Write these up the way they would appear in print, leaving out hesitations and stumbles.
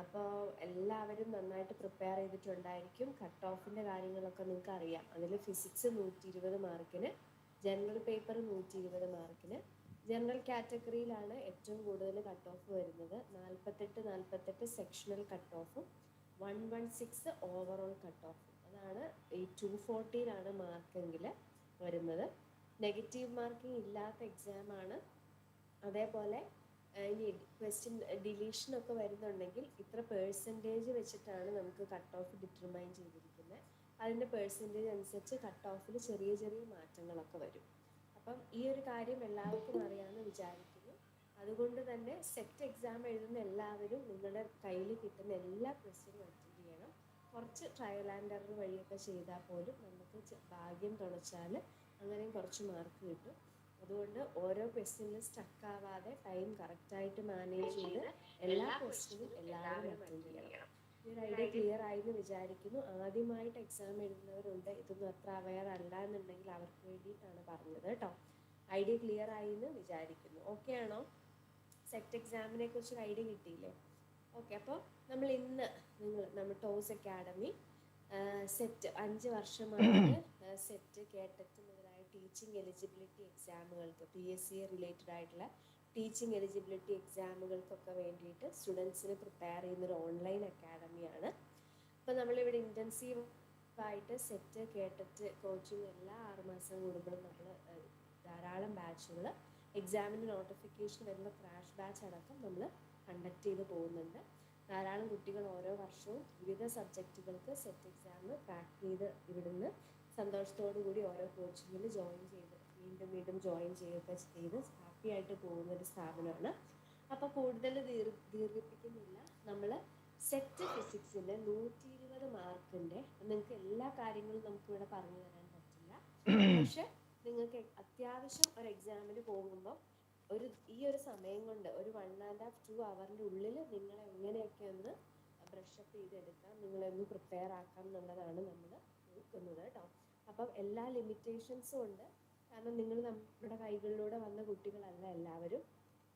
അപ്പോൾ എല്ലാവരും നന്നായിട്ട് പ്രിപ്പയർ ചെയ്തിട്ടുണ്ടായിരിക്കും. കട്ട് ഓഫിൻ്റെ കാര്യങ്ങളൊക്കെ നിങ്ങൾക്ക് അറിയാം. അതിൽ ഫിസിക്സ് 120 മാർക്കിന്, ജനറൽ പേപ്പർ 120 മാർക്കിന്. ജനറൽ കാറ്റഗറിയിലാണ് ഏറ്റവും കൂടുതൽ കട്ട് ഓഫ് വരുന്നത്. 48 സെക്ഷണൽ കട്ട് ഓഫും 116 ഓവറോൾ കട്ട് ഓഫും. അതാണ് ഈ 240 മാർക്കെങ്കിൽ വരുന്നത്. നെഗറ്റീവ് മാർക്കിംഗ് ഇല്ലാത്ത എക്സാമാണ്. അതേപോലെ ഇനി ക്വസ്റ്റ്യൻ ഡിലീഷനൊക്കെ വരുന്നുണ്ടെങ്കിൽ ഇത്ര പേഴ്സൻറ്റേജ് വെച്ചിട്ടാണ് നമുക്ക് കട്ട് ഓഫ് ഡിറ്റർമൈൻ ചെയ്തിരിക്കുന്നത്. അതിൻ്റെ പേഴ്സൻറ്റേജ് അനുസരിച്ച് കട്ട് ഓഫിൽ ചെറിയ ചെറിയ മാറ്റങ്ങളൊക്കെ വരും. അപ്പം ഈ ഒരു കാര്യം എല്ലാവർക്കും അറിയാമെന്ന് വിചാരിക്കുന്നു. അതുകൊണ്ട് തന്നെ സെറ്റ് എക്സാം എഴുതുന്ന എല്ലാവരും നിങ്ങളുടെ കയ്യിൽ കിട്ടുന്ന എല്ലാ ക്വസ്റ്റ്യനും അറ്റൻഡ് ചെയ്യണം. കുറച്ച് ട്രയൽ ആൻഡ് എറർ വഴിയൊക്കെ ചെയ്താൽ പോലും നമുക്ക് ഭാഗ്യം തുണച്ചാൽ അങ്ങനെയും കുറച്ച് മാർക്ക് കിട്ടും. അതുകൊണ്ട് ഓരോ ക്വസ്റ്റ്യനിലും സ്റ്റക്ക് ആവാതെ ടൈം കറക്റ്റായിട്ട് മാനേജ് ചെയ്ത് എല്ലാ ക്വസ്റ്റ്യനും എല്ലാവരും അറ്റൻഡ് ചെയ്യണം. ഈ ഒരു ഐഡിയ ക്ലിയർ ആയെന്ന് വിചാരിക്കുന്നു. ആദ്യമായിട്ട് എക്സാം എഴുതുന്നവരുണ്ട്, ഇതൊന്നും അത്ര അവെയർ അല്ല എന്നുണ്ടെങ്കിൽ അവർക്ക് വേണ്ടിയിട്ടാണ് പറഞ്ഞത് കേട്ടോ. ഐഡിയ ക്ലിയർ ആയെന്ന് വിചാരിക്കുന്നു. ഓക്കെ ആണോ? സെറ്റ് എക്സാമിനെ കുറിച്ച് ഐഡിയ കിട്ടിയില്ലേ? ഓക്കെ. അപ്പോൾ നമ്മൾ ഇന്ന് നമ്മൾ ടോസ് അക്കാഡമി സെറ്റ് 5 വർഷമായിട്ട് സെറ്റ്, കേട്ടറ്റ് മുതലായ ടീച്ചിങ് എലിജിബിലിറ്റി എക്സാമുകൾക്ക്, PSC റിലേറ്റഡ് ആയിട്ടുള്ള ടീച്ചിങ് എലിജിബിലിറ്റി എക്സാമുകൾക്കൊക്കെ വേണ്ടിയിട്ട് സ്റ്റുഡൻസിന് പ്രിപ്പയർ ചെയ്യുന്നൊരു ഓൺലൈൻ അക്കാഡമിയാണ്. അപ്പോൾ നമ്മളിവിടെ ഇൻറ്റൻസീവായിട്ട് സെറ്റ്, കേട്ടറ്റ് കോച്ചിങ് എല്ലാ 6 മാസം കൂടുമ്പോഴും നമ്മൾ ധാരാളം ബാച്ചുകൾ, എക്സാമിന് നോട്ടിഫിക്കേഷൻ വരുമ്പോൾ ക്രാഷ് ബാച്ച് അടക്കം നമ്മൾ കണ്ടക്ട് ചെയ്ത് പോകുന്നുണ്ട്. ധാരാളം കുട്ടികൾ ഓരോ വർഷവും വിവിധ സബ്ജക്റ്റുകൾക്ക് സെറ്റ് എക്സാം ക്രാക്ക് ചെയ്ത് ഇവിടുന്ന് സന്തോഷത്തോടു കൂടി ഓരോ കോച്ചിങ്ങിൽ ജോയിൻ ചെയ്ത് വീണ്ടും ജോയിൻ ചെയ്യുകയൊക്കെ ചെയ്ത് ഹാപ്പി ആയിട്ട് പോകുന്നൊരു സ്ഥാപനമാണ്. അപ്പോൾ കൂടുതൽ ദീർഘിപ്പിക്കുന്നില്ല. നമ്മൾ സെറ്റ് ഫിസിക്സിൻ്റെ 120 മാർക്കിൻ്റെ, നിങ്ങൾക്ക് എല്ലാ കാര്യങ്ങളും നമുക്കിവിടെ പറഞ്ഞു തരാൻ പറ്റില്ല. പക്ഷെ നിങ്ങൾക്ക് അത്യാവശ്യം ഒരു എക്സാമിന് പോകുമ്പോൾ ഈ ഒരു സമയം കൊണ്ട് ഒരു 1.5 to 2 hours ഉള്ളിൽ നിങ്ങളെ എങ്ങനെയൊക്കെ ഒന്ന് ബ്രഷപ്പ് ചെയ്തെടുക്കാം, നിങ്ങളെ ഒന്ന് പ്രിപ്പയർ ആക്കാം എന്നുള്ളതാണ് നമ്മൾ നോക്കുന്നത് കേട്ടോ. അപ്പം എല്ലാ ലിമിറ്റേഷൻസും ഉണ്ട്. കാരണം നിങ്ങൾ നമ്മുടെ കൈകളിലൂടെ വന്ന കുട്ടികളല്ല എല്ലാവരും.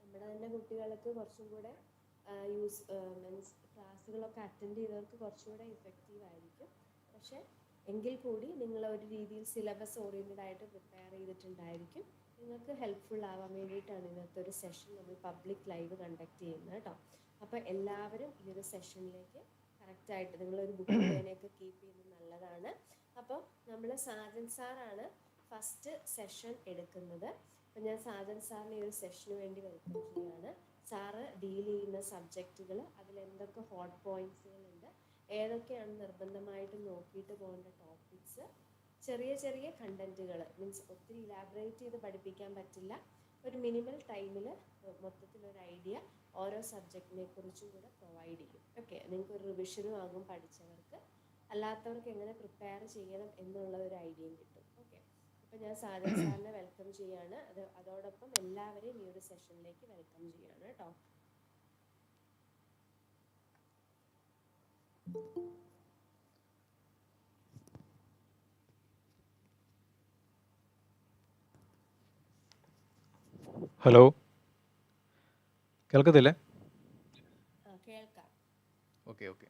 നമ്മുടെ തന്നെ കുട്ടികൾക്ക് കുറച്ചും കൂടെ മീൻസ് ക്ലാസ്സുകളൊക്കെ അറ്റൻഡ് ചെയ്തവർക്ക് കുറച്ചുകൂടെ ഇഫക്റ്റീവ് ആയിരിക്കും. പക്ഷേ എങ്കിൽ കൂടി നിങ്ങൾ ഒരു രീതിയിൽ സിലബസ് ഓറിയൻറ്റഡ് ആയിട്ട് പ്രിപ്പയർ ചെയ്തിട്ടുണ്ടായിരിക്കും. നിങ്ങൾക്ക് ഹെൽപ്ഫുൾ ആവാൻ വേണ്ടിയിട്ടാണ് ഇന്നത്തെ ഒരു സെഷൻ നമ്മൾ പബ്ലിക് ലൈവ് കണ്ടക്ട് ചെയ്യുന്നത് കേട്ടോ. അപ്പോൾ എല്ലാവരും ഈ ഒരു സെഷനിലേക്ക് കറക്റ്റായിട്ട് നിങ്ങളൊരു ബുക്ക് പേനയൊക്കെ കീപ്പ് ചെയ്യുന്നത് നല്ലതാണ്. അപ്പോൾ നമ്മൾ സാജൻ സാറാണ് ഫസ്റ്റ് സെഷൻ എടുക്കുന്നത്. അപ്പോൾ ഞാൻ സാജൻ സാറിനെ ഈ ഒരു സെഷന് വേണ്ടി വെൽക്കം ചെയ്യുകയാണ്. സാറ് ഡീൽ ചെയ്യുന്ന സബ്ജക്റ്റുകൾ, അതിലെന്തൊക്കെ ഹോട്ട് പോയിൻറ്റ്സുകളുണ്ട്, ഏതൊക്കെയാണ് നിർബന്ധമായിട്ട് നോക്കിയിട്ട് പോകേണ്ട ടോപ്പിക്സ്, ചെറിയ ചെറിയ കണ്ടൻറ്റുകൾ, മീൻസ് ഒത്തിരി ഇലാബറേറ്റ് ചെയ്ത് പഠിപ്പിക്കാൻ പറ്റില്ല, ഒരു മിനിമൽ ടൈമിൽ മൊത്തത്തിലൊരു ഐഡിയ ഓരോ സബ്ജക്റ്റിനെ കുറിച്ചും കൂടെ പ്രൊവൈഡ് ചെയ്യും. ഓക്കെ, നിങ്ങൾക്ക് ഒരു റിവിഷനും ആകും പഠിച്ചവർക്ക്. അല്ലാത്തവർക്ക് എങ്ങനെ പ്രിപ്പയർ ചെയ്യണം എന്നുള്ള ഒരു ഐഡിയയും കിട്ടും. ഓക്കെ, അപ്പോൾ ഞാൻ സാജൻ സാറിനെ വെൽക്കം ചെയ്യാണ്. അതോടൊപ്പം എല്ലാവരെയും ഈ ഒരു സെഷനിലേക്ക് വെൽക്കം ചെയ്യാണ് കേട്ടോ. ഹലോ, കേൾക്കത്തില്ലേ? കേൾക്കാം. ഓക്കെ.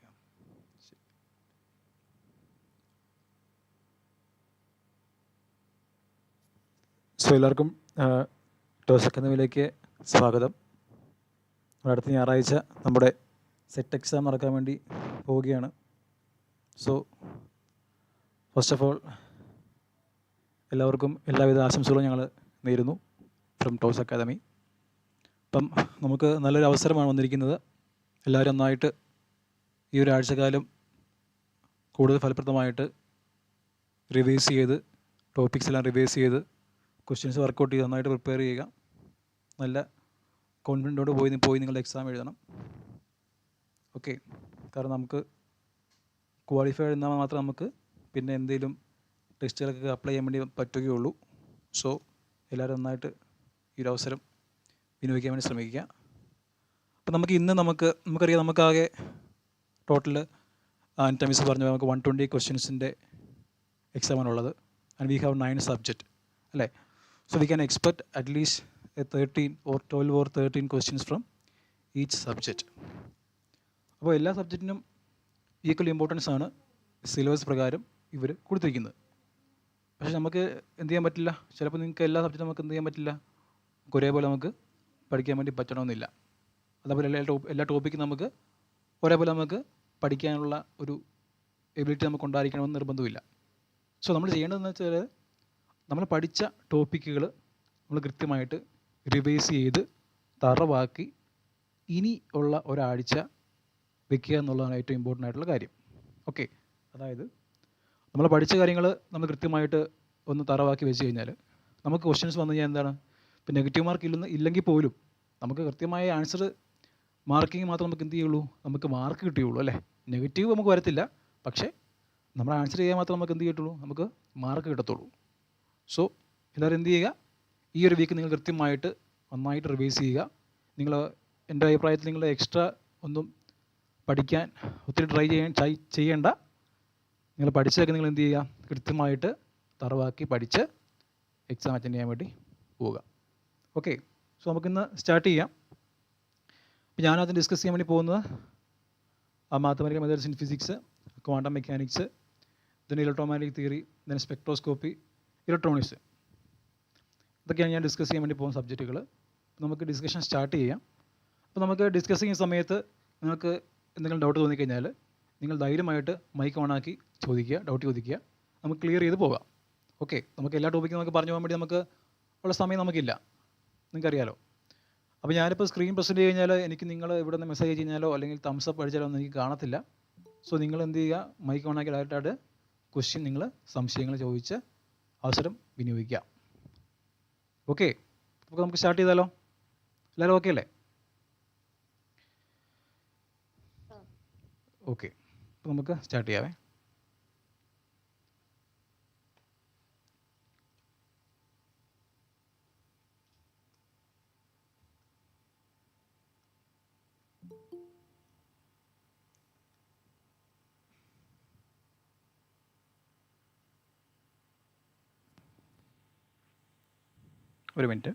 സോ എല്ലാവർക്കും ടോസ് അക്കാദമിയിലേക്ക് സ്വാഗതം. അടുത്ത ഞായറാഴ്ച നമ്മുടെ സെറ്റ് എക്സാം നടക്കാൻ വേണ്ടി പോവുകയാണ്. സോ ഫസ്റ്റ് ഓഫ് ഓൾ എല്ലാവർക്കും എല്ലാവിധ ആശംസകളും ഞങ്ങൾ നേരുന്നു ഫ്രം ടോസ് അക്കാദമി. അപ്പം നമുക്ക് നല്ലൊരു അവസരമാണ് വന്നിരിക്കുന്നത്. എല്ലാവരും നന്നായിട്ട് ഈ ഒരു ആഴ്ചക്കാലം കൂടുതൽ ഫലപ്രദമായിട്ട് റിവൈസ് ചെയ്ത്, ടോപ്പിക്സ് എല്ലാം റിവൈസ് ചെയ്ത്, ക്വസ്റ്റ്യൻസ് വർക്കൗട്ട് ചെയ്ത് നന്നായിട്ട് പ്രിപ്പയർ ചെയ്യുക. നല്ല കോൺഫിഡൻറ്റോട് പോയി നിങ്ങളുടെ എക്സാം എഴുതണം. ഓക്കെ, കാരണം നമുക്ക് ക്വാളിഫൈ എന്നാൽ മാത്രം നമുക്ക് പിന്നെ എന്തെങ്കിലും ടെസ്റ്റുകളൊക്കെ അപ്ലൈ ചെയ്യാൻ വേണ്ടി പറ്റുകയുള്ളൂ. സോ എല്ലാവരും നന്നായിട്ട് ഈ ഒരു അവസരം വിനിയോഗിക്കാൻ വേണ്ടി ശ്രമിക്കുക. അപ്പോൾ നമുക്കറിയാം, നമുക്കാകെ ടോട്ടൽ മിസ് പറഞ്ഞ നമുക്ക് 120 ക്വസ്റ്റ്യൻസിൻ്റെ എക്സാമാണുള്ളത്. ആൻഡ് വി ഹാവ് 9 സബ്ജക്റ്റ് അല്ലേ. So we can expect at least 13 or 12 or 13 questions from each subject. അപ്പോൾ എല്ലാ സബ്ജക്റ്റിനും ഈക്വൽ ഇമ്പോർട്ടൻസ് ആണ് സിലബസ് പ്രകാരം ഇവർ കൊടുത്തിരിക്കുന്നത്. പക്ഷേ നമുക്ക് എന്ത് ചെയ്യാൻ പറ്റില്ല, ചിലപ്പോൾ നിങ്ങൾക്ക് എല്ലാ സബ്ജക്റ്റും നമുക്ക് എന്ത് ചെയ്യാൻ പറ്റില്ല, ഒരേപോലെ നമുക്ക് പഠിക്കാൻ വേണ്ടി പറ്റണമെന്നില്ല. അതേപോലെ എല്ലാ ടോപ്പിക്കും നമുക്ക് ഒരേപോലെ നമുക്ക് പഠിക്കാനുള്ള ഒരു എബിലിറ്റി നമുക്ക് ഉണ്ടായിരിക്കണമെന്ന് നിർബന്ധമില്ല. സോ നമ്മൾ ചെയ്യേണ്ടതെന്ന് വെച്ചാൽ നമ്മൾ പഠിച്ച ടോപ്പിക്കുകൾ നമ്മൾ കൃത്യമായിട്ട് റിവൈസ് ചെയ്ത് തറവാക്കി ഇനി ഉള്ള ഒരാഴ്ച വെക്കുക എന്നുള്ളതാണ് ഏറ്റവും ഇമ്പോർട്ടൻ്റ് ആയിട്ടുള്ള കാര്യം. ഓക്കെ, അതായത് നമ്മൾ പഠിച്ച കാര്യങ്ങൾ നമ്മൾ കൃത്യമായിട്ട് ഒന്ന് തറവാക്കി വെച്ച് കഴിഞ്ഞാൽ നമുക്ക് ക്വസ്റ്റ്യൻസ് വന്നു കഴിഞ്ഞാൽ എന്താണ്, ഇപ്പോൾ നെഗറ്റീവ് മാർക്ക് ഇല്ലെങ്കിൽ പോലും നമുക്ക് കൃത്യമായ ആൻസർ മാർക്കിങ് മാത്രം നമുക്ക് എന്ത് ചെയ്യുള്ളൂ, നമുക്ക് മാർക്ക് കിട്ടുകയുള്ളൂ അല്ലേ. നെഗറ്റീവ് നമുക്ക് വരത്തില്ല, പക്ഷേ നമ്മൾ ആൻസർ ചെയ്യാൻ മാത്രം നമുക്ക് എന്ത് ചെയ്യത്തുള്ളൂ, നമുക്ക് മാർക്ക് കിട്ടത്തുള്ളൂ. സോ എല്ലാവരും എന്ത് ചെയ്യുക, ഈ ഒരു വീക്ക് നിങ്ങൾ കൃത്യമായിട്ട് നന്നായിട്ട് റിവൈസ് ചെയ്യുക. നിങ്ങൾ എൻ്റെ അഭിപ്രായത്തിൽ നിങ്ങൾ എക്സ്ട്രാ ഒന്നും പഠിക്കാൻ ഒത്തിരി ചെയ്യേണ്ട. നിങ്ങൾ പഠിച്ചതൊക്കെ നിങ്ങൾ എന്ത് ചെയ്യുക, കൃത്യമായിട്ട് തറവാക്കി പഠിച്ച് എക്സാം അറ്റൻഡ് ചെയ്യാൻ വേണ്ടി പോവുക. ഓക്കെ, സോ നമുക്കിന്ന് സ്റ്റാർട്ട് ചെയ്യാം. അപ്പോൾ ഞാനത് ഡിസ്കസ് ചെയ്യാൻ വേണ്ടി പോകുന്നത് mathematical methods in physics, quantum mechanics, then electromagnetic theory, then spectroscopy, electronics. ഇതൊക്കെയാണ് ഞാൻ ഡിസ്കസ് ചെയ്യാൻ വേണ്ടി പോകുന്ന സബ്ജക്റ്റുകൾ. നമുക്ക് ഡിസ്കഷൻ സ്റ്റാർട്ട് ചെയ്യാം. അപ്പോൾ നമുക്ക് ഡിസ്കസ് ചെയ്യുന്ന സമയത്ത് നിങ്ങൾക്ക് എന്തെങ്കിലും ഡൗട്ട് തോന്നിക്കഴിഞ്ഞാൽ നിങ്ങൾ ധൈര്യമായിട്ട് മൈക്ക് ഓണാക്കി ചോദിക്കുക, ഡൗട്ട് ചോദിക്കുക, നമുക്ക് ക്ലിയർ ചെയ്ത് പോകാം. ഓക്കെ, നമുക്ക് എല്ലാ ടോപ്പിക്കും നമുക്ക് പറഞ്ഞു പോകാൻ വേണ്ടി നമുക്ക് ഉള്ള സമയം നമുക്കില്ല, നിങ്ങൾക്കറിയാലോ. അപ്പോൾ ഞാനിപ്പോൾ സ്ക്രീൻ പ്രസൻറ്റ് ചെയ്ത് കഴിഞ്ഞാൽ എനിക്ക് നിങ്ങൾ ഇവിടെ നിന്ന് മെസ്സേജ് അയച്ച് കഴിഞ്ഞാലോ അല്ലെങ്കിൽ തംസ് അപ്പ് അടിച്ചാലോ ഒന്നും എനിക്ക് കാണത്തില്ല. സോ നിങ്ങൾ എന്ത് ചെയ്യുക, മൈക്ക് ഓണാക്കി ഡയറക്റ്റായിട്ട് ക്വസ്റ്റ്യൻ നിങ്ങൾ സംശയങ്ങൾ ചോദിച്ച് അവസരം വിനിയോഗിക്കുക. ഓക്കെ, അപ്പോൾ നമുക്ക് സ്റ്റാർട്ട് ചെയ്താലോ? എല്ലാവരും ഓക്കെ അല്ലേ? ഓക്കെ, അപ്പോൾ നമുക്ക് സ്റ്റാർട്ട് ചെയ്യാവേ. ഒരു minute.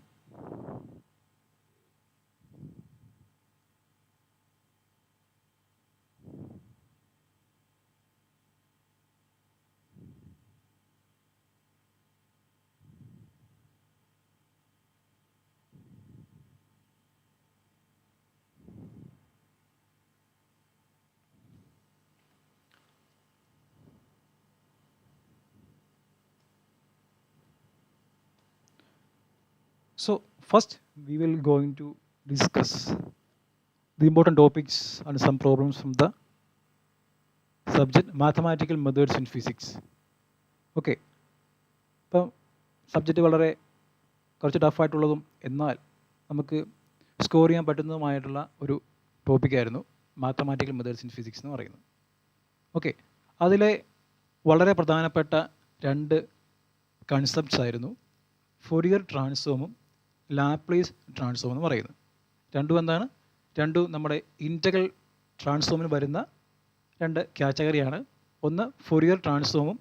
So first we will going to discuss the important topics and some problems from the subject mathematical methods in physics. Okay, ഇപ്പം സബ്ജക്റ്റ് വളരെ കുറച്ച് ടഫായിട്ടുള്ളതും എന്നാൽ നമുക്ക് സ്കോർ ചെയ്യാൻ പറ്റുന്നതുമായിട്ടുള്ള ഒരു ടോപ്പിക്കായിരുന്നു മാത്തമാറ്റിക്കൽ മെത്തേഡ്സ് ഇൻ ഫിസിക്സ് എന്ന് പറയുന്നത്. ഓക്കെ, അതിലെ വളരെ പ്രധാനപ്പെട്ട രണ്ട് കൺസെപ്റ്റ്സ് ആയിരുന്നു ഫോറിയർ ട്രാൻസ്ഫോമും ലാപ്ലേസ് ട്രാൻസ്ഫോം എന്ന് പറയുന്നത്. രണ്ടും എന്താണ്, രണ്ടും നമ്മുടെ ഇൻ്റഗ്രൽ ട്രാൻസ്ഫോമിന് വരുന്ന രണ്ട് കാറ്റഗറിയാണ്. ഒന്ന് ഫോറിയർ ട്രാൻസ്ഫോമും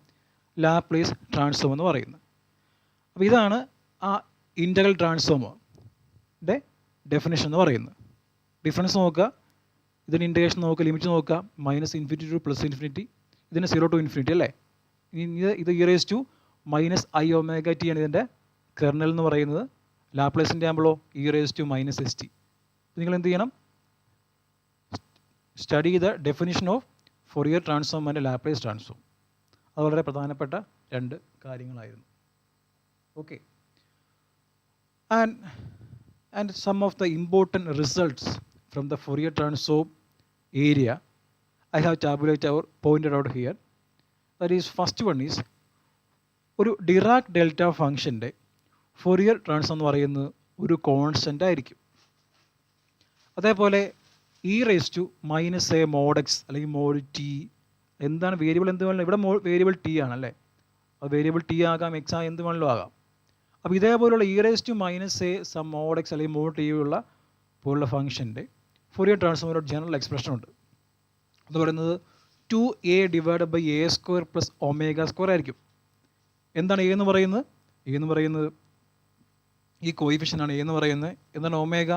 ലാപ്ലേസ് ട്രാൻസ്ഫോം എന്ന് പറയുന്നത്. അപ്പോൾ ഇതാണ് ആ ഇൻ്റഗ്രൽ ട്രാൻസ്ഫോമിൻ്റെ ഡെഫിനേഷൻ എന്ന് പറയുന്നത്. ഡിഫറൻസ് നോക്കുക, ഇതിന് ഇൻറ്റഗ്രേഷൻ നോക്കുക, ലിമിറ്റ് നോക്കുക, -∞ ടു +∞, ഇതിന് 0 to ∞, അല്ലേ. ഇത് e⁻ -i⁻t ആണ് ഇതിൻ്റെ കെർണൽ എന്ന് പറയുന്നത്. ലാപ്ലേസിൻ്റെ ആകുമ്പോഴോ e⁻−st. നിങ്ങൾ എന്ത് ചെയ്യണം, study the definition of Fourier transform and Laplace transform. അത് വളരെ പ്രധാനപ്പെട്ട രണ്ട് കാര്യങ്ങളായിരുന്നു. Okay, and some of the important results from the Fourier transform area I have tabulate or pointed out here. That is first one is ഒരു Dirac delta ഫംഗ്ഷൻ്റെ Fourier transform എന്ന് പറയുന്നത് ഒരു കോൺസ്റ്റൻ്റ് ആയിരിക്കും. അതേപോലെ e⁻−a mod x അല്ലെങ്കിൽ mod t എന്താണ് variable, എന്ത് വേണമെങ്കിലും ഇവിടെ വേരിയബിൾ t ആണല്ലേ, അത് വേരിയബിൾ t ആകാം, x എന്ത് വേണമെങ്കിലും ആകാം. അപ്പോൾ ഇതേപോലുള്ള e⁻−a mod x അല്ലെങ്കിൽ mod t പോലുള്ള ഫംഗ്ഷൻ്റെ ഫോറിയർ ട്രാൻസ്ഫോം ഒരു ജനറൽ എക്സ്പ്രഷൻ ഉണ്ട്. അത് പറയുന്നത് 2a/a² + ω² ആയിരിക്കും. എന്താണ് a എന്ന് പറയുന്നത്? a എന്ന് പറയുന്നത് ഈ കോയിഫിഷ്യൻ്റാണ് a എന്ന് പറയുന്നത്. എന്താണ് ഒമേഗ?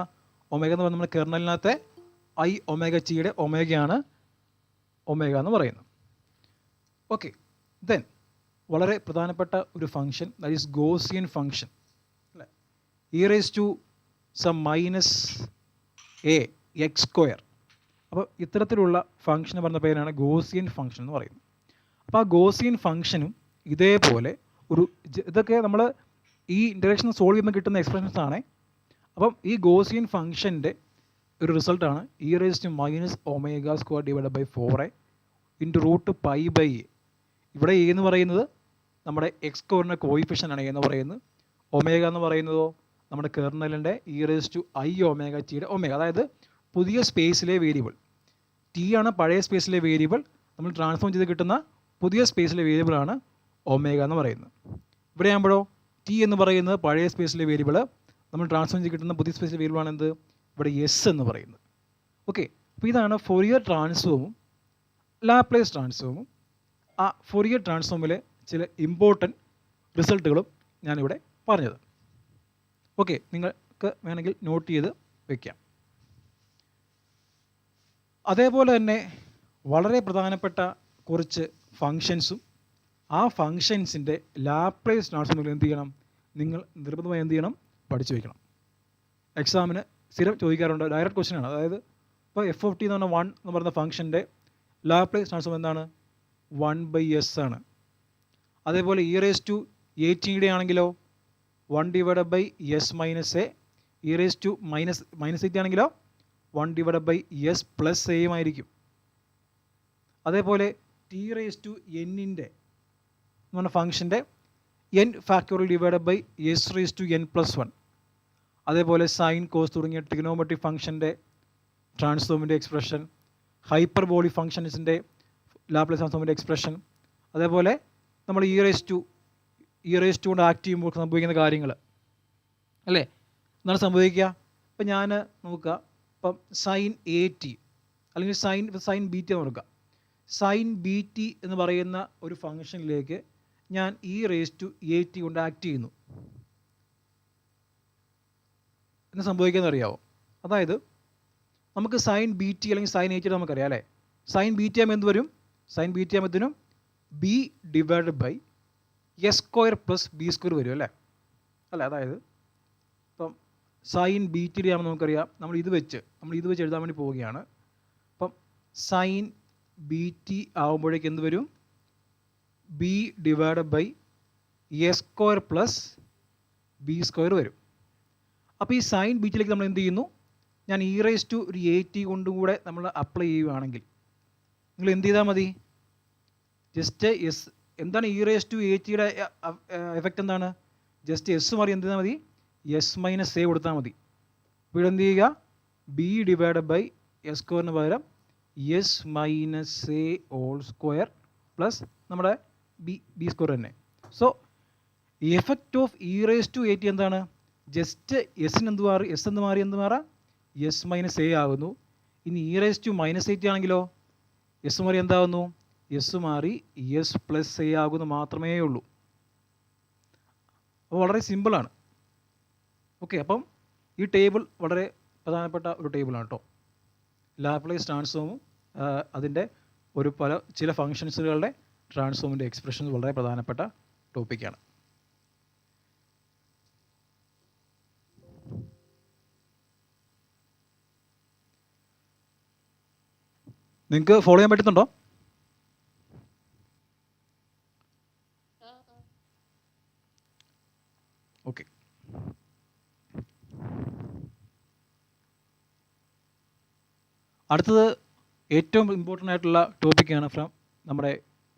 ഒമേഗ എന്ന് പറയുന്നത് നമ്മുടെ കെർണലിനകത്തെ ഐ ഒമേഗ ടിയുടെ ഒമേഗയാണ് ഒമേഗ എന്ന് പറയുന്നത്. ഓക്കെ, ദെൻ വളരെ പ്രധാനപ്പെട്ട ഒരു function, that is Gaussian function അല്ലേ. E raise to some minus a x square. അപ്പോൾ ഇത്തരത്തിലുള്ള ഫംഗ്ഷൻ പറഞ്ഞ പേരാണ് ഗോസിയൻ ഫംഗ്ഷൻ എന്ന് പറയുന്നത്. അപ്പോൾ ആ ഗോസിയൻ ഫംഗ്ഷനും ഇതേപോലെ ഒരു ഇതൊക്കെ നമ്മൾ ഈ ഇൻറ്റഗ്രേഷൻ സോൾവ് ചെയ്യുമ്പോൾ കിട്ടുന്ന എക്സ്പ്രഷൻസ് ആണ്. അപ്പം ഈ ഗോസിയൻ ഫംഗ്ഷൻ്റെ ഒരു റിസൾട്ടാണ് E raise to minus omega square divide by 4a into root pi by A. ഇവിടെ എ എന്ന് പറയുന്നത് നമ്മുടെ എക്സ് സ്ക്വയറിൻ്റെ കോയിഫിഷ്യൻ്റ് ആണ് എന്ന് പറയുന്നത്. ഒമേഗ എന്ന് പറയുന്നതോ നമ്മുടെ കെർണലിൻ്റെ e raise to i omega ടിയുടെ ഒമേഗ, അതായത് പുതിയ സ്പേസിലെ വേരിയബിൾ. ടി ആണ് പഴയ സ്പേസിലെ വേരിയബിൾ, നമ്മൾ ട്രാൻസ്ഫോം ചെയ്ത് കിട്ടുന്ന പുതിയ സ്പേസിലെ വേരിയബിളാണ് ഒമേഗ എന്ന് പറയുന്നത്. ഇവിടെ ആകുമ്പോഴോ ടി എന്ന് പറയുന്നത് പഴയ സ്പേസിലെ വേരിയബിൾ, നമ്മൾ ട്രാൻസ്ഫോം ചെയ്ത് കിട്ടുന്ന പുതിയ സ്പേസിലെ വേരിയബിളാണ് എന്ത്, ഇവിടെ എസ് എന്ന് പറയുന്നത്. ഓക്കെ, അപ്പോൾ ഇതാണ് ഫോറിയർ ട്രാൻസ്ഫോമും ലാപ്ലേസ് ട്രാൻസ്ഫോമും. ആ ഫോറിയർ ട്രാൻസ്ഫോമിലെ ചില ഇമ്പോർട്ടൻറ്റ് റിസൾട്ടുകളും ഞാനിവിടെ പറഞ്ഞത്. ഓക്കെ, നിങ്ങൾക്ക് വേണമെങ്കിൽ നോട്ട് ചെയ്ത് വയ്ക്കാം. അതേപോലെ തന്നെ വളരെ പ്രധാനപ്പെട്ട കുറച്ച് ഫങ്ഷൻസും ആ ഫങ്ഷൻസിൻ്റെ ലാപ്ലേസ് ട്രാൻസ്ഫോമുകൾ എന്ത് ചെയ്യണം, നിങ്ങൾ നിർബന്ധമായി എന്ത് ചെയ്യണം, പഠിച്ചു വയ്ക്കണം. എക്സാമിന് സ്ഥിരം ചോദിക്കാറുണ്ട്, ഡയറക്റ്റ് ക്വസ്റ്റ്യൻ ആണ്. അതായത് ഇപ്പോൾ എഫ് ഓഫ് ടി എന്ന് പറഞ്ഞാൽ 1 എന്ന് പറയുന്ന ഫംഗ്ഷൻ്റെ ലാപ്ലേസ് ട്രാൻസ്ഫോം എന്താണ്, 1/s ആണ്. അതേപോലെ ഇ റേസ് ടു എ ടിയുടെ ആണെങ്കിലോ 1 divided by S minus A. E raise to minus eight ആണെങ്കിലോ 1 ഡിവൈഡഡ് ബൈ എസ് പ്ലസ് എയും ആയിരിക്കും. അതേപോലെ ടി റേസ് ടു എന്നിൻ്റെ എന്ന് പറഞ്ഞ ഫംഗ്ഷൻ്റെ n factorial divided by s raise to n plus 1. അതേപോലെ സൈൻ കോസ് തുടങ്ങിയ ട്രിഗണോമെട്രിക് ഫംഗ്ഷൻ്റെ ട്രാൻസ്ഫോമിൻ്റെ എക്സ്പ്രഷൻ, ഹൈപ്പർബോളിക് ഫംഗ്ഷൻസിൻ്റെ ലാപ്ലേസ് ട്രാൻസ്ഫോമിൻ്റെ എക്സ്പ്രഷൻ, അതേപോലെ നമ്മൾ ഇ റേസ് ടു കൊണ്ട് ആക്ട് ചെയ്യുമ്പോൾ സംഭവിക്കുന്ന കാര്യങ്ങൾ അല്ലേ, എന്താണ് സംഭവിക്കുക. ഇപ്പം ഞാൻ നോക്കുക, ഇപ്പം സൈൻ എ ടി അല്ലെങ്കിൽ സൈൻ ബി ടി എന്ന് നോക്കുക. സൈൻ ബി ടി എന്ന് പറയുന്ന ഒരു ഫംഗ്ഷനിലേക്ക് ഞാൻ e raise to A t കൊണ്ട് ആക്ട് ചെയ്യുന്നു. എന്ന് സംഭവിക്കുന്നത് അറിയാമോ? അതായത് നമുക്ക് സൈൻ ബി ടി അല്ലെങ്കിൽ സൈൻ എ ടി നമുക്കറിയാം അല്ലേ. സൈൻ ബി ടി ആകുമ്പോൾ എന്ത് വരും, സൈൻ ബി ടി ആകുമ്പോഴത്തേനും b divide by S square plus B square വരും അല്ലേ. അതായത് ഇപ്പം സൈൻ ബി ടി ആകുമ്പോൾ നമുക്കറിയാം, നമ്മൾ ഇത് വെച്ച് എഴുതാൻ വേണ്ടി പോവുകയാണ്. അപ്പം സൈൻ ബി ടി ആകുമ്പോഴേക്ക് എന്ത് വരും, B divide by S square plus B square വരും. അപ്പോൾ ഈ സൈൻ ബി ടിയിലേക്ക് നമ്മൾ എന്ത് ചെയ്യുന്നു, ഞാൻ ഇ റേസ് ടു ഒരു എ ടി കൊണ്ടും കൂടെ നമ്മൾ അപ്ലൈ ചെയ്യുകയാണെങ്കിൽ നിങ്ങൾ എന്ത് ചെയ്താൽ മതി, ജസ്റ്റ് എസ് എന്താണ് ഇ റേസ് ടു എ ടിയുടെ എഫക്റ്റ് എന്താണ്, ജസ്റ്റ് എസ് മാറി എന്ത് ചെയ്താൽ മതി, എസ് മൈനസ് എ കൊടുത്താൽ മതി. ഇവിടെ എന്ത് ചെയ്യുക, ബി ഡിവൈഡ് ബൈ എസ് സ്ക്വയറിന് പകരം S minus A whole square plus നമ്മുടെ ബി സ്ക്വയർ തന്നെ. So effect of E raise to A T എന്താണ്, ജസ്റ്റ് എസിന് എന്ത് മാറി, എസ് എന്ന് മാറി എന്ത് മാറാം, എസ് മൈനസ് എ ആകുന്നു. ഇനി E raise to minus A T ആണെങ്കിലോ എസ് മാറി എന്താകുന്നു, എസ് മാറി എസ് പ്ലസ് എ ആകുന്നു മാത്രമേ ഉള്ളൂ. അപ്പോൾ വളരെ സിമ്പിളാണ്. ഓക്കെ, അപ്പം ഈ ടേബിൾ വളരെ പ്രധാനപ്പെട്ട ഒരു ടേബിളാണ് കേട്ടോ. ലാപ്ലേസ് ട്രാൻസ്ഫോമും അതിൻ്റെ ചില ഫങ്ഷൻസുകളുടെ ട്രാൻസ്ഫോമിൻ്റെ എക്സ്പ്രഷൻസ് വളരെ പ്രധാനപ്പെട്ട ടോപ്പിക്കാണ്. നിങ്ങൾക്ക് ഫോളോ ചെയ്യാൻ പറ്റുന്നുണ്ടോ? ഓക്കെ, അടുത്തത് ഏറ്റവും ഇമ്പോർട്ടൻ്റ് ആയിട്ടുള്ള ടോപ്പിക്കാണ് ഫ്രം നമ്മുടെ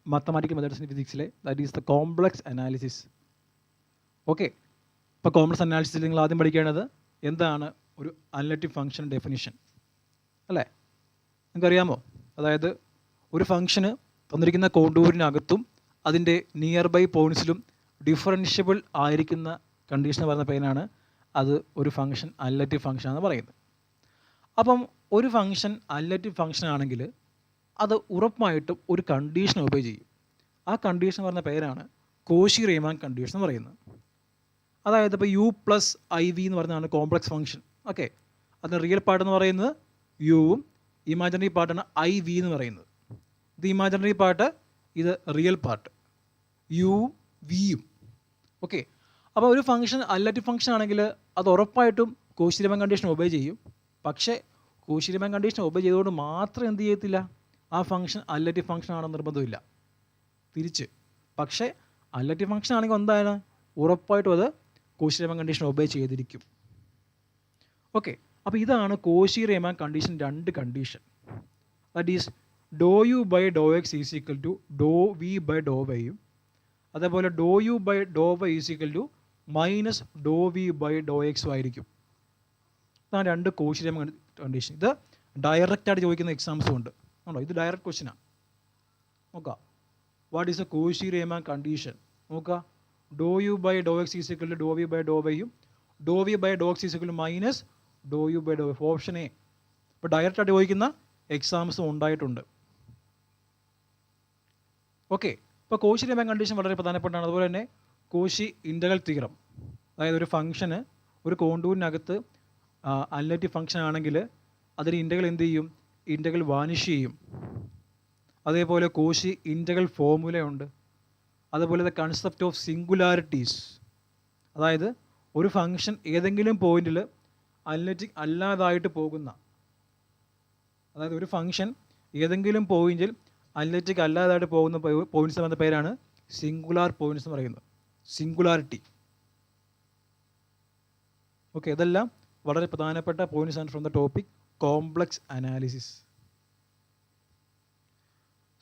മാത്തമാറ്റിക്കൽ മെത്തേഡ്സ് ഇൻ ഫിസിക്സിലെ, that is the complex analysis. Okay, ഇപ്പോൾ കോംപ്ലക്സ് അനാലിസിസിൽ നിങ്ങൾ ആദ്യം പഠിക്കേണ്ടത് എന്താണ് ഒരു അനലിറ്റിക് ഫംഗ്ഷൻ ഡെഫിനിഷൻ അല്ലേ. നിങ്ങൾക്കറിയാമോ, അതായത് ഒരു ഫംഗ്ഷന് തന്നിരിക്കുന്ന കോണ്ടൂരിനകത്തും അതിൻ്റെ നിയർ ബൈ പോയിൻറ്റ്സിലും ഡിഫറൻഷ്യബിൾ ആയിരിക്കുന്ന കണ്ടീഷൻ പറയുന്ന പേരാണ് അത് ഒരു ഫംഗ്ഷൻ അനലിറ്റിക് ഫംഗ്ഷൻ എന്ന് പറയുന്നത്. അപ്പം ഒരു ഫംഗ്ഷൻ അനലിറ്റിക് ഫംഗ്ഷൻ ആണെങ്കിൽ അത് ഉറപ്പായിട്ടും ഒരു കണ്ടീഷൻ ഒബേ ചെയ്യും. ആ കണ്ടീഷൻ പറയുന്ന പേരാണ് കോഷി റീമാൻ കണ്ടീഷൻ എന്ന് പറയുന്നത്. അതായത് ഇപ്പോൾ യു പ്ലസ് ഐ വി എന്ന് പറയുന്നതാണ് കോംപ്ലക്സ് ഫംഗ്ഷൻ. ഓക്കെ, അതിന് റിയൽ പാർട്ട് എന്ന് പറയുന്നത് യുവും ഇമാജിനറി പാർട്ടാണ് ഐ വി എന്ന് പറയുന്നത്. ഇത് ഇമാജിനറി പാർട്ട്, ഇത് റിയൽ പാർട്ട്, യുവും വിയും. ഓക്കെ, അപ്പോൾ ഒരു ഫംഗ്ഷൻ അനലിറ്റിക് ഫംഗ്ഷൻ ആണെങ്കിൽ അത് ഉറപ്പായിട്ടും കോഷി റീമാൻ കണ്ടീഷൻ ഒബേ ചെയ്യും. പക്ഷേ കോഷി റീമാൻ കണ്ടീഷൻ ഒബേ ചെയ്തുകൊണ്ട് മാത്രം എന്ത് ചെയ്യത്തില്ല, ആ ഫംഗ്ഷൻ അനലിറ്റിക് ഫംഗ്ഷൻ ആണെന്ന് നിർബന്ധമില്ല. തിരിച്ച് പക്ഷേ അനലിറ്റിക് ഫംഗ്ഷൻ ആണെങ്കിൽ എന്താണ്, ഉറപ്പായിട്ടും അത് കോഷി റീമാൻ കണ്ടീഷൻ ഒബേ ചെയ്തിരിക്കും. ഓക്കെ, അപ്പോൾ ഇതാണ് കോഷി റീമാൻ കണ്ടീഷൻ, രണ്ട് condition. That is do u by Dr x is equal to do v by do വൈയും, അതേപോലെ do u by Dr y is equal to minus do v by do എക്സും ആയിരിക്കും. ഇതാണ് രണ്ട് Cauchy Riemann condition. ഇത് ഡയറക്റ്റായിട്ട് ചോദിക്കുന്ന എക്സാംസും ഉണ്ട്. ആണോ, ഇത് ഡയറക്റ്റ് ക്വസ്റ്റ്യനാണ്. നോക്കാം, what is a Cauchy Riemann condition. നോക്കുക, do u by Dr x is equal to do v by do വൈയും, do v by Dr x is equal to minus do u by Dr y. Option A. ഇപ്പോൾ ഡയറക്റ്റായിട്ട് ചോദിക്കുന്ന എക്സാംസും ഉണ്ടായിട്ടുണ്ട്. Okay, ഇപ്പോൾ Cauchy Riemann condition വളരെ പ്രധാനപ്പെട്ടാണ്. അതുപോലെ തന്നെ Cauchy integral theorem, അതായത് ഒരു ഫംഗ്ഷന് ഒരു കോണ്ടൂരിനകത്ത് അനലിറ്റിക് ഫംഗ്ഷൻ ആണെങ്കിൽ അതിന് ഇൻ്റഗ്രൽ എന്ത് ചെയ്യും, ഇൻ്റഗ്രൽ വാനിഷ് ചെയ്യും. അതേപോലെ കോഷി ഇൻ്റഗ്രൽ ഫോർമുലയുണ്ട്. അതുപോലെ ദ കൺസെപ്റ്റ് ഓഫ് സിംഗുലാരിറ്റീസ്, അതായത് ഒരു ഫംഗ്ഷൻ ഏതെങ്കിലും പോയിന്റിൽ അനലിറ്റിക് അല്ലാതായിട്ട് പോകുന്ന, അതായത് ഒരു ഫംഗ്ഷൻ ഏതെങ്കിലും പോയിന്റിൽ അനലിറ്റിക് അല്ലാതായിട്ട് പോകുന്ന പോയിന്റ്സ് എന്ന പേരാണ് സിംഗുലാർ പോയിന്റ്സ് എന്ന് പറയുന്നത്, സിംഗുലാരിറ്റി. ഓക്കെ, ഇതെല്ലാം വളരെ പ്രധാനപ്പെട്ട പോയിന്റ്സ് ആണ് from the topic complex analysis.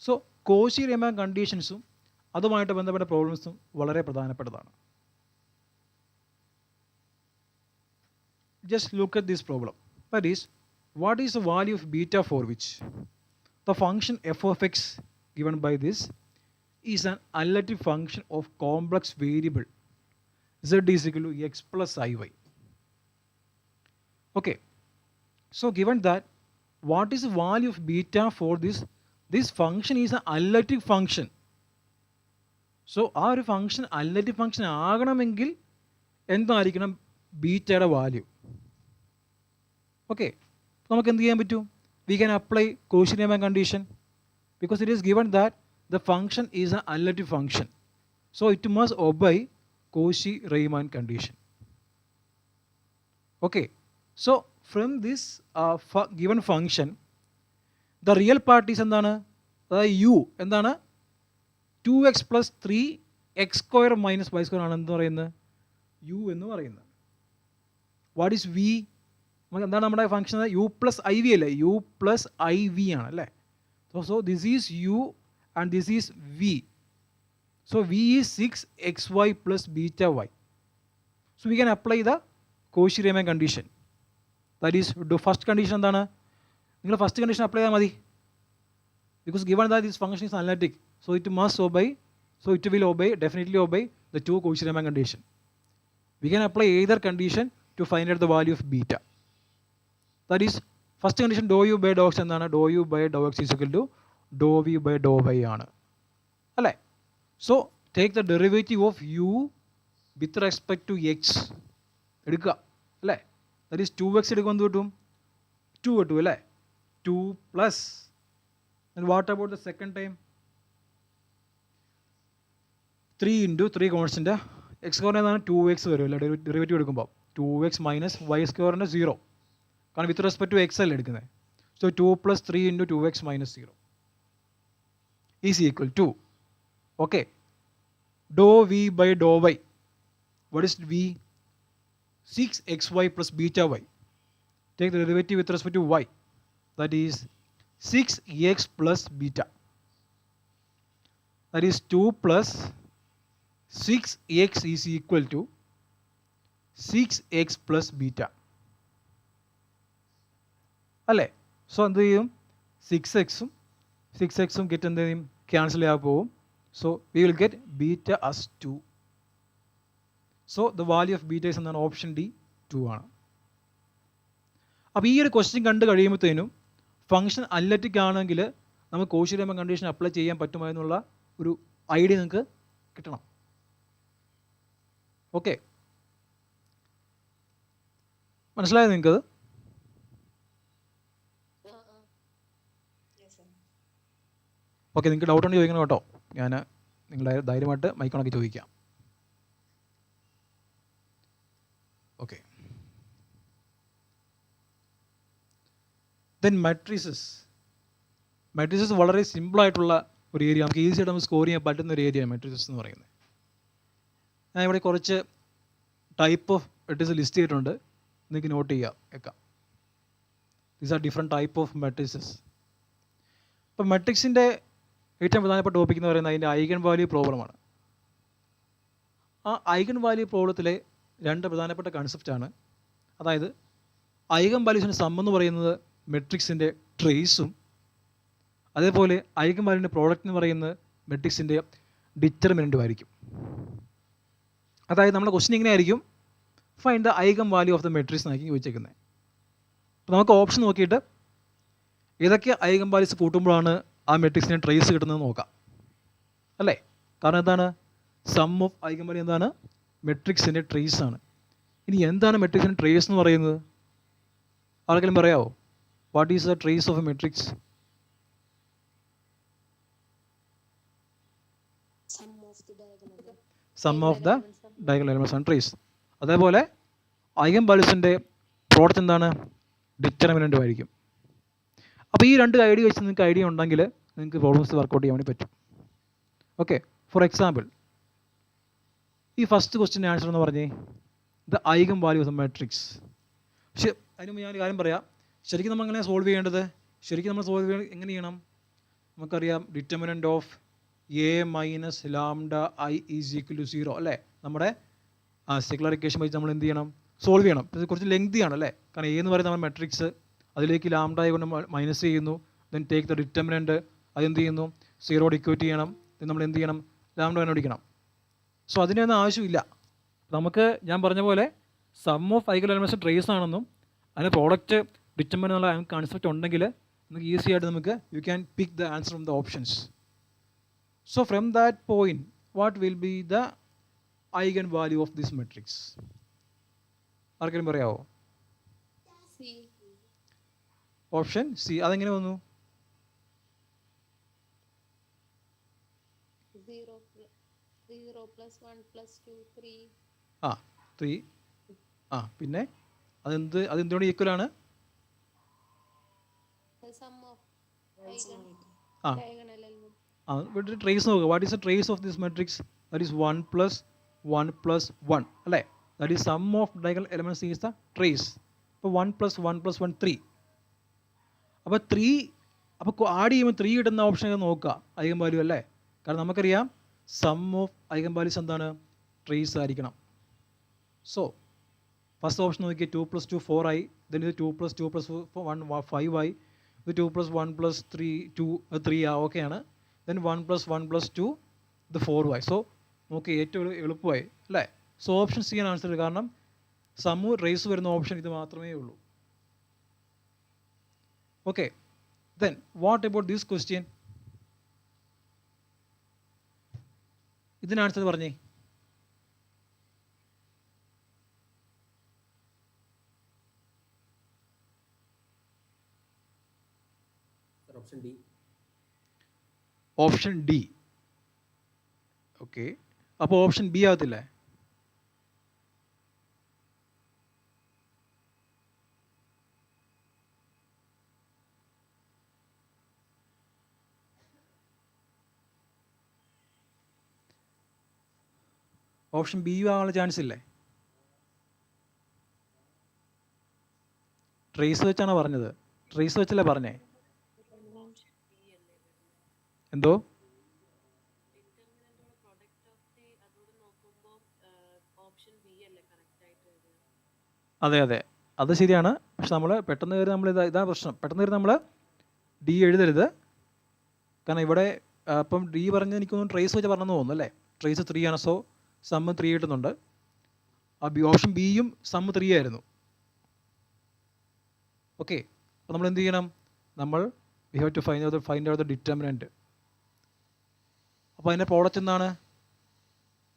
So Cauchy Riemann കണ്ടീഷൻസും അതുമായിട്ട് ബന്ധപ്പെട്ട പ്രോബ്ലംസും വളരെ പ്രധാനപ്പെട്ടതാണ്. Just look at this problem. That is, what is the value of beta for which the function f of x given by this is an analytic function of complex variable z is equal to x plus iy. Okay, so given that, what is the value of beta for this? This function is an analytic function. So ആ ഒരു function analytic function ആകണമെങ്കിൽ എന്തായിരിക്കണം ബീറ്റയുടെ value. Okay, നമുക്ക് എന്ത് ചെയ്യാൻ പറ്റും, V can apply Cauchy Riemann condition because it is given that the function is A analytic function. So it must obey Cauchy Riemann condition. Okay, so from this given function the real parties എന്താണ്, അതായത് U എന്താണ്, 2x plus 3x square minus y square ആണ് എന്ന് പറയുന്നത് U എന്ന് പറയുന്നത്. What is V, എന്താണ് നമ്മുടെ function, U plus I V അല്ലേ, യു പ്ലസ് ഐ വി ആണ് അല്ലേ. So this is U and this is V. So V is 6xy plus beta Y. So we can apply the Cauchy Riemann condition. That is first condition എന്താണ്, നിങ്ങൾ first condition apply ചെയ്താൽ മതി. Because given that this function is analytic, so it must obey, so it will obey, definitely obey the two Cauchy Riemann condition. We can apply either condition to find out the value of beta. That is, first condition dou u by dou x എന്താണ്, dou u by dou x is equal to dou v by dou y ആണ് അല്ലേ. So take the derivative of u with respect to x എടുക്കുക അല്ലേ. That is 2x എടുക്കുമ്പോൾ എന്ത് കിട്ടും, 2 കിട്ടും അല്ലേ. 2 plus, and what about the second time, 3 into 3 constant X square എന്നാണ് 2x വരും അല്ലേ ഡെറിവേറ്റീവ് എടുക്കുമ്പോൾ. 2x മൈനസ് വൈ സ്ക്വയറിൻ്റെ 0, കാരണം വിത്ത് റെസ്പെക്ട് ടു എക്സ് അല്ലേ എടുക്കുന്നത്. So 2 plus 3 into 2x minus 0 is equal to, okay, dou v by dou y. What is v? 6xy plus beta y. Take the derivative with respect to y. That is 6x plus beta. That is 2 plus 6x is equal to 6x plus beta. അല്ലേ. So എന്ത് ചെയ്യും, 6xും get എന്ത് ചെയ്യും, cancel ചെയ്യാൻ പോകും. So we will get beta as 2. So the value of beta is എന്താണ്, option D 2 ആണ്. അപ്പോൾ ഈ ഒരു ക്വസ്റ്റ്യൻ കണ്ടു കഴിയുമ്പോഴത്തേനും ഫംഗ്ഷൻ അനലിറ്റിക് ആണെങ്കിൽ നമുക്ക് കോഷി റീമാൻ കണ്ടീഷൻ അപ്ലൈ ചെയ്യാൻ പറ്റുമോ എന്നുള്ള ഒരു ഐഡിയ നിങ്ങൾക്ക് കിട്ടണം. ഓക്കെ, മനസ്സിലായോ നിങ്ങൾക്കത്? ഓക്കെ, നിങ്ങൾക്ക് ഡൗട്ട് ഉണ്ടെങ്കിൽ ചോദിക്കണം കേട്ടോ. ഞാൻ നിങ്ങളെ ധൈര്യമായിട്ട് മൈക്കണക്കി ചോദിക്കാം. ഓക്കെ, ദെൻ മാട്രിസസ് വളരെ സിമ്പിളായിട്ടുള്ള ഒരു ഏരിയ, നമുക്ക് ഈസി ആയിട്ട് നമുക്ക് സ്കോർ ചെയ്യാൻ പറ്റുന്ന ഒരു ഏരിയയാണ് മാട്രിസസ് എന്ന് പറയുന്നത്. ഞാൻ ഇവിടെ കുറച്ച് ടൈപ്പ് ഓഫ് മാട്രിസസ് ലിസ്റ്റ് ചെയ്തിട്ടുണ്ട്, നിങ്ങൾക്ക് നോട്ട് ചെയ്യാം. These are different type of matrices. അപ്പോൾ മാട്രിക്സിൻ്റെ ഏറ്റവും പ്രധാനപ്പെട്ട ടോപ്പിക് എന്ന് പറയുന്നത് അതിൻ്റെ ഐഗൺ വാല്യൂ പ്രോബ്ലമാണ്. ആ ഐഗൺ വാല്യൂ പ്രോബ്ലത്തിലെ രണ്ട് പ്രധാനപ്പെട്ട കൺസെപ്റ്റാണ്. അതായത് ഐഗൺ വാല്യൂസിൻ്റെ സം എന്ന് പറയുന്നത് മെട്രിക്സിൻ്റെ ട്രേസും, അതേപോലെ ഐഗൺ വാല്യൂൻ്റെ പ്രോഡക്റ്റ് എന്ന് പറയുന്നത് മെട്രിക്സിൻ്റെ ഡിറ്റർമിനൻറ്റും ആയിരിക്കും. അതായത് നമ്മുടെ ക്വസ്റ്റ്യൻ ഇങ്ങനെ ആയിരിക്കും, find the eigen value of the matrix എന്നായിരിക്കും ചോദിച്ചേക്കുന്നത്. അപ്പോൾ നമുക്ക് ഓപ്ഷൻ നോക്കിയിട്ട് ഏതൊക്കെ ഐഗൺ വാല്യൂസ് കൂട്ടുമ്പോഴാണ് ആ മെട്രിക്സിന് ട്രേസ് കിട്ടുന്നത് നോക്കാം, അല്ലേ? കാരണം എന്താണ്, സം ഓഫ് ഐഗൺ വാല്യൂ എന്താണ്, മെട്രിക്സിൻ്റെ ട്രേസ് ആണ്. ഇനി എന്താണ് മെട്രിക്സിൻ്റെ ട്രേസ് എന്ന് പറയുന്നത്? ആർക്കെങ്കിലും പറയാമോ? What is the trace of a matrix? Sum of the diagonal elements ആണ് ട്രേസ്. അതേപോലെ ഐഗൺ വാല്യൂസിൻ്റെ പ്രോഡക്റ്റ് എന്താണ്, ഡിറ്റർമിനൻറ്റും ആയിരിക്കും. അപ്പോൾ ഈ രണ്ട് ഐഡിയ വെച്ച് നിങ്ങൾക്ക് ഐഡിയ ഉണ്ടെങ്കിൽ നിങ്ങൾക്ക് പ്രോബ്ലംസ് വർക്കൗട്ട് ചെയ്യാൻ വേണ്ടി പറ്റും. ഓക്കെ, ഫോർ എക്സാമ്പിൾ ഈ ഫസ്റ്റ് ക്വസ്റ്റ്യൻ ആൻസർ എന്ന് പറഞ്ഞേ the eigen value of the matrix. പക്ഷേ അതിന് മുമ്പ് ഞാനൊരു കാര്യം പറയാം. ശരിക്കും നമ്മൾ എങ്ങനെ സോൾവ് ചെയ്യേണ്ടത്? ശരിക്കും നമ്മൾ സോൾവ് ചെയ്യേണ്ടത് എങ്ങനെ ചെയ്യണം? നമുക്കറിയാം determinant of A minus lambda I is equal to 0, അല്ലേ? നമ്മുടെ സെക്കുലർ ഇക്വേഷൻ വെച്ച് നമ്മൾ എന്ത് ചെയ്യണം, സോൾവ് ചെയ്യണം. ഇത് കുറച്ച് ലെങ്തിയാണ്, അല്ലേ? കാരണം എ എന്ന് പറയുന്നത് നമ്മുടെ മെട്രിക്സ്, അതിലേക്ക് ലാംഡ കൊണ്ട് മൈനസ് ചെയ്യുന്നു, ദെൻ ടേക്ക് ദ ഡിറ്റർമിനൻറ്റ്, അതെന്ത് ചെയ്യുന്നു, 0 ഇക്വേറ്റ് ചെയ്യണം, ദെൻ നമ്മൾ എന്ത് ചെയ്യണം, ലാംഡ കണ്ടുപിടിക്കണം. സോ അതിനൊന്നും ആവശ്യമില്ല. നമുക്ക് ഞാൻ പറഞ്ഞ പോലെ sum of eigen elements trace ആണെന്നും അതിന് പ്രോഡക്റ്റ് ഡിറ്റർമിനൻ്റ് എന്നുള്ള കൺസെപ്റ്റ് ഉണ്ടെങ്കിൽ നമുക്ക് ഈസി ആയിട്ട് നമുക്ക് you can pick the answer from the options. So from that point what will be the eigen value of this matrix? ആർക്കെങ്കിലും പറയാമോ? Option C. അതെങ്ങനെ വന്നു? 3. പിന്നെ അതെന്തുകൊണ്ട് ഈക്വൽ ആണ്? ട്രേസ് നോക്കുക. What is the trace of this matrix? That is 1 + 1 + 1, അല്ലേ? That is sum of diagonal elements is the trace. അപ്പോൾ 1 + 1 + 1 3. അപ്പോൾ 3 അപ്പോൾ ആഡ് ചെയ്യുമ്പോൾ 3 കിട്ടുന്ന ഓപ്ഷൻ നോക്കുക, ഐഗൺ വാല്യൂ അല്ലേ? കാരണം നമുക്കറിയാം സം ഓഫ് ഐഗൺ വാല്യൂസ് എന്താണ്, ട്രേസ് ആയിരിക്കണം. സോ ഫസ്റ്റ് ഓപ്ഷൻ നോക്കിയാൽ 2 + 2 4 ആയി, ദെൻ ഇത് 2 + 2 + 1 5 ആയി, ഇത് 2 + 1 + 3 3 ഓക്കെയാണ്, ദെൻ 1 + 1 + 2 ഇത് 4 ആയി. സോ നമുക്ക് ഏറ്റവും എളുപ്പമായി, അല്ലേ? സോ ഓപ്ഷൻ സി ആണ് ആൻസർ. കാരണം സമു റേസ് വരുന്ന ഓപ്ഷൻ ഇത് മാത്രമേ ഉള്ളൂ. Okay, then what about this question? ഇതിന് ആൻസർ പറഞ്ഞേ. Option D. ഓക്കെ, അപ്പോൾ ഓപ്ഷൻ ബി ആകത്തില്ലേ? ഓപ്ഷൻ ബി ആകാനുള്ള ചാൻസ് ഇല്ലേ? ട്രേസ് വെച്ചാണോ പറഞ്ഞത്? ട്രേസ് വെച്ചല്ലേ പറഞ്ഞേ? എന്തോ? അതെ അതെ, അത് ശരിയാണ്. പക്ഷെ നമ്മൾ പെട്ടെന്ന് കയറി നമ്മൾ ഇതാണ് പ്രശ്നം. പെട്ടെന്ന് കയറി നമ്മൾ ഡി എഴുതരുത്. കാരണം ഇവിടെ ഇപ്പം ഡി പറഞ്ഞത് എനിക്കൊന്നും ട്രേസ് വെച്ച് പറഞ്ഞെന്ന് തോന്നുന്നു, അല്ലേ? ട്രേസ് 3 ആണ്. സോ സമ്മ് 3 കിട്ടുന്നുണ്ട്. ഓപ്ഷൻ ബിയും സമ്മ് 3 ആയിരുന്നു. ഓക്കെ, അപ്പോൾ നമ്മൾ എന്ത് ചെയ്യണം? നമ്മൾ we have to find out the determinant. അപ്പോൾ അതിൻ്റെ പ്രോഡക്റ്റ് എന്താണ്?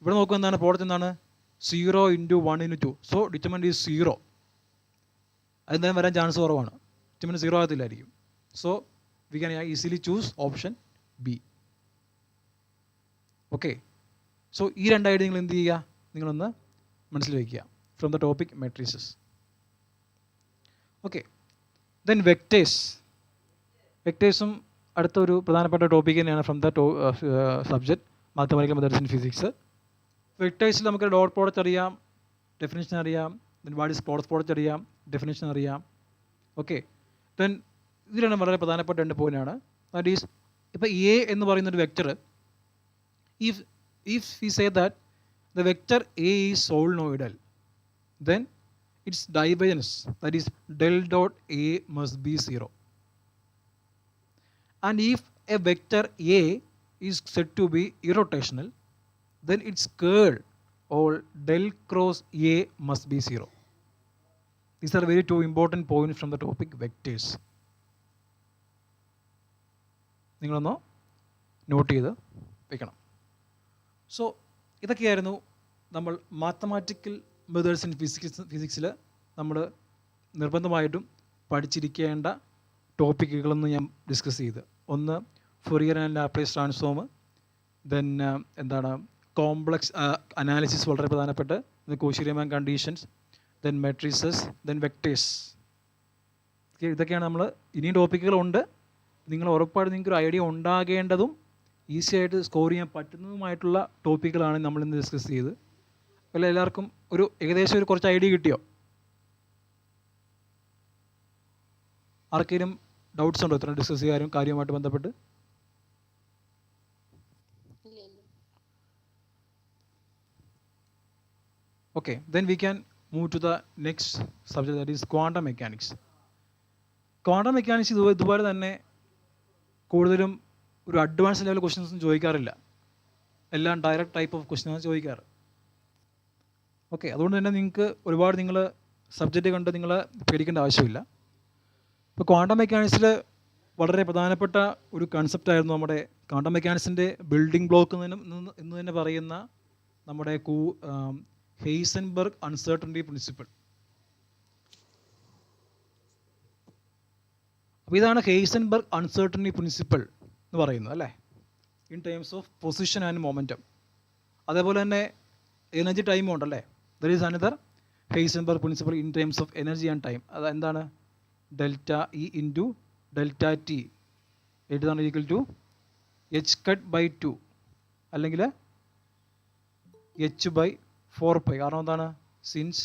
ഇവിടെ നോക്കുക, എന്താണ് പ്രോഡക്റ്റ്? എന്താണ്? 0 × 1 × 2. So determinant is 0. അതെന്തായാലും വരാൻ ചാൻസ് കുറവാണ്. ഡിറ്റർമിനൻറ്റ് 0 ആകത്തില്ലായിരിക്കും. So we can easily choose option B. Okay, so ഈ രണ്ടായിട്ട് നിങ്ങൾ എന്ത് ചെയ്യുക, നിങ്ങളൊന്ന് മനസ്സിൽ വയ്ക്കുക from the topic matrices. Okay, then വെക്ടേഴ്സും അടുത്തൊരു പ്രധാനപ്പെട്ട ടോപ്പിക് തന്നെയാണ് from the subject mathematical methods in physics. വെക്ടേഴ്സിൽ നമുക്ക് ഡോട്ട് പ്രോഡക്റ്റ് അറിയാം, ഡെഫിനേഷൻ അറിയാം, then what is cross product അറിയാം, ഡെഫിനേഷൻ അറിയാം. ഓക്കെ, ദെൻ ഇതിലാണ് വളരെ പ്രധാനപ്പെട്ട 2 പോയിൻ്റാണ്. ദാറ്റ് ഈസ്, ഇപ്പോൾ എ എന്ന് പറയുന്നൊരു vector, if we say that the vector A is solenoidal, then its divergence, that is del dot A, must be 0. And if a vector A is said to be irrotational, then its curl or del cross A must be 0. These are very 2 important points from the topic vectors. നിങ്ങളൊന്ന് not ചെയ്ത് വെക്കണം. So ഇതൊക്കെയായിരുന്നു നമ്മൾ mathematical methods in ഫിസിക്സിൽ നമ്മൾ നിർബന്ധമായിട്ടും പഠിച്ചിരിക്കേണ്ട ടോപ്പിക്കുകളെന്ന് ഞാൻ discuss ചെയ്ത്. ഒന്ന് Fourier and Laplace transform, then എന്താണ് കോംപ്ലക്സ് അനാലിസിസ് വളരെ പ്രധാനപ്പെട്ട്, Cauchy Riemann conditions, then matrices, then vectors. ഇതൊക്കെയാണ് നമ്മൾ, ഇനിയും ടോപ്പിക്കുകളുണ്ട്. നിങ്ങൾ ഉറപ്പായിട്ട് നിങ്ങൾക്കൊരു ഐഡിയ ഉണ്ടാകേണ്ടതും ഈസി ആയിട്ട് സ്കോർ ചെയ്യാൻ പറ്റുന്നതുമായിട്ടുള്ള ടോപ്പിക്കുകളാണ് നമ്മളിന്ന് ഡിസ്കസ് ചെയ്ത്. അല്ല, എല്ലാവർക്കും ഒരു ഏകദേശം ഒരു കുറച്ച് ഐഡിയ കിട്ടിയോ? ആർക്കെങ്കിലും ഡൗട്ട്സ് ഉണ്ടോ ഇത്ര ഡിസ്കസ് ചെയ്യാനും കാര്യവുമായിട്ട് ബന്ധപ്പെട്ട്? Okay, then we can move to the next subject, that is quantum mechanics. Quantum mechanics ഇതുപോലെ തന്നെ കൂടുതലും ഒരു അഡ്വാൻസ് ലെവൽ ക്വസ്റ്റ്യൻസ് ഒന്നും ചോദിക്കാറില്ല. എല്ലാം ഡയറക്റ്റ് ടൈപ്പ് ഓഫ് ക്വസ്റ്റ്യനാണ് ചോദിക്കാറ്. ഓക്കെ, അതുകൊണ്ട് തന്നെ നിങ്ങൾക്ക് ഒരുപാട് നിങ്ങൾ സബ്ജക്റ്റ് കണ്ട് നിങ്ങൾ പേടിക്കേണ്ട ആവശ്യമില്ല. ഇപ്പോൾ ക്വാണ്ടം മെക്കാനിക്സിൽ വളരെ പ്രധാനപ്പെട്ട ഒരു കൺസെപ്റ്റായിരുന്നു നമ്മുടെ ക്വാണ്ടം മെക്കാനിക്സിൻ്റെ ബിൽഡിംഗ് ബ്ലോക്ക് എന്ന് തന്നെ പറയുന്ന നമ്മുടെ ഹെയ്സൻബർഗ് അൺസർട്ടനിറ്റി പ്രിൻസിപ്പിൾ. അപ്പോൾ ഇതാണ് ഹെയ്സൻബർഗ് അൺസർട്ടനിറ്റി പ്രിൻസിപ്പിൾ എന്ന് പറയുന്നത് അല്ലേ, in terms of position and momentum. അതേപോലെ തന്നെ എനർജി ടൈമും ഉണ്ടല്ലേ. There is another Heisenberg principle in terms of energy and time. അത് എന്താണ്? Delta e into delta t എഴുതാണ് equal to h cut by 2 അല്ലെങ്കിൽ എച്ച് ബൈ 4π. കാരണം എന്താണ്? Since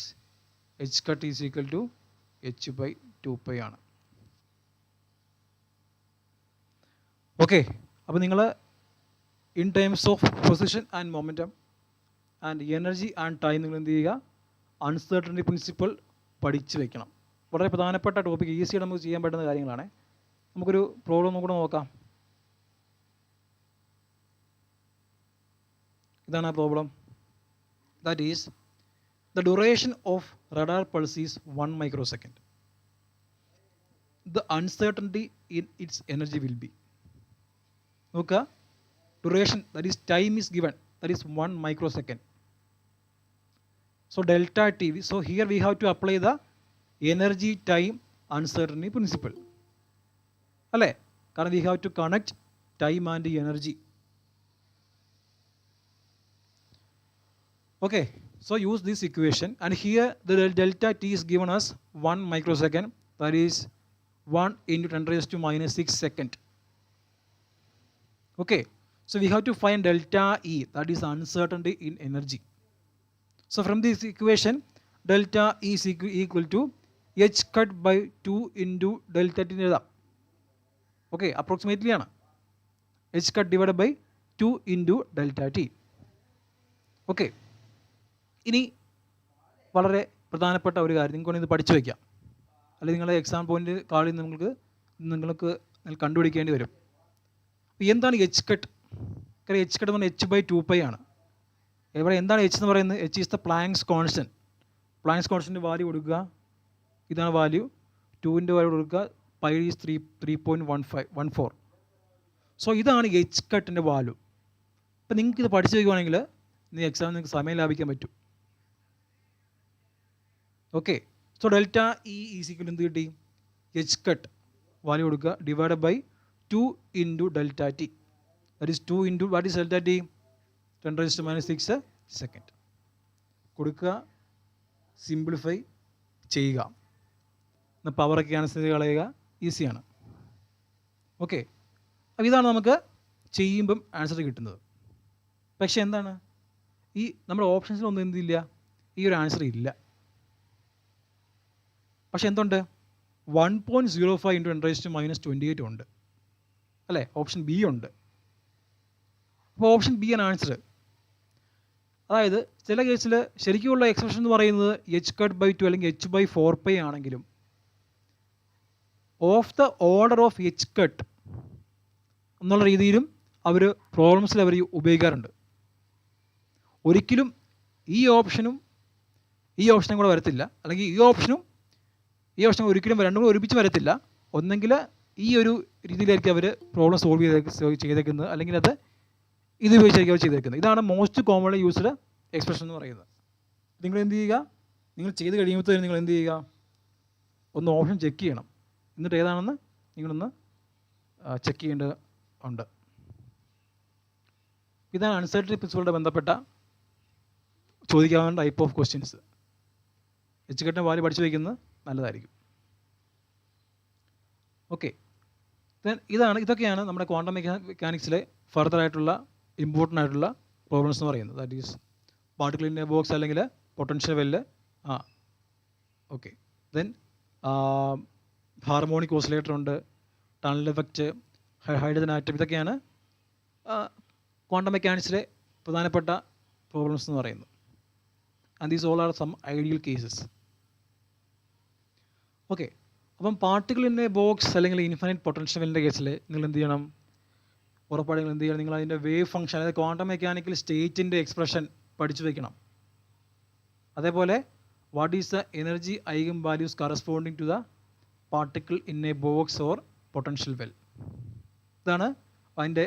h cut is equal to h by 2π ആണ്. Okay, അപ്പോൾ നിങ്ങൾ in terms of position and momentum and energy and time നിങ്ങൾ എന്ത് ചെയ്യുക? അൺസർട്ടനിറ്റി പ്രിൻസിപ്പിൾ പഠിച്ച് വെക്കണം. വളരെ പ്രധാനപ്പെട്ട ടോപ്പിക്, ഈസിയായിട്ട് നമുക്ക് ചെയ്യാൻ പറ്റുന്ന കാര്യങ്ങളാണ്. നമുക്കൊരു പ്രോബ്ലം കൂടെ നോക്കാം. ഇതാണ് ആ problem. That is the duration of radar pulse is 1 microsecond. The uncertainty in its energy will be. നോക്കുക, duration, that is time is given, that is 1 microsecond. So delta T, so here we have to apply the energy time uncertainty principle. അല്ലേ? കാരണം we have to connect time and energy. Okay, so use this equation and here the delta T is given as 1 microsecond, that is 1 into 10⁻⁻⁶ second. Okay, so we have to find delta E, that is uncertainty in energy. So from this equation, delta E is equal to h cut by 2 into delta T. Okay, approximately ആണ് h cut divided by 2 into delta T. Okay, ഇനി വളരെ പ്രധാനപ്പെട്ട ഒരു കാര്യം നിങ്ങൾക്ക് ഇത് പഠിച്ചു വയ്ക്കാം, അല്ലെങ്കിൽ നിങ്ങളുടെ എക്സാം പോയിന്റ് കാളിൽ നിങ്ങൾക്ക് കണ്ടുപിടിക്കേണ്ടി വരും. എന്താണ് എച്ച് കട്ട്? കാര്യം എച്ച് കട്ട് എന്ന് പറഞ്ഞാൽ h by 2π ആണ്. ഇവിടെ എന്താണ് എച്ച് എന്ന് പറയുന്നത്? H is the planks constant. Planks constant value കൊടുക്കുക, ഇതാണ് വാല്യൂ. 2ൻ്റെ വാല്യൂ കൊടുക്കുക, പൈ ഈസ് 3.14. സോ ഇതാണ് എച്ച് കട്ടിൻ്റെ വാല്യൂ. ഇപ്പം നിങ്ങൾക്ക് ഇത് പഠിച്ചു വയ്ക്കുവാണെങ്കിൽ എക്സാമിന് നിങ്ങൾക്ക് സമയം ലാഭിക്കാൻ പറ്റും. Okay, so delta E is equal എന്ത് കിട്ടി? എച്ച് കട്ട് വാല്യൂ കൊടുക്കുക divide by 2 into delta T. That is 2 into what is delta T 10⁻⁻6 second. കൊടുക്കുക, സിംപ്ലിഫൈ ചെയ്യുക, എന്നാൽ പവറൊക്കെ ക്യാൻസൽ ചെയ്ത് കളയുക, ഈസിയാണ്. ഓക്കെ, അപ്പോൾ ഇതാണ് നമുക്ക് ചെയ്യുമ്പം ആൻസർ കിട്ടുന്നത്. പക്ഷേ എന്താണ്, ഈ നമ്മുടെ ഓപ്ഷൻസിലൊന്നും എന്തില്ല, ഈ ഒരു ആൻസർ ഇല്ല. പക്ഷെ എന്തുണ്ട്, 1.05 × 10⁻28 ഉണ്ട് അല്ലേ, ഓപ്ഷൻ ബി ഉണ്ട്. അപ്പോൾ ഓപ്ഷൻ ബി ആണ് ആൻസർ. അതായത് ചില കേസിൽ ശരിക്കുമുള്ള എക്സ്പ്രഷൻ എന്ന് പറയുന്നത് h⁻² അല്ലെങ്കിൽ h/4π ആണെങ്കിലും of the order of h⁻. എന്നുള്ള രീതിയിലും അവർ പ്രോബ്ലംസിൽ അവർ ഉപയോഗിക്കാറുണ്ട്. ഒരിക്കലും ഈ ഓപ്ഷനും കൂടെ വരത്തില്ല, അല്ലെങ്കിൽ ഈ ഓപ്ഷനും ഒരിക്കലും രണ്ടും കൂടെ ഒരുമിച്ച് വരത്തില്ല. ഒന്നെങ്കിൽ ഈ ഒരു രീതിയിലായിരിക്കും അവർ പ്രോബ്ലം സോൾവ് ചെയ്തേക്കുന്നത്, അല്ലെങ്കിൽ അത് ഇത് ഉപയോഗിച്ചായിരിക്കും അവർ ചെയ്തേക്കുന്നത്. ഇതാണ് മോസ്റ്റ് കോമൺലി യൂസ്ഡ് എക്സ്പ്രഷൻ എന്ന് പറയുന്നത്. നിങ്ങൾ എന്ത് ചെയ്യുക, നിങ്ങൾ ചെയ്ത് കഴിയുമ്പോഴത്തേനും നിങ്ങൾ എന്ത് ചെയ്യുക, ഒന്ന് ഓപ്ഷൻ ചെക്ക് ചെയ്യണം, എന്നിട്ട് ഏതാണെന്ന് നിങ്ങളൊന്ന് ചെക്ക് ചെയ്യേണ്ടതുണ്ട്. ഇതാണ് അൺസർട്ടനിറ്റി പ്രിൻസിപ്പിളോട് ബന്ധപ്പെട്ട ചോദിക്കാവുന്ന type of questions. h⁻ value പഠിച്ചു വയ്ക്കുന്നത് നല്ലതായിരിക്കും. ഓക്കെ, ഇതൊക്കെയാണ് നമ്മുടെ ക്വാണ്ടം മെക്കാനിക്സിലെ ഫർദർ ആയിട്ടുള്ള ഇമ്പോർട്ടൻ്റ് ആയിട്ടുള്ള പ്രോബ്ലംസ് എന്ന് പറയുന്നത്. That is particle in a box അല്ലെങ്കിൽ potential well. Okay, then harmonic oscillator ഉണ്ട്, ടണൽ എഫക്റ്റ്, ഹൈഡ്രജൻ ആറ്റം. ഇതൊക്കെയാണ് ക്വാണ്ടം മെക്കാനിക്സിലെ പ്രധാനപ്പെട്ട പ്രോബ്ലംസ് എന്ന് പറയുന്നത്. And these all are some ideal cases. Okay, അപ്പം പാർട്ടിക്കിൾ ഇൻ എ ബോക്സ് അല്ലെങ്കിൽ ഇൻഫിനിറ്റ് പൊട്ടൻഷ്യൽ വെല്ലിൻ്റെ കേസിൽ നിങ്ങൾ എന്ത് ചെയ്യണം, ഉറപ്പായിട്ട് നിങ്ങൾ എന്ത് ചെയ്യണം, നിങ്ങൾ അതിൻ്റെ വേവ് ഫംഗ്ഷൻ, അതായത് ക്വാണ്ടം മെക്കാനിക്കൽ സ്റ്റേറ്റിൻ്റെ എക്സ്പ്രഷൻ പഠിച്ചു വയ്ക്കണം. അതേപോലെ what is the energy eigen values corresponding to the particle in a box or potential well. ഇതാണ് അതിൻ്റെ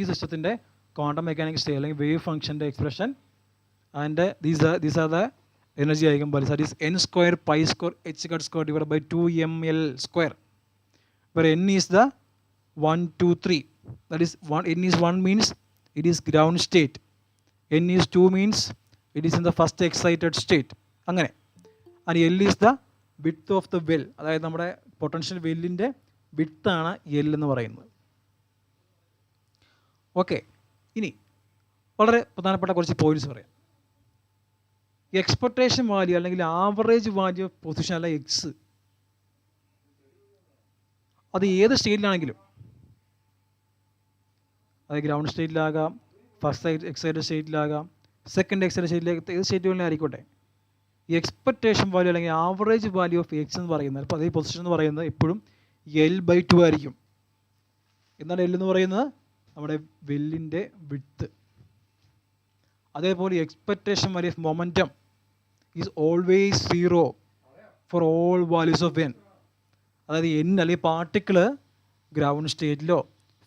ഈ സിസ്റ്റത്തിൻ്റെ ക്വാണ്ടം മെക്കാനിക്കൽ സ്റ്റേറ്റ് അല്ലെങ്കിൽ വേവ് ഫംഗ്ഷൻ്റെ expression. And these are the energy eigenvalues, that is n² π² h² divided by 2ml², where n is the 1, 2, 3. That is n is 1 means it is ground state, n is 2 means it is in the first excited state. അങ്ങനെ. and L is the width of the well, അതായത് നമ്മുടെ potential വെല്ലിൻ്റെ വിഡ്ത്താണ് L എന്ന് പറയുന്നത്. Okay, ഇനി വളരെ പ്രധാനപ്പെട്ട കുറച്ച് points പറയാം. എക്സ്പെക്ടേഷൻ വാല്യൂ അല്ലെങ്കിൽ ആവറേജ് വാല്യൂ ഓഫ് പൊസിഷൻ അല്ല എക്സ്, അത് ഏത് സ്റ്റേറ്റിലാണെങ്കിലും, അത് ഗ്രൗണ്ട് സ്റ്റേറ്റിലാകാം, ഫസ്റ്റ് എക്സൈറ്റഡ് സ്റ്റേറ്റിലാകാം, സെക്കൻഡ് എക്സൈറ്റഡ് സ്റ്റേറ്റിലേക്ക്, ഏത് സ്റ്റേറ്റുകളിലും ആയിക്കോട്ടെ, ഈ എക്സ്പെക്ടേഷൻ വാല്യൂ അല്ലെങ്കിൽ ആവറേജ് വാല്യൂ ഓഫ് എക്സ് എന്ന് പറയുന്നത്, അപ്പോൾ അതേ പൊസിഷൻ എന്ന് പറയുന്നത് എപ്പോഴും L/2 ആയിരിക്കും. എന്താണ് L എന്ന് പറയുന്നത്? നമ്മുടെ വെല്ലിൻ്റെ വിഡ്ത്ത്. അതേപോലെ expectation value of momentum is always 0 for all values of n. അതായത് n അല്ലെങ്കിൽ പാർട്ടിക്കിൾ ഗ്രൗണ്ട് സ്റ്റേറ്റിലോ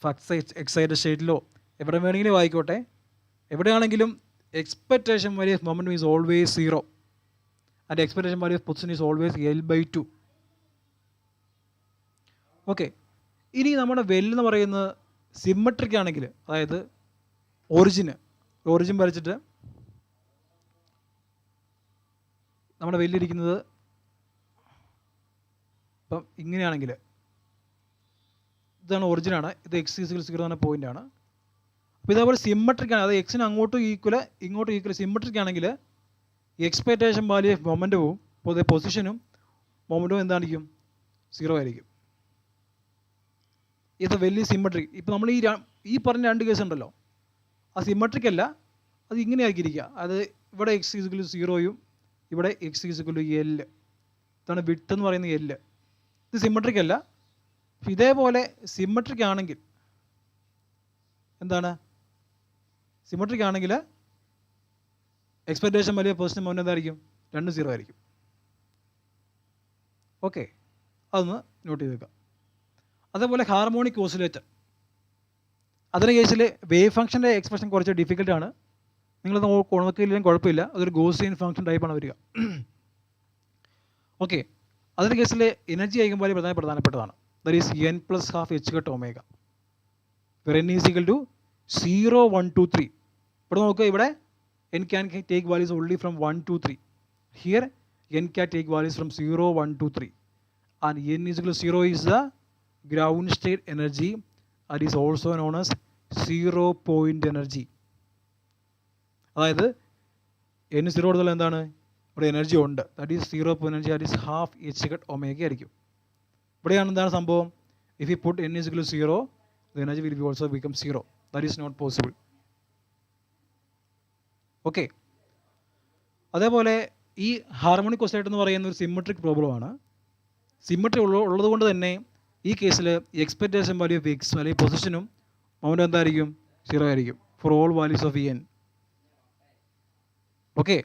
ഫസ്റ്റ് എക്സൈറ്റഡ് സ്റ്റേറ്റിലോ എവിടെ വേണമെങ്കിലും ആയിക്കോട്ടെ, എവിടെയാണെങ്കിലും expectation value of momentum is always 0 and expectation value of position is always L/2. Okay, ഇനി നമ്മുടെ വെല്ലെന്ന് പറയുന്നത് symmetric ആണെങ്കിൽ, അതായത് ഒറിജിൻ വരച്ചിട്ട് നമ്മുടെ വെല്ലിരിക്കുന്നത് ഇപ്പം ഇങ്ങനെയാണെങ്കിൽ ഇതാണ് ഒറിജിനാണ്, ഇത് x=0 എന്ന പോയിൻ്റാണ്. അപ്പോൾ ഇതേപോലെ സിമ്മട്രിക് ആണ്, അത് എക്സിന് അങ്ങോട്ടും ഈക്വൽ സിമ്മട്രിക് ആണെങ്കിൽ എക്സ്പെക്ടേഷൻ വാല്യൂ ഓഫ് മൊമെൻറ്റവും പൊസിഷനും മൊമെൻറ്റവും എന്തായിരിക്കും? 0 ആയിരിക്കും. ഇത് വലിയ സിമ്മട്രിക്. ഇപ്പോൾ നമ്മൾ ഈ പറഞ്ഞ രണ്ട് കേസ് ഉണ്ടല്ലോ, ആ സിമ്മട്രിക് അല്ല, അത് ഇങ്ങനെ ആക്കിയിരിക്കുക. അത് ഇവിടെ x=0യും ഇവിടെ x=L. ഇതാണ് വിഡ്ത്ത് എന്ന് പറയുന്നത് L. ഇത് സിമ്മട്രിക് അല്ല. ഇതേപോലെ സിമ്മട്രിക് ആണെങ്കിൽ എന്താണ്? സിമ്മട്രിക് ആണെങ്കിൽ എക്സ്പെക്ടേഷൻ വാല്യൂ പൊസിഷൻ മൊമെൻറ്റം എന്തായിരിക്കും? 2 0 ആയിരിക്കും. ഓക്കെ, അതൊന്ന് നോട്ട് ചെയ്ത് വെക്കാം. അതേപോലെ ഹാർമോണിക് ഓസിലേറ്റർ, അതിൻ്റെ കേസിൽ വേവ് ഫംഗ്ഷൻ്റെ എക്സ്പ്രഷൻ കുറച്ച് ഡിഫിക്കൽട്ടാണ്. നിങ്ങളത് നോക്കിയില്ലെങ്കിലും കുഴപ്പമില്ല, അതൊരു ഗോസിയൻ ഫംഗ്ഷൻ ടൈപ്പാണ് വരിക. ഓക്കെ, അതിൻ്റെ കേസിൽ എനർജി ഐഗൻ വാല്യൂ പ്രധാനപ്പെട്ടതാണ്. That is n + ½ h⁻ω, where n is equal to 0, 1, 2, 3. ഇവിടെ നോക്കുക, ഇവിടെ n can take values only from 1 to 3. Here n can take values from 0, 1 to 3. And n is equal to 0 is the ground state energy. That is also known as 0 point energy. അതായത് n 0 കൊടുത്താൽ എന്താണ്, ഇവിടെ energy ഉണ്ട്. That is 0 point energy, that is half h cut omega ആയിരിക്കും. ഇവിടെയാണ് എന്താണ് സംഭവം, if you put n is equal to 0, the energy will be also become 0. That is not possible. Okay. അതേപോലെ ഈ ഹാർമോണിക് ഓസിലേറ്റർ എന്ന് പറയുന്ന ഒരു സിമെട്രിക് പ്രോബ്ലമാണ്. സിമെട്രി ഉള്ളത് കൊണ്ട് തന്നെ ഈ കേസിൽ എക്സ്പെക്റ്റേഷൻ വാല്യൂ ഓഫ് എക്സ് അല്ലെങ്കിൽ പൊസിഷനും മൗണ്ട് എന്തായിരിക്കും, 0 ആയിരിക്കും for all values of N. Okay.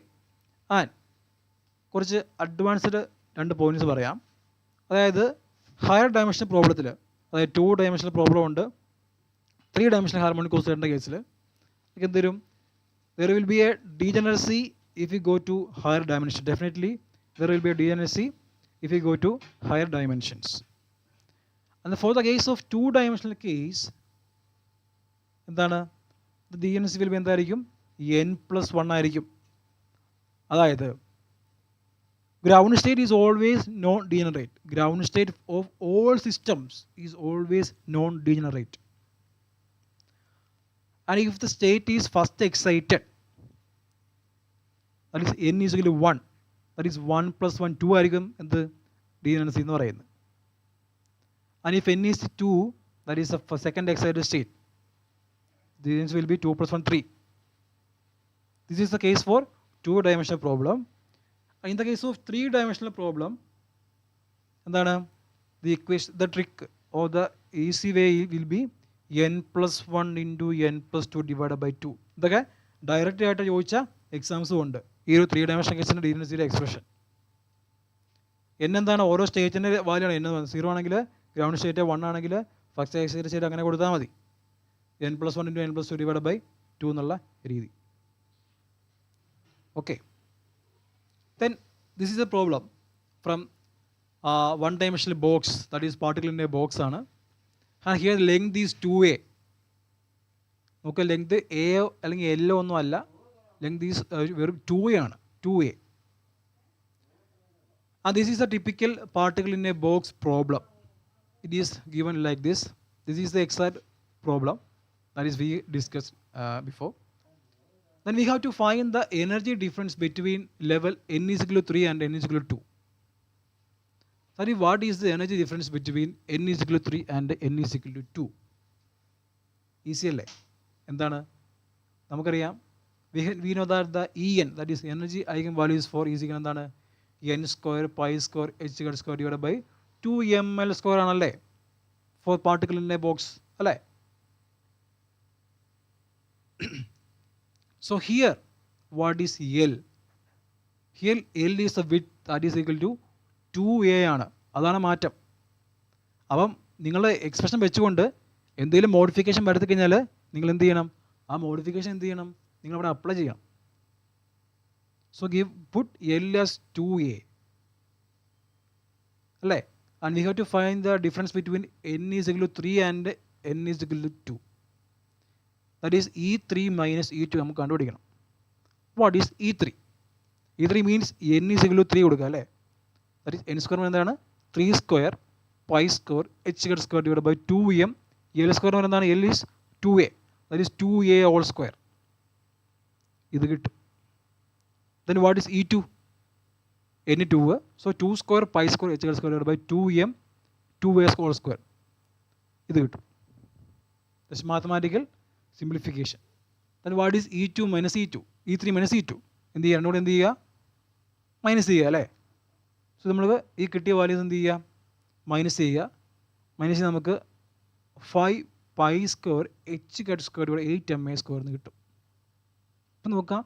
And കുറച്ച് അഡ്വാൻസ്ഡ് 2 പോയിന്റ്സ് പറയാം. അതായത് ഹയർ ഡയമെൻഷണൽ പ്രോബ്ലത്തിൽ, അതായത് 2 ഡയമെൻഷണൽ പ്രോബ്ലം ഉണ്ട്, 3 ഡയമെൻഷണൽ ഹാർമോണിക് ഓസിലേറ്ററിൻ്റെ കേസിൽ എന്ത് വരും, there will be a degeneracy if you go to higher dimension. Definitely there will be a degeneracy if you go to higher dimensions. And for the case of 2 dimensional case എന്താണ്, the degeneracy will be എന്തായിരിക്കും, n+1 ആയിരിക്കും. അതായത് ground state is always non degenerate. Ground state of all systems is always non degenerate. And if the state is first excited, that is n is equal to 1, that is 1 + 1 2 ആയിരിക്കും എന്ത്, degeneracy എന്ന് പറയുന്നത്. And if n is 2, that is the second excited state, the degeneracy will be 2 + 1 3. This is the case for 2 dimensional problem. And in the case of 3 dimensional problem എന്താണ്, the equation, the trick or the easy way will be n+1 into n+2 divided by 2. ഇതൊക്കെ direct ആയിട്ട് ചോദിച്ച എക്സാംസും ഉണ്ട് ഈ ഒരു 3 dimensional കേസിൻ്റെ ഡീജനറസിയുടെ expression. n എന്താണ്, ഓരോ സ്റ്റേറ്റിൻ്റെ വാല്യൂ ആണ്. n 0 ആണെങ്കിൽ ഗ്രൗണ്ട് സ്റ്റേറ്റ്, 1 ആണെങ്കിൽ ഫസ്റ്റ് എക്സൈറ്റഡ് സ്റ്റേറ്റ്, അങ്ങനെ കൊടുത്താൽ മതി. n+1 into n+2 divided by 2 എന്നുള്ള രീതി. Okay. Then this is a problem from 1 dimensional box, that is particle in a box ആണ്. And here length is 2a. നമുക്ക് length A അല്ലെങ്കിൽ എല്ലോ ഒന്നും അല്ല, ലെങ്ത് ഈസ് വെറും 2a ആണ്, 2a. And this is a typical particle in a box problem. It is given like this. This is the exact problem that is we discussed before. Then we have to find the energy difference between level n is equal to 3 and n is equal to 2. Sorry, what is the energy difference between n is equal to 3 and n is equal to 2? Easy അല്ലേ? എന്താണ്, നമുക്കറിയാം, we know that the En, that is energy eigenvalues for is equal എന്താണ്, n² π² h² divided by 2ml² ആണല്ലേ for particle in a box അല്ലേ. So here what is L? Here L is the width, that is equal to 2a ആണ്. അതാണ് മാറ്റം. അപ്പം നിങ്ങൾ expression വെച്ചുകൊണ്ട് എന്തെങ്കിലും മോഡിഫിക്കേഷൻ വരുത്തി കഴിഞ്ഞാൽ നിങ്ങൾ എന്ത് ചെയ്യണം, ആ മോഡിഫിക്കേഷൻ എന്ത് ചെയ്യണം, നിങ്ങൾ അവിടെ അപ്ലൈ ചെയ്യണം. So give put L as 2a അല്ലേ. And we have to find the difference between n is equal to 3 and n is equal to 2. That is E3 minus E2 നമുക്ക് കണ്ടുപിടിക്കണം. What is E3? E3 means n is equal to 3 കൊടുക്കുക അല്ലേ. That is n² എന്താണ്, 3² π² h² divided by 2m. L² എന്താണ്, L is 2a, that is 2a whole square. ഇത് കിട്ടും. Then what is E2? n 2, so 2² π² h² divided by 2m 2a whole square. ഇത് കിട്ടും. That's mathematical simplification. Then what is E2 minus E2? E3 minus E2 എന്ത് ചെയ്യുക, എന്നോട് എന്ത് ചെയ്യുക, minus ചെയ്യുക അല്ലേ. സോ നമ്മൾ ഈ കിട്ടിയ വാല്യൂസ് എന്ത് ചെയ്യുക, മൈനസ് ചെയ്യുക. മൈനസ് ചെയ്ത് നമുക്ക് 5 π² h² 8ma² എന്ന് കിട്ടും. അപ്പം നോക്കാം,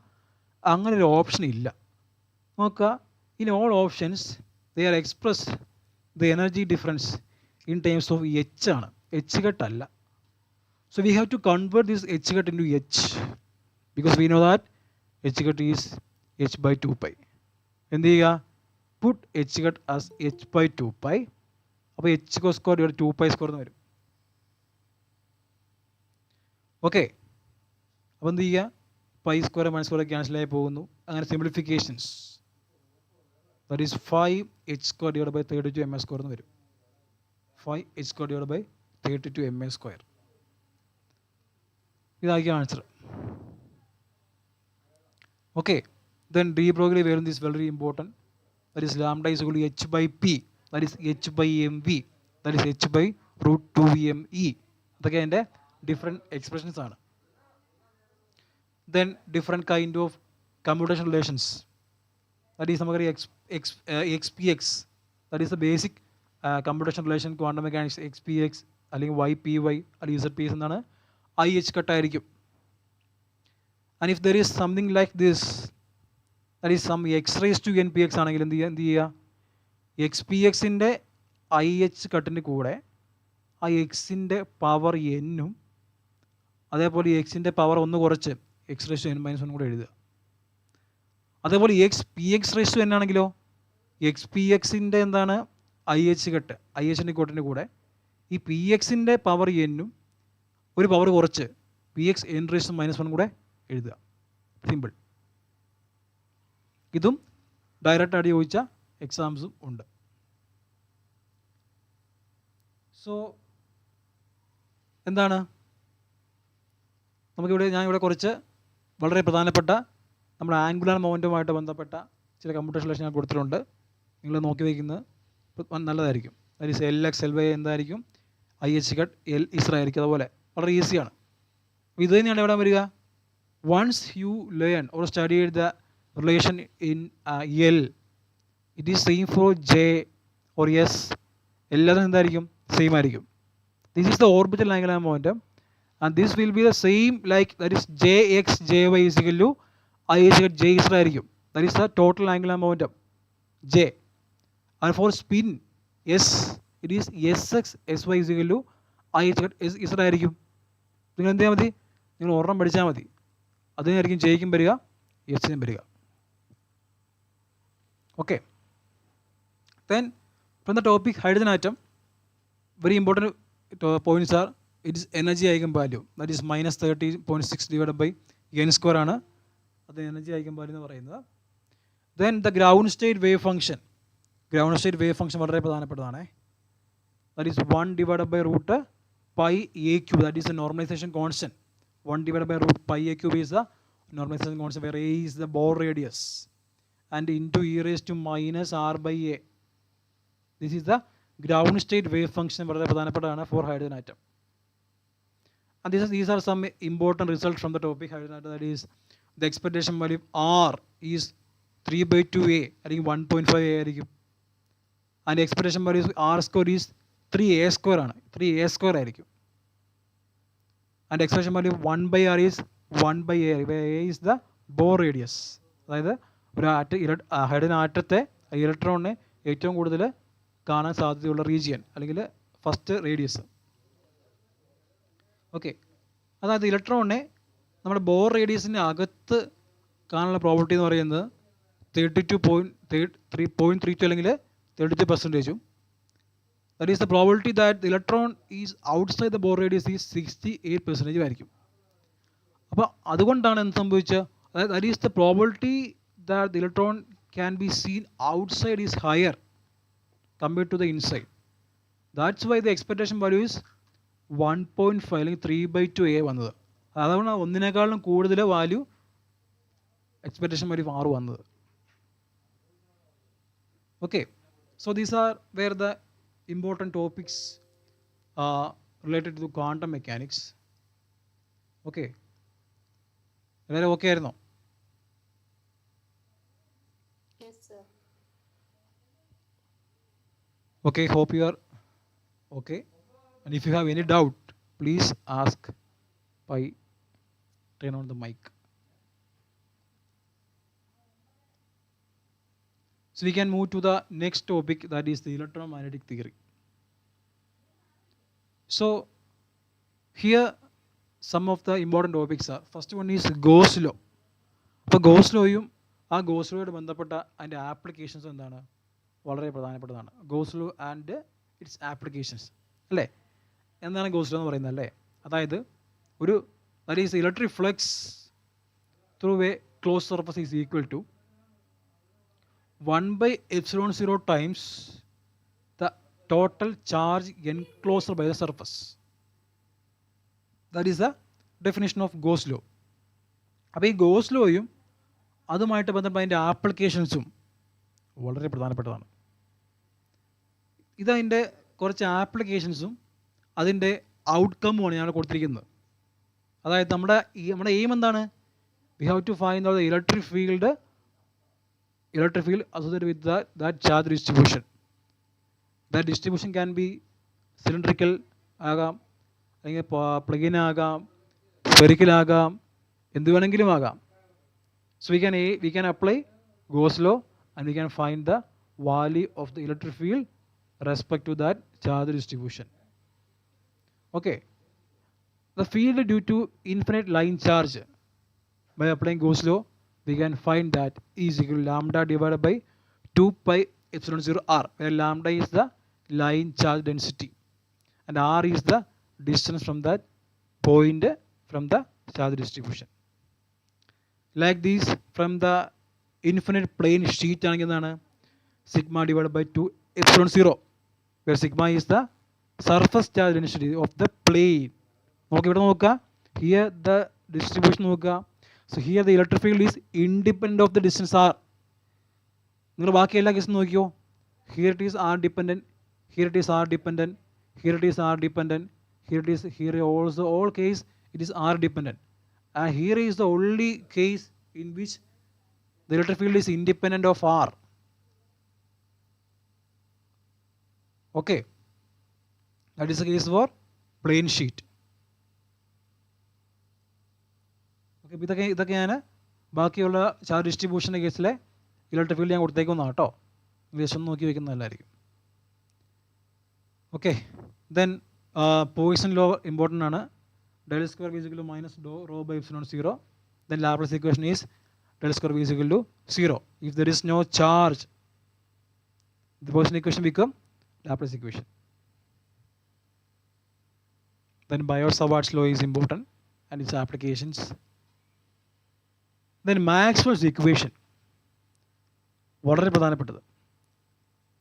അങ്ങനെ ഒരു ഓപ്ഷൻ ഇല്ല. നോക്കുക, in all options they are express the energy difference in terms of h ആണ്, h അല്ല. So we have to convert this h into h because we know that h is h by 2 pi. എന്ത് ചെയ്യുക, put h as h by 2 pi. അപ്പോൾ h² 2 pi² എന്ന് വരും. Okay, അപ്പോൾ എന്ത് ചെയ്യുക, പൈ സ്ക്വയർ മൈനസ് സ്ക്വയർ ക്യാൻസലായി പോകുന്നു. അങ്ങനെ simplifications, that is 5h² divide by 32 m² എന്ന് വരും. 5h² divide by 32 m². ഇതായിരിക്കും ആൻസർ. ഓക്കെ, ദെൻ ഡീബ്രോഗിൽ വരുന്നത് is very important. That is lambda is equal to h/p, that is h/mv, that is h/√2me. അതൊക്കെ അതിൻ്റെ ഡിഫറെൻറ്റ് എക്സ്പ്രഷൻസ് ആണ്. Then different kind of commutation relations, that is നമുക്കറിയാം XPX, that is the basic commutation relation quantum mechanics. XPX അല്ലെങ്കിൽ YPY അല്ലെങ്കിൽ ZPS എന്നാണ്. IH കട്ടായിരിക്കും. And if there is something like this, that is some x⁻n⁵ ആണെങ്കിൽ എന്ത് ചെയ്യുക, XPXൻ്റെ IH കട്ടിൻ്റെ കൂടെ ആ എക്സിൻ്റെ പവർ എന്നും അതേപോലെ എക്സിൻ്റെ പവർ ഒന്ന് കുറച്ച് x⁻n⁻1 കൂടെ എഴുതുക. അതേപോലെ PX⁻n ആണെങ്കിലോ XPXൻ്റെ എന്താണ് IH കട്ട്, IHൻ്റെ കട്ടിൻ്റെ കൂടെ ഈ PXൻ്റെ പവർ എന്നും ഒരു പവർ കുറച്ച് PXn⁻1 കൂടെ എഴുതുക. സിമ്പിൾ. ഇതും ഡയറക്റ്റ് ആയിട്ട് ചോദിച്ച എക്സാംസും ഉണ്ട്. സോ എന്താണ് ഞാനിവിടെ കുറച്ച് വളരെ പ്രധാനപ്പെട്ട നമ്മുടെ ആംഗുലാർ മൊമെൻറ്റുമായിട്ട് ബന്ധപ്പെട്ട ചില കമ്പ്യൂട്ടേഷൻ റിലേഷൻ ഞാൻ കൊടുത്തിട്ടുണ്ട്. നിങ്ങൾ നോക്കി വയ്ക്കുന്നത് നല്ലതായിരിക്കും. ദാറ്റ് ഈസ് LX LY എന്തായിരിക്കും, IH കട്ട് L ഇസ്ര ആയിരിക്കും. അതുപോലെ വളരെ ഈസിയാണ്. ഇത് തന്നെയാണ് എവിടെ വരിക, once you learn or studied the relation in L, it is same for J or S. എല്ലാതും എന്തായിരിക്കും, സെയിം ആയിരിക്കും. This is the orbital angular momentum and this will be the same like that is JX JY is equal to IH cut J ഇസ്ര ആയിരിക്കും. That is the total angular momentum J. And for spin S, it is SX SY is equal to IH cut S ഇസ്ര ആയിരിക്കും. നിങ്ങൾ എന്ത് ചെയ്യാൽ മതി, നിങ്ങൾ ഒരെണ്ണം പഠിച്ചാൽ മതി. അതിനായിരിക്കും Jയ്ക്കും വരിക, Sനും വരിക. Okay, then from the topic hydrogen atom, very important points are, it is energy eigenvalue, that is -30.6 divided by n² ആണ് അത് എനർജി eigenvalue എന്ന് പറയുന്നത്. then the ground state wave function വളരെ പ്രധാനപ്പെട്ടതാണ്. that is 1 divided by √πa³, that is the normalization constant. 1 divided by √πa³ is the normalization constant, where A is the Bohr radius and into e⁻⁻r/a. This is the ground state wave function വളരെ പ്രധാനപ്പെട്ടതാണ് for hydrogen atom. And these are some important results from the topic hydrogen atom. That is the expectation value R is 3/2a അല്ലെങ്കിൽ 1.5a ആയിരിക്കും. and expectation value R² is 3a² ആണ്, 3a² ആയിരിക്കും. and expectation value 1/r is 1/a, where a is the Bohr radius. അതായത് ഒരു hydrogen ആറ്റത്തെ ഇലക്ട്രോണിനെ ഏറ്റവും കൂടുതൽ കാണാൻ സാധ്യതയുള്ള റീജിയൻ അല്ലെങ്കിൽ ഫസ്റ്റ് റേഡിയസ്. ഓക്കെ, അതായത് ഇലക്ട്രോണിനെ നമ്മുടെ ബോർ റേഡിയസിൻ്റെ അകത്ത് കാണാനുള്ള പ്രോബിലിറ്റി എന്ന് പറയുന്നത് 32.32 അല്ലെങ്കിൽ 32%. That is the probability that the electron is outside the Bohr radius is 68% ആയിരിക്കും. അപ്പോൾ അതുകൊണ്ടാണ് എന്ത് സംഭവിച്ചത്, അതായത് that is the probability that the electron can be seen outside is higher compared to the inside. That's why the expectation value is 1.5 അല്ലെങ്കിൽ 3/2a വന്നത്. അതാണ് ഒന്നിനേക്കാളും കൂടുതൽ വാല്യൂ എക്സ്പെക്ടേഷൻ വാല്യൂ R വന്നത്. Okay, so these are where the important topics related to quantum mechanics. Okay, എല്ലാവരും okay ആയിരുന്നോ? Okay, hope you are okay. And if you have any doubt, please ask by turn on the mic. So we can move to the next topic, that is the electromagnetic theory. So here some of the important topics are, first one is Gauss law. അപ്പോൾ goes ലോയും ആ goes ലോയോട് ബന്ധപ്പെട്ട അതിൻ്റെ applications എന്താണ്, വളരെ പ്രധാനപ്പെട്ടതാണ്. Goes law and its applications അല്ലേ. എന്താണ് goes law എന്ന് പറയുന്നത് അല്ലേ, അതായത് that is electric flux through a closed surface is equal to 1 by epsilon 0 times the total charge enclosed by the surface. That is the definition of Gauss law. അപ്പോൾ ഈ goes ലോയും അതുമായിട്ട് ബന്ധപ്പെട്ട അതിൻ്റെ ആപ്ലിക്കേഷൻസും വളരെ പ്രധാനപ്പെട്ടതാണ്. ഇതതിൻ്റെ കുറച്ച് ആപ്ലിക്കേഷൻസും അതിൻ്റെ ഔട്ട്കമ്മുമാണ് ഞാൻ കൊടുത്തിരിക്കുന്നത്. അതായത് നമ്മുടെ എയിം എന്താണ്? We have to find out the electric field associated with that charge distribution. That distribution can be cylindrical ആകാം, അല്ലെങ്കിൽ പ്ലഗിൻ ആകാം, സ്ഫെറിക്കൽ ആകാം, എന്ത് വേണമെങ്കിലും ആകാം. So we can apply Gauss law and we can find the value of the electric field respect to that charge distribution. Okay. The field due to infinite line charge, by applying Gauss law, we can find that E is equal to lambda divided by 2 pi epsilon 0 r, where lambda is the line charge density and r is the distance from that point from the charge distribution. Like this, from the infinite plane sheet ആണെങ്കിൽ എന്താണ്? Sigma divided by 2 epsilon 0, where sigma is the surface charge density of the plane. ഇവിടെ നോക്കുക, here the distribution നോക്കുക. So here the electric field is independent of the distance r. നിങ്ങൾ ബാക്കി എല്ലാ കേസും നോക്കിയോ, here it is r dependent, here it is r dependent, here it is r dependent, here also all case it is r dependent, and here is the only case in which the electric field is independent of r. Okay, that is the case for plane sheet. ഇതൊക്കെയാണ് ബാക്കിയുള്ള charge ഡിസ്ട്രിബ്യൂഷൻ്റെ കേസിലെ electric field ഞാൻ കൊടുത്തേക്കുന്നതാണ് കേട്ടോ. Just നോക്കി വയ്ക്കുന്നതല്ലായിരിക്കും. Okay, then Poisson law important ആണ്. Del square is equal to minus rho by epsilon 0. Then Laplace equation is del square is equal to 0. If there is no charge, the Poisson equation become Laplace equation. Then Biot-Savart's law is important and its applications. Then Maxwell's equation വളരെ പ്രധാനപ്പെട്ടത്.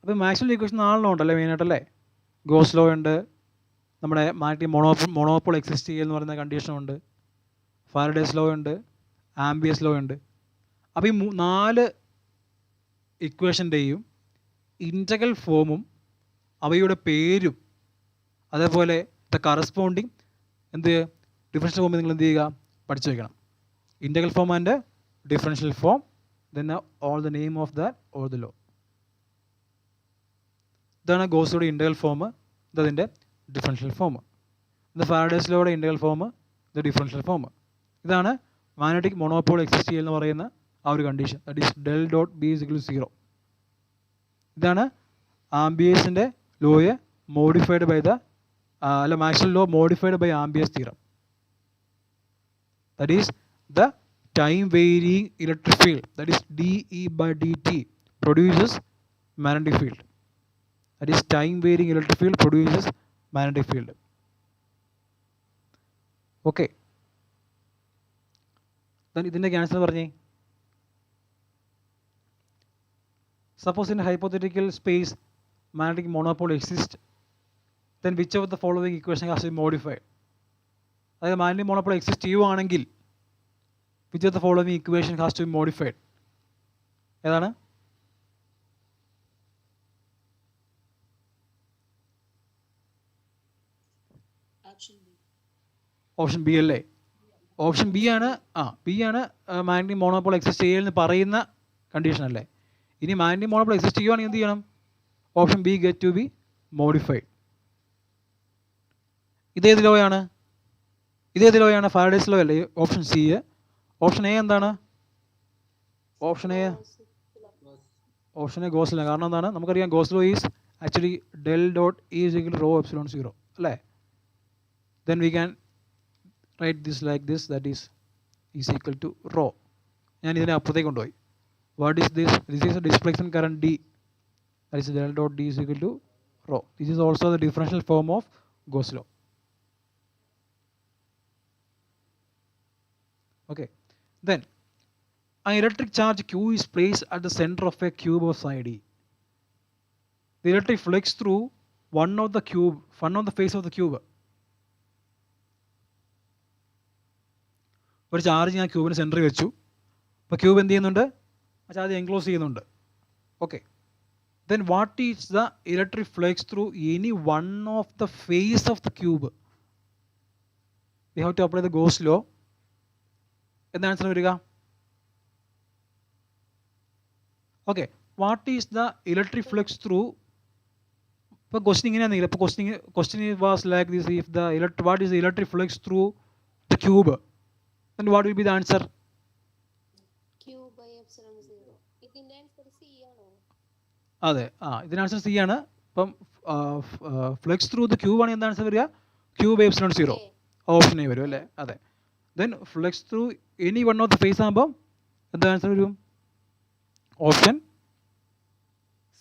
അപ്പോൾ Maxwell equation നാലെണ്ണം ഉണ്ടല്ലേ മെയിനായിട്ടല്ലേ? Goes law ഉണ്ട്, നമ്മുടെ മാറ്റി monopole exist ചെയ്യൽ എന്ന് പറയുന്ന കണ്ടീഷനുണ്ട്, ഫാരഡേസ് ലോ ഉണ്ട്, ആംബിയസ് ലോ ഉണ്ട്. അപ്പോൾ ഈ 4 ഇക്വേഷൻ്റെയും ഇൻറ്റഗ്രൽ ഫോമും അവയുടെ പേരും അതേപോലെ ദ കറസ്പോണ്ടിങ് ഡിഫറൻഷ്യൽ ഫോം നിങ്ങൾ എന്ത് ചെയ്യുക, പഠിച്ചു വയ്ക്കണം. Integral form and differential form, then all the name of that or the law. ഇതാണ് ഗോസിയുടെ ഇൻറ്റഗ്രൽ ഫോം, ഇതതിൻ്റെ ഡിഫറൻഷ്യൽ ഫോം. ഇത് ഫാരഡേസ് ലോയുടെ ഇൻറ്റഗ്രൽ ഫോം, ഇത് ഡിഫറൻഷ്യൽ ഫോം. ഇതാണ് മാഗ്നറ്റിക് മോണോപോൾ എക്സിസ്റ്റ് ചെയ്യൽ എന്ന് പറയുന്ന ആ ഒരു condition, that is del dot B is equal to 0. ഇതാണ് ആംബിയേഴ്സിൻ്റെ ലോയെ modified by Maxwell law modified by Ampere's theorem. That is the time varying electric field, that is dE by dt, produces magnetic field. That is time varying electric field produces magnetic field. Okay, then ഇതിൻ്റെ cancer പറഞ്ഞേ. Suppose in a hypothetical space magnetic monopole exists, then which of the following equation has to be modified? അതായത് magnetic monopole exist ചെയ്യുവാണെങ്കിൽ which of the following equation has to be modified? ഏതാണ്? Option B അല്ലേ? Option B ആണ് magnetic monopole exist ചെയ്യലെന്ന് പറയുന്ന condition അല്ലേ? ഇനി magnetic monopole exist ചെയ്യുവാണെങ്കിൽ എന്ത് ചെയ്യണം? Option B get to be modified. ഇതേത് ലോയാണ്? ഫാരഡേസ് ലോ അല്ലേ? Option C. ഓപ്ഷൻ എ എന്താണ്? Option A Gauss law. കാരണം എന്താണ്? നമുക്കറിയാം Gauss law is actually del dot E is equal to rho epsilon 0 അല്ലേ? Then we can write this like this, that is equal to rho. ഞാൻ ഇതിനെ അപ്പുറത്തേക്ക് കൊണ്ടുപോയി. What is this? This is a displacement current D, that is del dot D is equal to rho. This is also the differential form of Gauss law. Okay. Then an electric charge Q is placed at the center of a cube of side E. The electric flux through one of the face of the cube. ഒരു charge ഞാൻ ക്യൂബിന് സെൻറ്ററിൽ വെച്ചു. അപ്പോൾ cube എന്ത് ചെയ്യുന്നുണ്ട്? ആ charge enclose ചെയ്യുന്നുണ്ട്. Okay. Then what is the electric flux through any one of the face of the cube? We have to apply the Gauss law. എന്താണ് ആൻസർ വരിക? Okay. What is the electric flux through? ഇപ്പോൾ question ഇങ്ങനെയാണെങ്കിൽ ഇപ്പോൾ question was like this. If the what is the electric flux through the cube, then what will be the answer? Q by epsilon 0. ഇതിന്റെ answer C ആണോ? അതെ, ഇതിന് answer C ആണ്. ഇപ്പം flux through the cube ആണ് എന്താ answer വരിക? Q by epsilon 0. Option A വരും അല്ലേ? അതെ. Then flux through any one of the face ആകുമ്പോൾ എന്താ ആൻസർ വരും? ഓപ്ഷൻ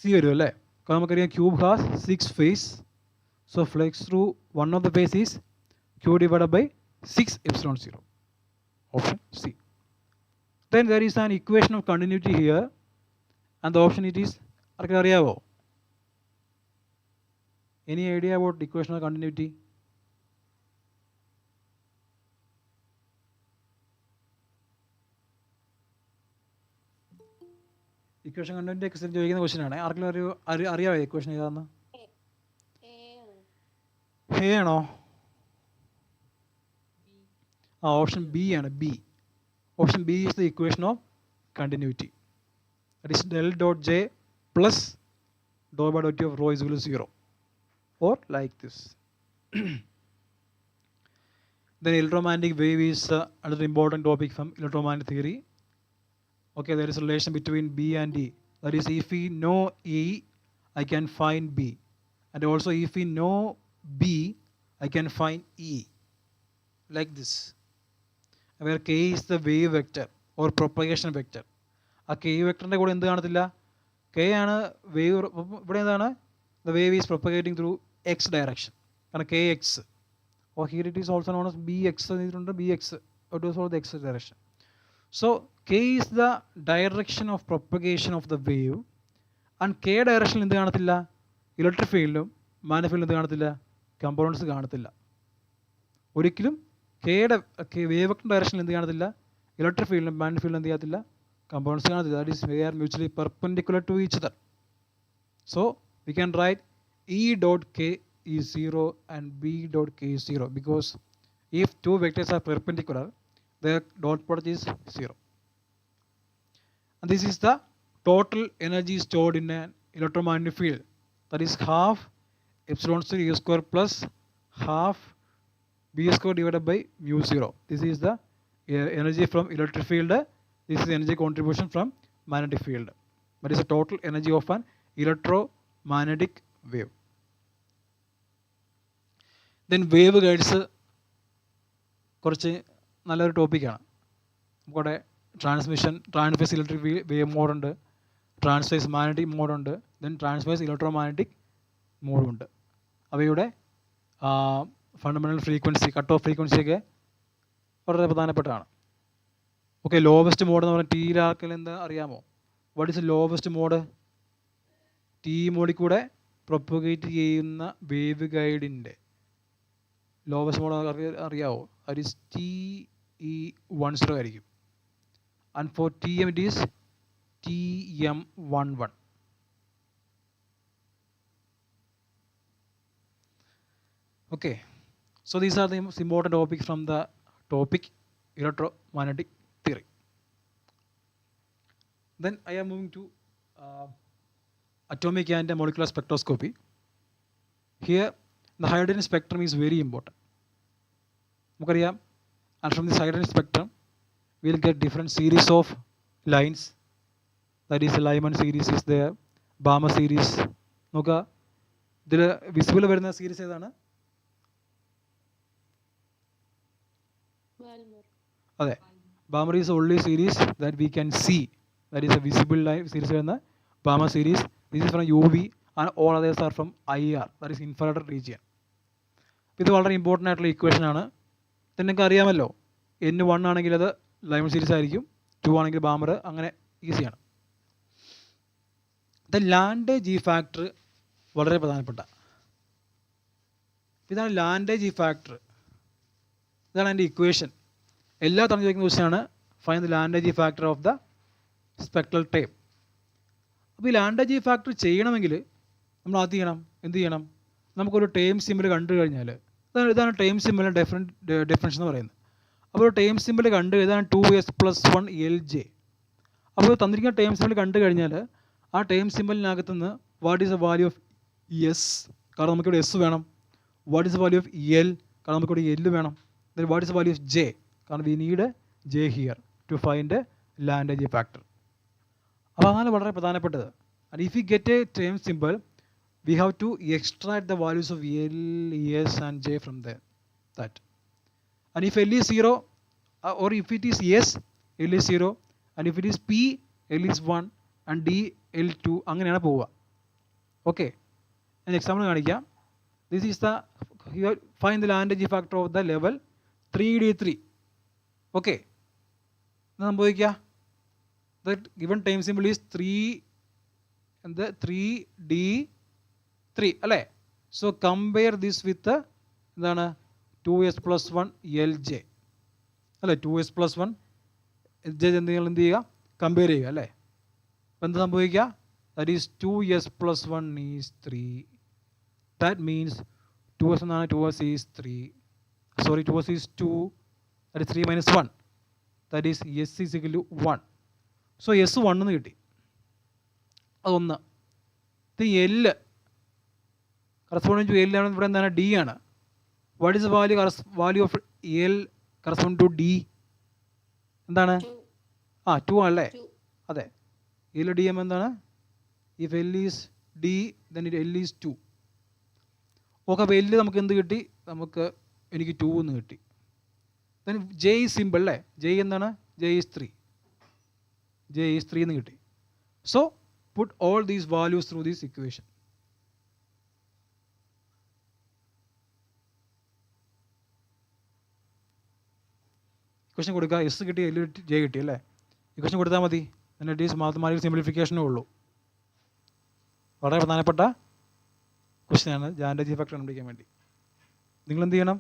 സി വരും അല്ലേ? കാരണം നമുക്കറിയാം cube has 6 face. So flux through one of the face is Q divided by 6 epsilon 0. Option C. Then there is an equation of continuity here, and the option it is അറിയാവോ? Any idea about equation of continuity? Equation continuity എക്സൽ ചോദിക്കുന്ന question ആണ്. ആർക്കെങ്കിലും അറിയാവോ equation ഏതാണെന്ന്? A ആണോ? Option B ആണ്. Option B is the equation of continuity. That is del dot j plus dou by dot of rho is equal to 0, or like this. Then electromagnetic wave is another important topic from electromagnetic theory. Okay, there is a relation between B and E. That is, if we know E, I can find B, and also if we know B, I can find E, like this, where k is the wave vector or propagation vector. ആ k വെക്ടറിൻ്റെ കൂടെ എന്ത് കാണത്തില്ല? k ആണ് wave. ഇവിടെ എന്താണ്? the wave is propagating through x direction, കാരണം kx, or here it is also known as bx എന്നിട്ടുണ്ട്. bx, it is also the x direction. So k is the direction of propagation of the wave, and k direction എന്ത് കാണത്തില്ല? Electric ഫീൽഡും magnetic ഫീൽഡും എന്ത് കാണത്തില്ല? Components കാണത്തില്ല. ഒരിക്കലും wave vector ഡയറക്ഷനിൽ എന്ത് കാണത്തില്ല? ഇലക്ട്രിക് ഫീൽഡും മാഗ്നറ്റിക് ഫീൽഡും എന്ത് ചെയ്യത്തില്ല? കമ്പോണൻസ് കാണത്തില്ല. That is they are mutually perpendicular to each other. So we can write E dot k is 0 and B dot k is 0, because if two vectors are perpendicular, their dot product is 0. And this is the total energy stored in an electromagnetic field. That is half epsilon 0 E square plus half B square divided by mu 0. This is the energy from electric field. This is energy contribution from magnetic field. That is the total energy of an electromagnetic wave. Then wave guides കുറച്ച് നല്ലൊരു ടോപ്പിക്കാണ്. നമുക്കവിടെ transverse electric wave മോഡുണ്ട്, transverse magnetic മോഡുണ്ട്, then transverse electromagnetic മോഡുണ്ട്. അവയുടെ fundamental frequency, cut off ഫ്രീക്വൻസിയൊക്കെ വളരെ പ്രധാനപ്പെട്ടതാണ്. ഓക്കെ, ലോവസ്റ്റ് മോഡ് എന്ന് പറഞ്ഞാൽ ടിയിലാർക്കെങ്കിലും എന്താ അറിയാമോ? What is lowest mode? T മോഡിൽ കൂടെ പ്രൊപ്പഗേറ്റ് ചെയ്യുന്ന വേവ് ഗൈഡിൻ്റെ ലോവസ്റ്റ് മോഡ് അറിയാവോ? അത് ഈസ് TE10 ആയിരിക്കും. And for TM it is TM11. Okay, so these are the most important topics from the topic electromagnetic theory. Then I am moving to atomic and molecular spectroscopy. Here the hydrogen spectrum is very important. നമുക്കറിയാം, and from this hydrogen spectrum we will get different series of lines. That is, Lyman series is there, Balmer series. നോക്കുക, ഇതിൽ visible വരുന്ന series ഏതാണ്? അതെ, Balmer is the only series that we can see. That is a visible line series വരുന്ന Balmer series. This is from UV and all others are from IR, that is infrared region. ഇത് വളരെ important ആയിട്ടുള്ള equation ആണ്. നിങ്ങൾക്ക് അറിയാമല്ലോ, N1 ആണെങ്കിൽ അത് Lyman series ആയിരിക്കും, 2 ആണെങ്കിൽ ബാമർ, അങ്ങനെ ഈസിയാണ്. ദ ലാൻഡ് ജി ഫാക്ടർ വളരെ പ്രധാനപ്പെട്ട ഇതാണ്. ലാൻഡ് ജി ഫാക്ടർ ഇതാണ് എൻ്റെ ഇക്വേഷൻ. എല്ലാ തവണ ചോദിക്കുന്ന ക്വസ്റ്റ്യനാണ് find the land g factor of the spectral type. അപ്പോൾ ഈ ലാൻഡ് ജി ഫാക്ടർ ചെയ്യണമെങ്കിൽ നമ്മൾ ആദ്യം ചെയ്യണം എന്ത് ചെയ്യണം? നമുക്കൊരു ടൈം സിമ്പിൾ കണ്ടു കഴിഞ്ഞാൽ, ഇതാണ് ടൈം സിമ്പിളിൻ്റെ ഡെഫിനിഷൻ എന്ന് പറയുന്നത്. അപ്പോൾ ഒരു ടൈം സിമ്പിൾ കണ്ടു ഇതാണ് 2s+1 LJ. അപ്പോൾ തന്നിരിക്കുന്ന ടൈം സിമ്പിൾ കണ്ടു കഴിഞ്ഞാൽ ആ ടൈം സിമ്പിളിനകത്ത് നിന്ന് what is the value of s, കാരണം നമുക്കിവിടെ എസ് വേണം. What is the value of l, കാരണം നമുക്കിവിടെ എൽ വേണം. What is the value of j, കാരണം we need j here to find Lande g factor. അപ്പോൾ അതാണ് വളരെ പ്രധാനപ്പെട്ടത്. And if you get a term symbol we have to extract the values of L, S and J from that. And if L is 0 or if it is S, L is 0, and if it is P, L is 1 and D, L2, അങ്ങനെയാണ് പോവുക. Okay, ഞാൻ example കാണിക്കാം. This is the find the land g factor of the level 3D3. Okay, എന്താ സംഭവിക്കുക? The given time simple is 3D3 അല്ലേ. So compare this with എന്താണ് 2s+1 LJ അല്ലേ. 2s+1 LJ എന്ത് ചെയ്യുക, കമ്പയർ ചെയ്യുക അല്ലേ. അപ്പോൾ എന്താ സംഭവിക്കുക? That is 2s+1 is 3. That means 2s എന്നാണ്, 2s is 3, sorry 2s is 2, that is 3 - 1, that is s is equal to 1. So s 1 എന്ന് കിട്ടി. അതൊന്ന്. ഇത് L കറസ്പോണ്ടിങ് ടു എൽ ആണ്. ഇവിടെ എന്താണ്? ഡി ആണ്. What is value of L corresponding to D? എന്താണ്? 2 ആണല്ലേ. അതെ, എൽ ഡി എം എന്താണ്? If L is D then L is 2. Okay, അപ്പോൾ എൽ നമുക്ക് എന്ത് കിട്ടി? എനിക്ക് 2 എന്ന് കിട്ടി. ദെൻ ജെ ഈസ് സിമ്പിൾ അല്ലേ. ജെ എന്താണ്? ജെ ഈസ് 3 എന്ന് കിട്ടി. So put all these values through this equation. Equation കൊടുക്കുക. എസ് കിട്ടി, എൽ കിട്ടി, ജെ കിട്ടി അല്ലേ. ഇക്വേഷൻ കൊടുത്താൽ മതി. then it is മാത്തമാറ്റിക്കൽ സിംപ്ലിഫിക്കേഷനേ ഉള്ളൂ. വളരെ പ്രധാനപ്പെട്ട ക്വസ്റ്റ്യൻ ആണ് ലാൻഡ് ജി ഫാക്ടർ കണ്ടുപിടിക്കാൻ വേണ്ടി. നിങ്ങൾ എന്ത് ചെയ്യണം?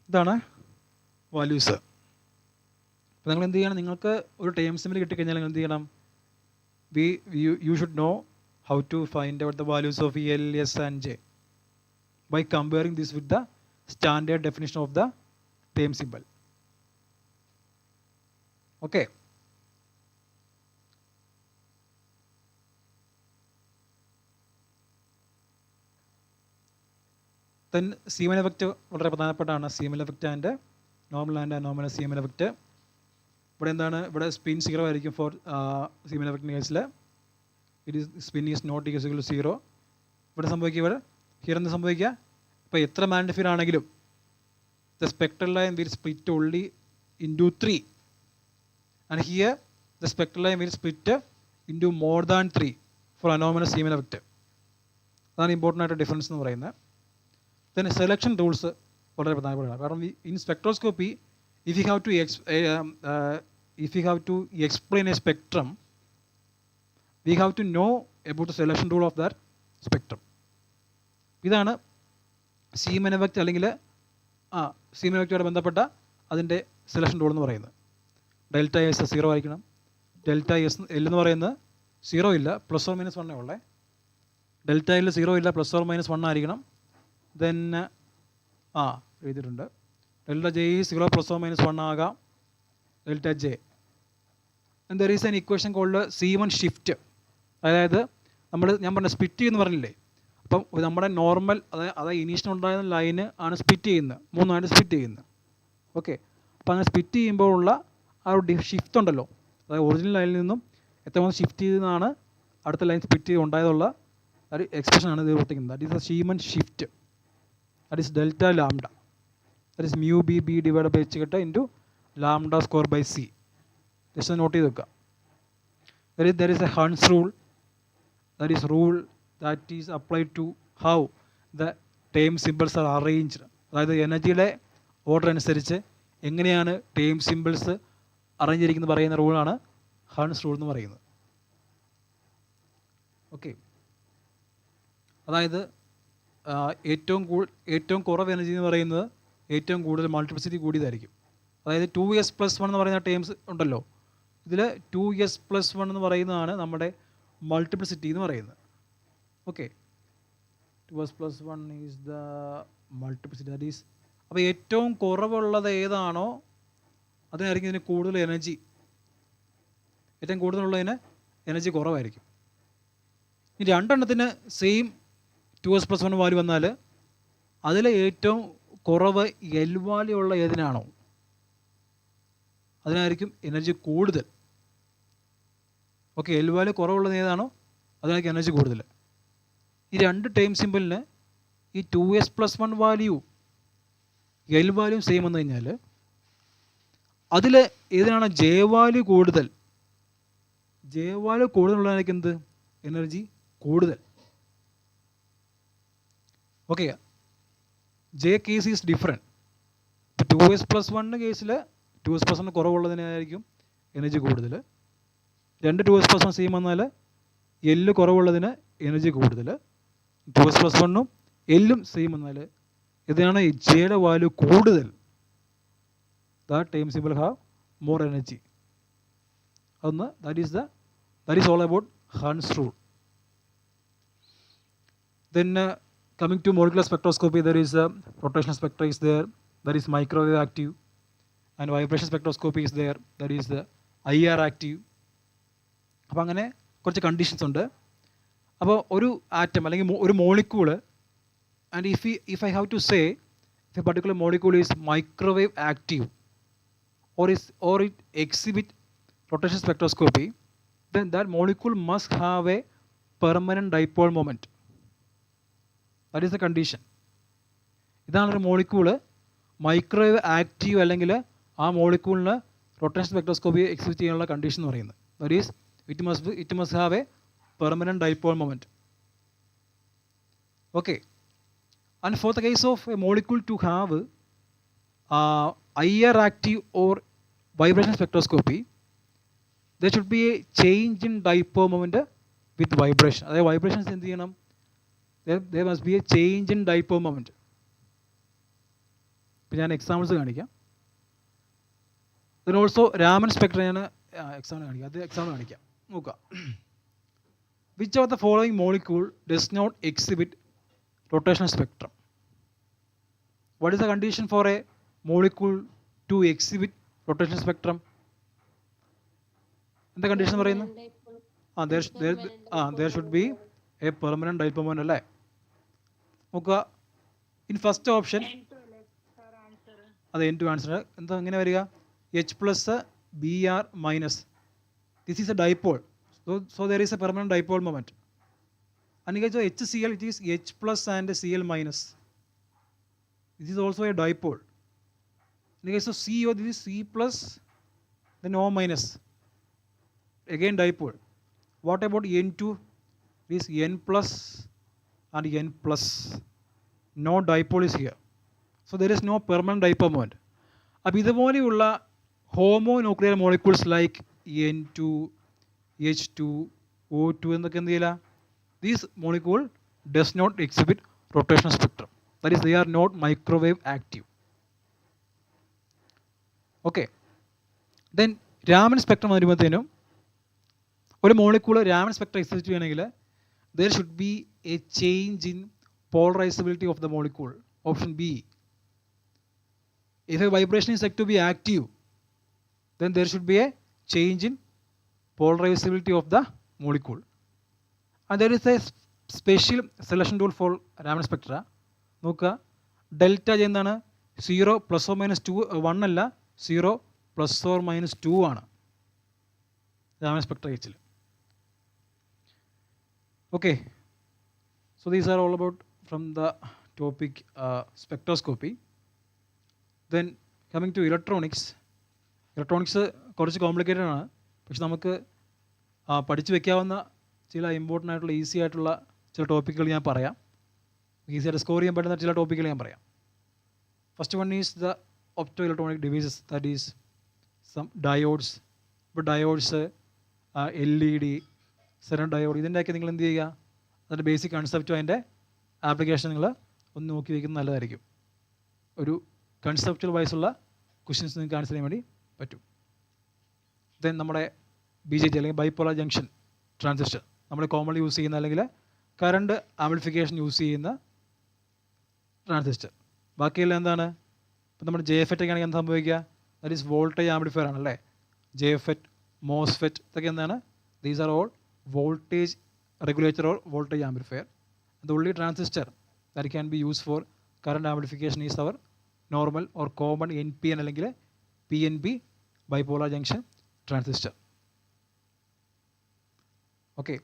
ഇതാണ് വാല്യൂസ്. അപ്പോൾ നിങ്ങൾ എന്ത് ചെയ്യണം? നിങ്ങൾക്ക് ഒരു ടൈം സിമ്പിൾ കിട്ടിക്കഴിഞ്ഞാൽ നിങ്ങൾ എന്ത് ചെയ്യണം? you should know how to find out the values of L, S and J by comparing this with the standard definition of the time symbol. Okay. Then Siemann effect വളരെ പ്രധാനപ്പെട്ടാണ്. Siemann effect and normal and anomalous Siemann effect. ഇവിടെ എന്താണ്? ഇവിടെ spin 0 ആയിരിക്കും for Siemann effect കേസിൽ. Spin is not equal to 0. ഇവിടെ സംഭവിക്കുക, here എന്ത് സംഭവിക്കുക? ഇപ്പോൾ എത്ര മാഗ്നിഫയർ ആണെങ്കിലും the spectral line will split only into 3 and here the spectral line will split into more than 3 for anomalous Siemann effect. അതാണ് important ആയിട്ട് ഡിഫറൻസ് എന്ന് പറയുന്നത്. ദെൻ സെലക്ഷൻ റൂൾസ് വളരെ പ്രധാനപ്പെട്ടതാണ്. കാരണം in spectroscopy if you have to explain a spectrum, we have to know about the selection rule of that spectrum. ഇതാണ് Siemann effect അല്ലെങ്കിൽ Siemann effect ബന്ധപ്പെട്ട അതിൻ്റെ സെലക്ഷൻ റൂൾ എന്ന് പറയുന്നത്. ഡെൽറ്റ എസ് 0 ആയിരിക്കണം. ഡെൽറ്റ എസ് എൽ എന്ന് പറയുന്നത് 0 ഇല്ല, +or-1 ഉള്ളേ. ഡെൽറ്റ എൽ 0 ഇല്ല, +or-1 ആയിരിക്കണം. ദെൻ എഴുതിയിട്ടുണ്ട്. ഡെൽറ്റ ജെ 0 +or-1 ആകാം. Delta J. And there is an equation called Siemann shift. അതായത് ഞാൻ പറഞ്ഞ സ്പ്ലിറ്റ് എന്ന് പറഞ്ഞില്ലേ. അപ്പം നമ്മുടെ നോർമൽ അതായത് ഇനീഷ്യൽ ഉണ്ടായിരുന്ന ലൈന് ആണ് സ്പ്ലിറ്റ് ചെയ്യുന്നത്, 3 സ്പ്ലിറ്റ് ചെയ്യുന്നത്. ഓക്കെ, അപ്പോൾ അങ്ങനെ സ്പ്ലിറ്റ് ചെയ്യുമ്പോഴുള്ള ആ ഒരു ഷിഫ്റ്റ് ഉണ്ടല്ലോ, അതായത് ഒറിജിനൽ ലൈനിൽ നിന്നും എത്രമാത്രം ഷിഫ്റ്റ് ചെയ്തെന്നാണ് അടുത്ത ലൈൻ സ്പ്ലിറ്റ് ചെയ്ത് ഉണ്ടായതുള്ള ഒരു എക്സ്പ്രഷനാണ് ഇത് പ്രവർത്തിക്കുന്നത്. That is the Siemann shift. That is delta lambda. That is mu b divided by h into lambda square by c. Just note ചെയ്ത് വെക്കുക. there is a Hund's rule, that is rule that is applied to how the term symbols R arranged. അതായത് എനർജിയുടെ order അനുസരിച്ച് എങ്ങനെയാണ് term symbols arrange ചെയ്തിരിക്കുന്നത് പറയുന്ന റൂളാണ് Hund's rule എന്ന് പറയുന്നത്. ഓക്കെ, അതായത് ഏറ്റവും കുറവ് എനർജി എന്ന് പറയുന്നത് ഏറ്റവും കൂടുതൽ മൾട്ടിപ്ലിസിറ്റി കൂടിയതായിരിക്കും. അതായത് 2s+1 എന്ന് പറയുന്ന ടേംസ് ഉണ്ടല്ലോ, ഇതിൽ 2s+1 എന്ന് പറയുന്നതാണ് നമ്മുടെ മൾട്ടിപ്ലിസിറ്റി എന്ന് പറയുന്നത്. Okay, 2s+1 is the multiplicity, that is. അപ്പോൾ ഏറ്റവും കുറവുള്ളത് ഏതാണോ അതിനായിരിക്കും ഇതിന് കൂടുതൽ എനർജി, ഏറ്റവും കൂടുതലുള്ളതിന് എനർജി കുറവായിരിക്കും. ഈ രണ്ടെണ്ണത്തിന് സെയിം 2s+1 വാല്യൂ വന്നാൽ അതിൽ ഏറ്റവും കുറവ് എൽ വാല്യൂ ഉള്ള ഏതിനാണോ അതിനായിരിക്കും എനർജി കൂടുതൽ. ഓക്കെ, എൽ വാല്യൂ കുറവുള്ളത് ഏതാണോ അതിനായിരിക്കും എനർജി കൂടുതൽ. ഈ രണ്ട് ടൈം സിമ്പിളിന് ഈ 2s+1 value L value same വന്നു കഴിഞ്ഞാൽ അതിൽ ഏതിനാണ് ജെ വാല്യൂ കൂടുതൽ, ജെ വാല്യൂ കൂടുതലുള്ളതായിരിക്കും എന്ത് എനർജി കൂടുതൽ. Okay, J case is different. 2s+1 കേസിൽ 2s+1 കുറവുള്ളതിനായിരിക്കും എനർജി കൂടുതൽ. രണ്ട് 2s+1 സെയിം വന്നാൽ എല്ല് കുറവുള്ളതിന് എനർജി കൂടുതൽ. 2s+1 എല്ലും സെയിം വന്നാൽ ഇതിനാണ് ജെയുടെ വാല്യൂ കൂടുതൽ, the time simple have more energy. അതൊന്ന് that is all about Hund's rule. Then coming to molecular spectroscopy, there is rotational spectra is there, that is microwave active, and vibration spectroscopy is there, that is IR active. അപ്പോൾ അങ്ങനെ കുറച്ച് conditions ഉണ്ട്. അപ്പോൾ ഒരു atom അല്ലെങ്കിൽ ഒരു molecule, and if I have to say if a particular molecule is microwave active or it exhibit rotational spectroscopy, then that molecule must have a permanent dipole moment. That is the condition. ഇതാണ് ഒരു molecule microwave active അല്ലെങ്കിൽ ആ മോളിക്യൂളിന് rotation spectroscopy exhibit ചെയ്യാനുള്ള condition എന്ന് പറയുന്നത്. That is it must have a permanent dipole moment. Okay, and for the case of a molecule to have IR active or vibration spectroscopy, there should be a change in dipole moment with vibration. അതായത് vibrations എന്ത് ചെയ്യണം, there must be a change in dipole moment. ഇപ്പോൾ ഞാൻ examples കാണിക്കാം. then also Raman spectra ഞാൻ example കാണിക്കാം. നോക്കുക, which of the following molecule does not exhibit rotational spectrum? What is the condition for a molecule to exhibit rotational spectrum? എന്താ condition പറയുന്നത്? there should be a permanent dipole moment അല്ലേ? നോക്കുക, in first option അത് N2 answer എന്താ എങ്ങനെ വരിക, H+ Br minus, this is a dipole, so there is a permanent dipole moment. And in case of HCl, it is H+ and Cl minus, this is also a dipole. In the case of CO, this is C+, then O minus, again dipole. What about N2? This is N+ and N+, no dipole is here, so there is no permanent dipole moment. അപ്പോൾ ഇതുപോലെയുള്ള homo nuclear molecules like N2, H2, O2 എന്നൊക്കെ എന്ത് ചെയ്യില്ല, these molecule does not exhibit rotational spectrum, that is they are not microwave active. Okay, then Raman spectrum വരുമ്പോഴത്തേനും ഒരു molecule Raman spectrum exhibit ചെയ്യണമെങ്കിൽ there should be a change in polarizability of the molecule. Option B. If a vibration is said to be active, then there should be a change in polarizability of the molecule. And there is a special selection rule for Raman spectra. നോക്കുക, delta എന്താണ്, 0 ± 2 1 അല്ല, 0 ± 2 ആണ് Raman Spectra കേസിൽ. Okay, so these are all about from the topic spectroscopy. Then coming to electronics കുറച്ച് complicated ആണ്, പക്ഷെ നമുക്ക് പഠിച്ചു വെക്കാവുന്ന ചില ഇമ്പോർട്ടൻ്റ് ആയിട്ടുള്ള ഈസി ആയിട്ടുള്ള ചില ടോപ്പിക്കുകൾ ഞാൻ പറയാം. ഈസി ആയിട്ട് സ്കോർ ചെയ്യാൻ പറ്റുന്ന ചില ടോപ്പിക്കുകൾ ഞാൻ പറയാം. First one is the opto electronic devices, that is some diodes. ഇപ്പോൾ ഡയോഡ്സ്, LED, സെറൻ ഡയോഡ്, ഇതിൻ്റെയൊക്കെ നിങ്ങൾ എന്ത് ചെയ്യുക, അതിൻ്റെ ബേസിക് കൺസെപ്റ്റും അതിൻ്റെ ആപ്ലിക്കേഷൻ നിങ്ങൾ ഒന്ന് നോക്കി വയ്ക്കുന്നത് നല്ലതായിരിക്കും. ഒരു കൺസെപ്റ്റുവൽ വൈസുള്ള ക്വസ്റ്റ്യൻസ് നിങ്ങൾക്ക് ആൻസർ ചെയ്യാൻ വേണ്ടി പറ്റും. ദെൻ നമ്മുടെ BJT അല്ലെങ്കിൽ ബൈപോളാർ ജംഗ്ഷൻ ട്രാൻസിസ്റ്റർ, നമ്മൾ കോമൺലി യൂസ് ചെയ്യുന്ന അല്ലെങ്കിൽ കറണ്ട് ആംപ്ലിഫിക്കേഷൻ യൂസ് ചെയ്യുന്ന ട്രാൻസിസ്റ്റർ. ബാക്കിയെല്ലാം എന്താണ്? ഇപ്പം നമ്മുടെ JFET ഒക്കെ ആണെങ്കിൽ എന്താ സംഭവിക്കുക? ദാറ്റ് ഈസ് വോൾട്ടേജ് ആംപ്ലിഫയർ ആണല്ലേ. JFET, MOSFET ഇതൊക്കെ എന്താണ്? These are all voltage regulator or voltage amplifier. The only transistor that can be used for current amplification is our normal or common NPN അല്ലെങ്കിൽ PNP bipolar junction transistor. Okay,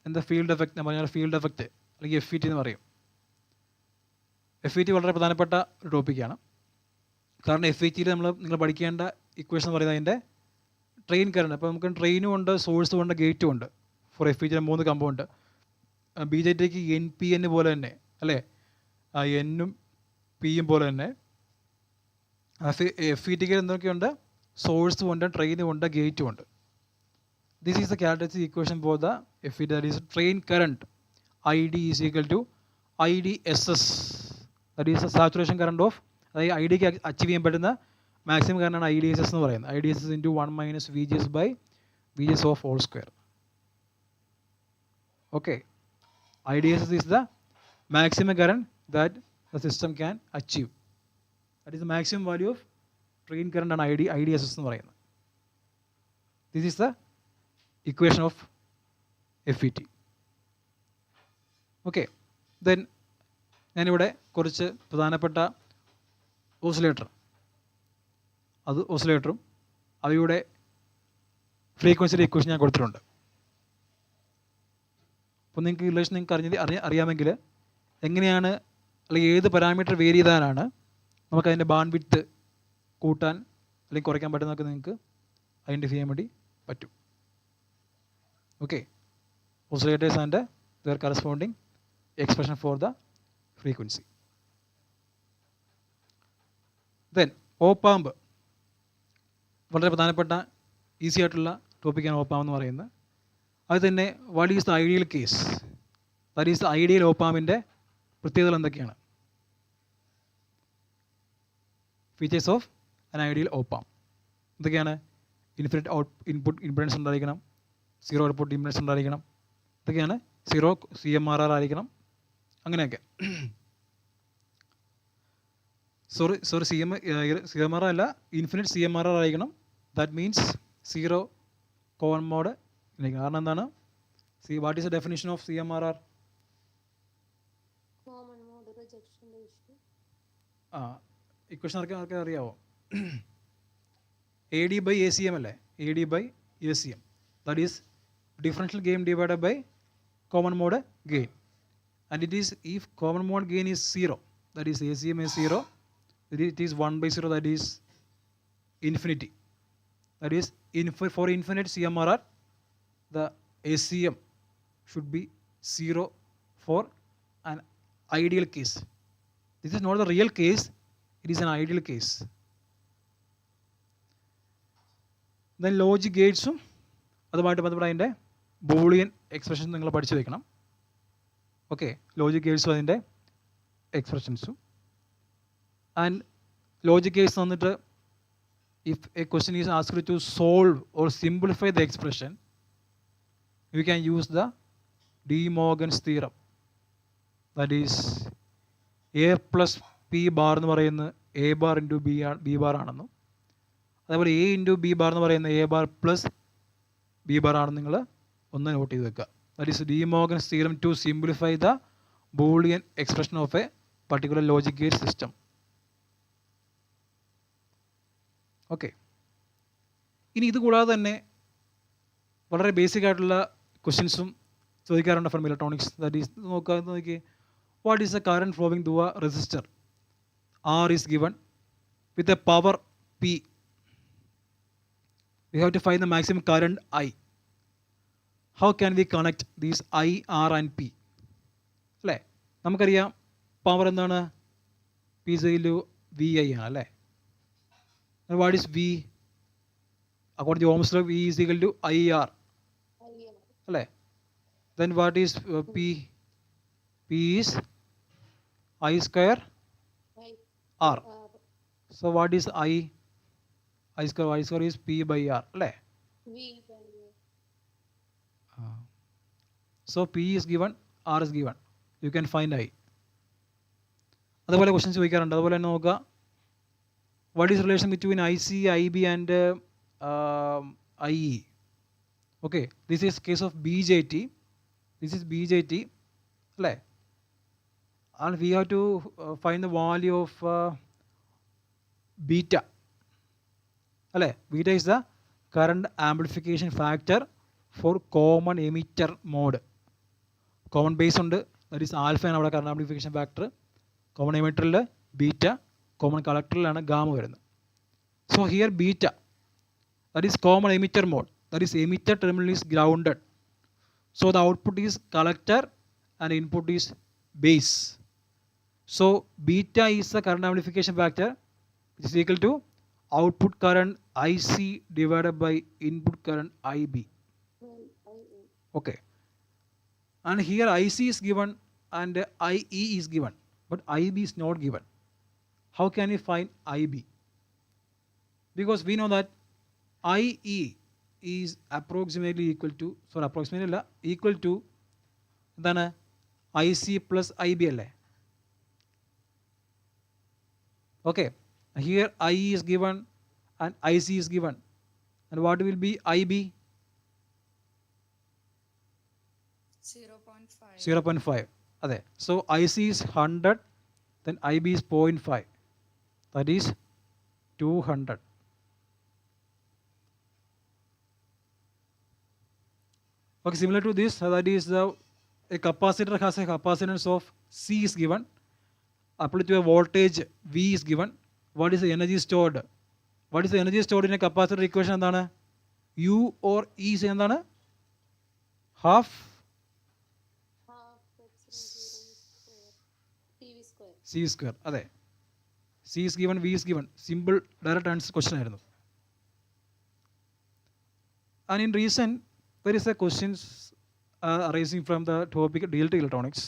എന്താ field effect? ഞാൻ പറഞ്ഞാൽ field effect അല്ലെങ്കിൽ FET എന്ന് പറയും. FET വളരെ പ്രധാനപ്പെട്ട ഒരു ടോപ്പിക്കാണ്. കാരണം FETയിൽ നിങ്ങൾ പഠിക്കേണ്ട ഇക്വേഷൻ എന്ന് പറയുന്നത് അതിൻ്റെ ട്രെയിൻ കറണ്ട്. അപ്പോൾ നമുക്ക് ട്രെയിനും ഉണ്ട്, സോഴ്സും ഉണ്ട്, ഗേറ്റും ഉണ്ട്. ഫോർ FETയിലെ 3 കമ്പൗണ്ട്. BJTക്ക് NPN പോലെ തന്നെ അല്ലേ, എന്നും പിയും പോലെ തന്നെ FETക്ക് എന്തൊക്കെയുണ്ട്? സോഴ്സും ഉണ്ട്, ട്രെയിനും ഉണ്ട്, ഗേറ്റും ഉണ്ട്. This is the characteristic equation for the FET, that is drain current ID is equal to IDSS, that is saturation current of, അതായത് IDക്ക് അച്ചീവ് ചെയ്യാൻ പറ്റുന്ന മാക്സിമം കറണ്ടാണ് IDSS എന്ന് പറയുന്നത്. IDSS into 1 - VGS by VGS off whole square. Okay, IDSS is the maximum current that the system can achieve. That is the maximum value of train current and IDSS എന്ന് പറയുന്നത്. This is the equation of FET. Okay, then ഞാനിവിടെ കുറച്ച് പ്രധാനപ്പെട്ട ഓസിലേറ്ററും അവയുടെ ഫ്രീക്വൻസിയുടെ equation ഞാൻ കൊടുത്തിട്ടുണ്ട്. അപ്പോൾ നിങ്ങൾക്ക് റിലേഷൻ നിങ്ങൾക്ക് അറിയാമെങ്കിൽ എങ്ങനെയാണ് അല്ലെങ്കിൽ ഏത് പാരാമീറ്റർ വേരി ചെയ്താലാണ് നമുക്കതിൻ്റെ ബാൻഡ് വിഡ്ത്ത് കൂട്ടാൻ അല്ലെങ്കിൽ കുറയ്ക്കാൻ പറ്റുന്നതൊക്കെ നിങ്ങൾക്ക് ഐഡൻറ്റിഫൈ ചെയ്യാൻ വേണ്ടി പറ്റും. Okay, oscillators and there corresponding expression for the frequency. Then op amp വളരെ പ്രധാനപ്പെട്ട ഈസി ആയിട്ടുള്ള ടോപ്പിക്കാണ് ഓപ്പാമ്പ് എന്ന് പറയുന്നത്. അത് തന്നെ what is the ideal case, that is the ideal ഓപ്പാമ്പിൻ്റെ പ്രത്യേകതകൾ എന്തൊക്കെയാണ്? Features of an ideal op amp എന്തൊക്കെയാണ്? ഇൻഫിനിറ്റ് ഇൻപുട്ട് ഇംപെഡൻസ് ഉണ്ടായിരിക്കണം, 0 ഔട്ട്പുട്ട് ഇംപെഡൻസ് ഉണ്ടായിരിക്കണം, ഇതൊക്കെയാണ്. 0 CMRR ആയിരിക്കണം, അങ്ങനെയൊക്കെ. സോറി CMRR അല്ല, ഇൻഫിനിറ്റ് CMRR ആയിരിക്കണം. That means 0 common mode. കാരണം എന്താണ്? What is the definition of CMRR? Equation ആർക്കെ അറിയാവോ? AD/ACM അല്ലേ? AD/ACM, that is differential gain divided by common mode gain. And it is if common mode gain is 0, that is ACM is 0, it is 1/0, that is infinity. That is for infinite CMRR the ACM should be 0 for an ideal case. This is not the real case, it is an ideal case. Then logic gates അതുമായിട്ട് ബന്ധപ്പെട്ട അതിൻ്റെ Boolean expression നിങ്ങൾ പഠിച്ചു വെക്കണം. Okay, logic ഗേറ്റ്സും അതിൻ്റെ എക്സ്പ്രഷൻസും. And logic Gates വന്നിട്ട് if a question is asked to solve or simplify the expression, you can use the De Morgan's theorem. That is A plus P bar എന്ന് പറയുന്നത് A bar into B bar ആണെന്നും, അതേപോലെ A into B bar എന്ന് പറയുന്നത് A bar plus B bar ആണെന്ന് നിങ്ങൾ ഒന്ന് not ചെയ്ത് വെക്കുക. That is De Morgan's theorem to simplify the Boolean expression of a particular logic gate system. ഓക്കെ, ഇനി ഇത് കൂടാതെ തന്നെ വളരെ ബേസിക് ആയിട്ടുള്ള ക്വസ്റ്റ്യൻസും ചോദിക്കാറുണ്ട് ഫ്രം ഇലക്ട്രോണിക്സ്. ദാറ്റ് ഈസ് നോക്കി, what is the current flowing through a resistor? R is given with a power P. We have to find the maximum current I. How can we connect these I R and P? അല്ലേ, നമുക്കറിയാം power എന്താണ്? P സൈലു V I ആണ് അല്ലേ. What is V? According to Ohm's law V is equal to I R അല്ലേ. Then what is P? P is I square R. So what is I? I square is P by R അല്ലേ. So P is given, R is given, you can find I. അതുപോലെ questions ചോദിക്കാറുണ്ട്. അതുപോലെ തന്നെ നോക്കുക, what is relation between I C, I B and I E? Okay, this is case of B J T. This is B J T അല്ലേ. And we have to find the value of beta അല്ലേ. Beta is the current amplification factor for common emitter mode. Common base ഉണ്ട്, that is ആൽഫയാണ് അവിടെ current amplification factor. Common എമിറ്ററിൽ beta, common കളക്ടറിലാണ് gamma വരുന്നത്. So here beta, that is common emitter mode, that is emitter terminal is grounded. So the output is collector and input is base. So beta is the current amplification factor, which is equal to output current IC divided by input current IB. Okay. And here IC is given and IE is given, but IB is not given. How can we find IB? Because we know that IE is approximately equal to, sorry, approximately അല്ല, equal to എന്താണ്? I C plus I B അല്ലേ. Okay, here I is given and I C is given, and what will be I B? 0.5. അതെ. So I C is 100, then I B is 0.5, that is 200. Okay, similar to this, that is a capacitor has a capacitance of C is given, applied to a voltage V is given. What is the energy stored? What is the energy stored in a capacitor equation? എന്താണ്? U or E is എന്താണ്? Half C square. അതെ, C is given, V is given. Simple direct answer question ആയിരുന്നു. And in recent, there is a questions arising from the topic DLT electronics.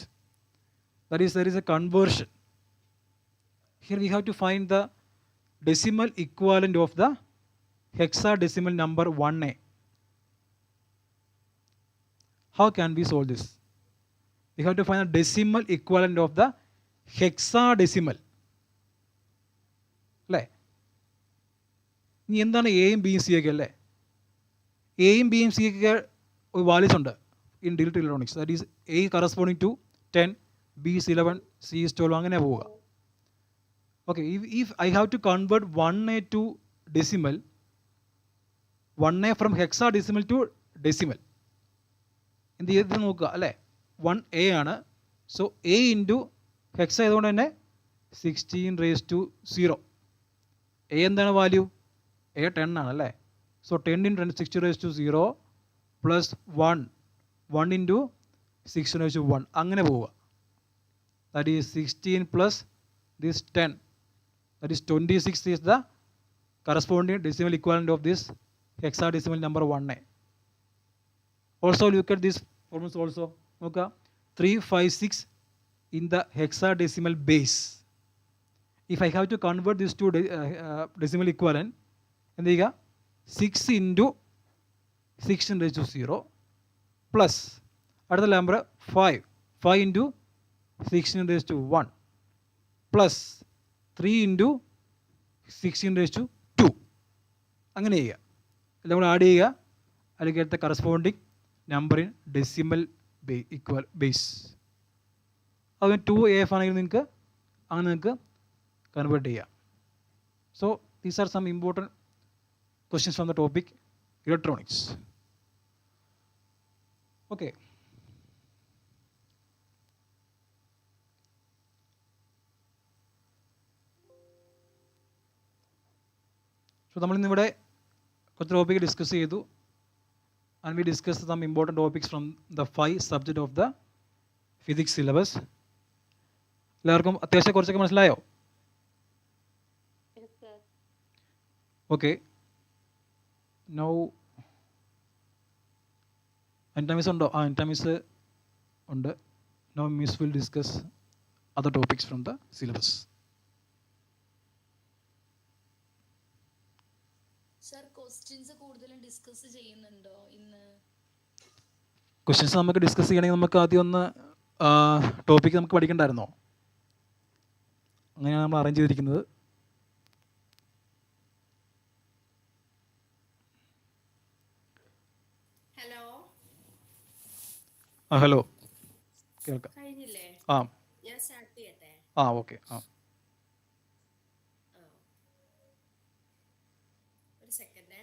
That is, there is a conversion. Here we have to find the decimal equivalent of the hexadecimal number 1A. How can we solve this? We have to find the decimal equivalent of the hexadecimal. അല്ലേ, ഇനി എന്താണ് എയും ബിയും C ഒക്കെ അല്ലേ. എയും ബിയും C ഒക്കെ ഒരു വാല്യൂസ് ഉണ്ട് in digital electronics. That is A corresponding to 10, B is 11, C is 12, അങ്ങനെ പോവുക. Okay, if I have to convert 1A to decimal, 1A from hexadecimal to decimal, എന്ത് ചെയ്ത് നോക്കുക അല്ലേ. 1A ആണ്, സോ എ ഇൻറ്റു ഹെക്സ ആയതുകൊണ്ട് തന്നെ 16⁻⁴. A എന്താണ് വാല്യൂ? എ 10 ആണ് അല്ലേ. സോ 10 × 10 60⁻⁴ പ്ലസ് 1 ഇൻറ്റു 16⁻1 അങ്ങനെ പോവുക. That is 16 plus this 10, that is 26 is the corresponding decimal equivalent of this hexadecimal number 1A. Also look at this formulas also. നോക്കുക, 356 in the hexadecimal base. If I have to convert this to decimal equivalent, എന്ത് ചെയ്യുക, 6 into 16⁻⁴ plus അടുത്ത number 5 into 16⁻1 plus 3 into 16⁻2 അങ്ങനെ ചെയ്യുക. എല്ലാം കൂടെ add ചെയ്യുക, അല്ലെങ്കിൽ അടുത്ത corresponding number in decimal base. അത് 2AF ആണെങ്കിൽ നിങ്ങൾക്ക് അങ്ങനെ നിങ്ങൾക്ക് കൺവേർട്ട് ചെയ്യാം. So these are some important questions from the topic electronics. Okay. So നമ്മളിന്നിവിടെ കുറച്ച് ടോപ്പിക്ക് ഡിസ്കസ് ചെയ്തു. and we discussed some important topics from the 5 subject of the physics syllabus. എല്ലാവർക്കും അത്യാവശ്യം കുറച്ചൊക്കെ മനസ്സിലായോ? ഓക്കെ, നൗ അനിത മിസ് ഉണ്ടോ? Anitha miss ഉണ്ട്. Now miss will discuss other topics from the syllabus. Sir questions കൂടുതലും ഡിസ്കസ് ചെയ്യുന്നുണ്ടോ ഇന്ന്? ക്വസ്റ്റ്യൻസ് നമുക്ക് ഡിസ്കസ് ചെയ്യണമെങ്കിൽ നമുക്ക് ആദ്യം ഒന്ന് ടോപ്പിക്ക് നമുക്ക് പഠിക്കണ്ടായിരുന്നോ? അങ്ങനെയാണ് നമ്മൾ അറേഞ്ച് ചെയ്തിരിക്കുന്നത്. ഹലോ ഹലോ, കേൾക്കാം. കഴിഞ്ഞില്ലേ? ഞാൻ സ്റ്റാർട്ട് ചെയ്യട്ടെ? ഓക്കെ. ഒരു സെക്കൻഡ്.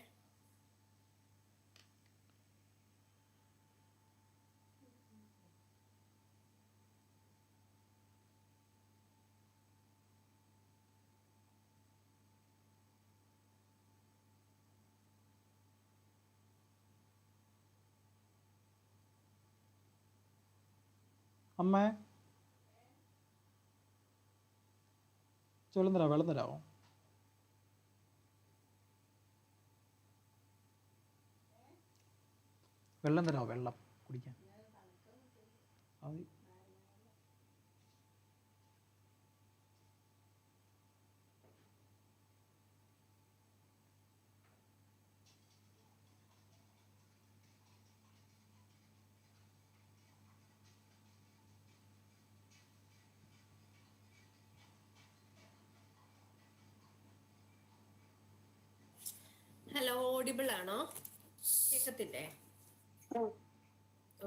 അമ്മേ, വെള്ളം തരാമോ? വെള്ളം തരാമോ? വെള്ളം തരാമോ? വെള്ളം കുടിക്കാൻ. ഹലോ, ഓഡിബിൾ ആണോ? കേൾക്കത്തില്ലേ?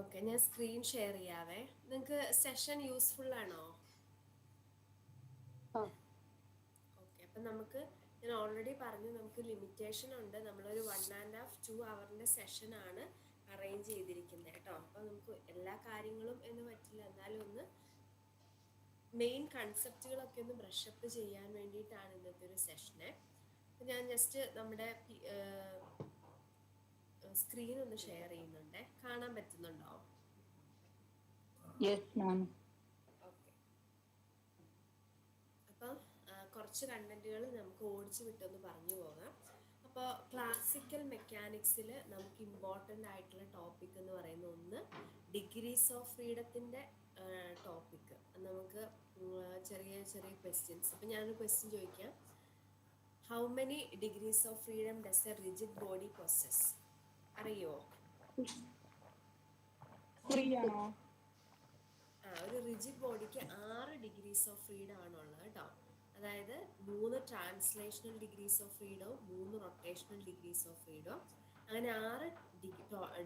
ഓക്കെ, ഞാൻ സ്ക്രീൻ ഷെയർ ചെയ്യാവേ. നിങ്ങൾക്ക് സെഷൻ യൂസ്ഫുൾ ആണോ? ഓക്കെ, അപ്പം നമുക്ക്, ഞാൻ ഓൾറെഡി പറഞ്ഞു, നമുക്ക് ലിമിറ്റേഷൻ ഉണ്ട്. നമ്മളൊരു 1.5-2 അവറിൻ്റെ സെഷനാണ് അറേഞ്ച് ചെയ്തിരിക്കുന്നത് കേട്ടോ. അപ്പം നമുക്ക് എല്ലാ കാര്യങ്ങളും എന്ന് പറ്റില്ല, എന്നാലും ഒന്ന് മെയിൻ കൺസെപ്റ്റുകളൊക്കെ ഒന്ന് ബ്രഷപ്പ് ചെയ്യാൻ വേണ്ടിയിട്ടാണ് ഇന്നത്തെ ഒരു സെഷന്. ഞാൻ ജസ്റ്റ് നമ്മുടെ സ്ക്രീൻ ഒന്ന് ഷെയർ ചെയ്യുന്നുണ്ട്. കാണാൻ പറ്റുന്നുണ്ടോ? ഓക്കെ. അപ്പം കുറച്ച് കണ്ടന്റുകൾ നമുക്ക് ഓടിച്ചു വിട്ടൊന്ന് പറഞ്ഞു പോകാം. അപ്പോൾ ക്ലാസിക്കൽ മെക്കാനിക്സിൽ നമുക്ക് ഇമ്പോർട്ടൻ്റ് ആയിട്ടുള്ള ടോപ്പിക് എന്ന് പറയുന്ന ഒന്ന് ഡിഗ്രീസ് ഓഫ് ഫ്രീഡത്തിൻ്റെ ടോപ്പിക്. നമുക്ക് ചെറിയ ചെറിയ ക്വസ്റ്റ്യൻസ്. അപ്പം ഞാനൊരു ക്വസ്റ്റ്യൻ ചോദിക്കാം. How many degrees of freedom does a rigid body possess? അറിയോ? ഒരു റിജിഡ് ബോഡിക്ക് 6 ഡിഗ്രീസ് ഓഫ് ഫ്രീഡം ആണുള്ളത് കേട്ടോ. അതായത് 3 ട്രാൻസ്ലേഷണൽ ഡിഗ്രീസ് ഓഫ് ഫ്രീഡവും 3 റൊട്ടേഷണൽ ഡിഗ്രീസ് ഓഫ് ഫ്രീഡവും, അങ്ങനെ 6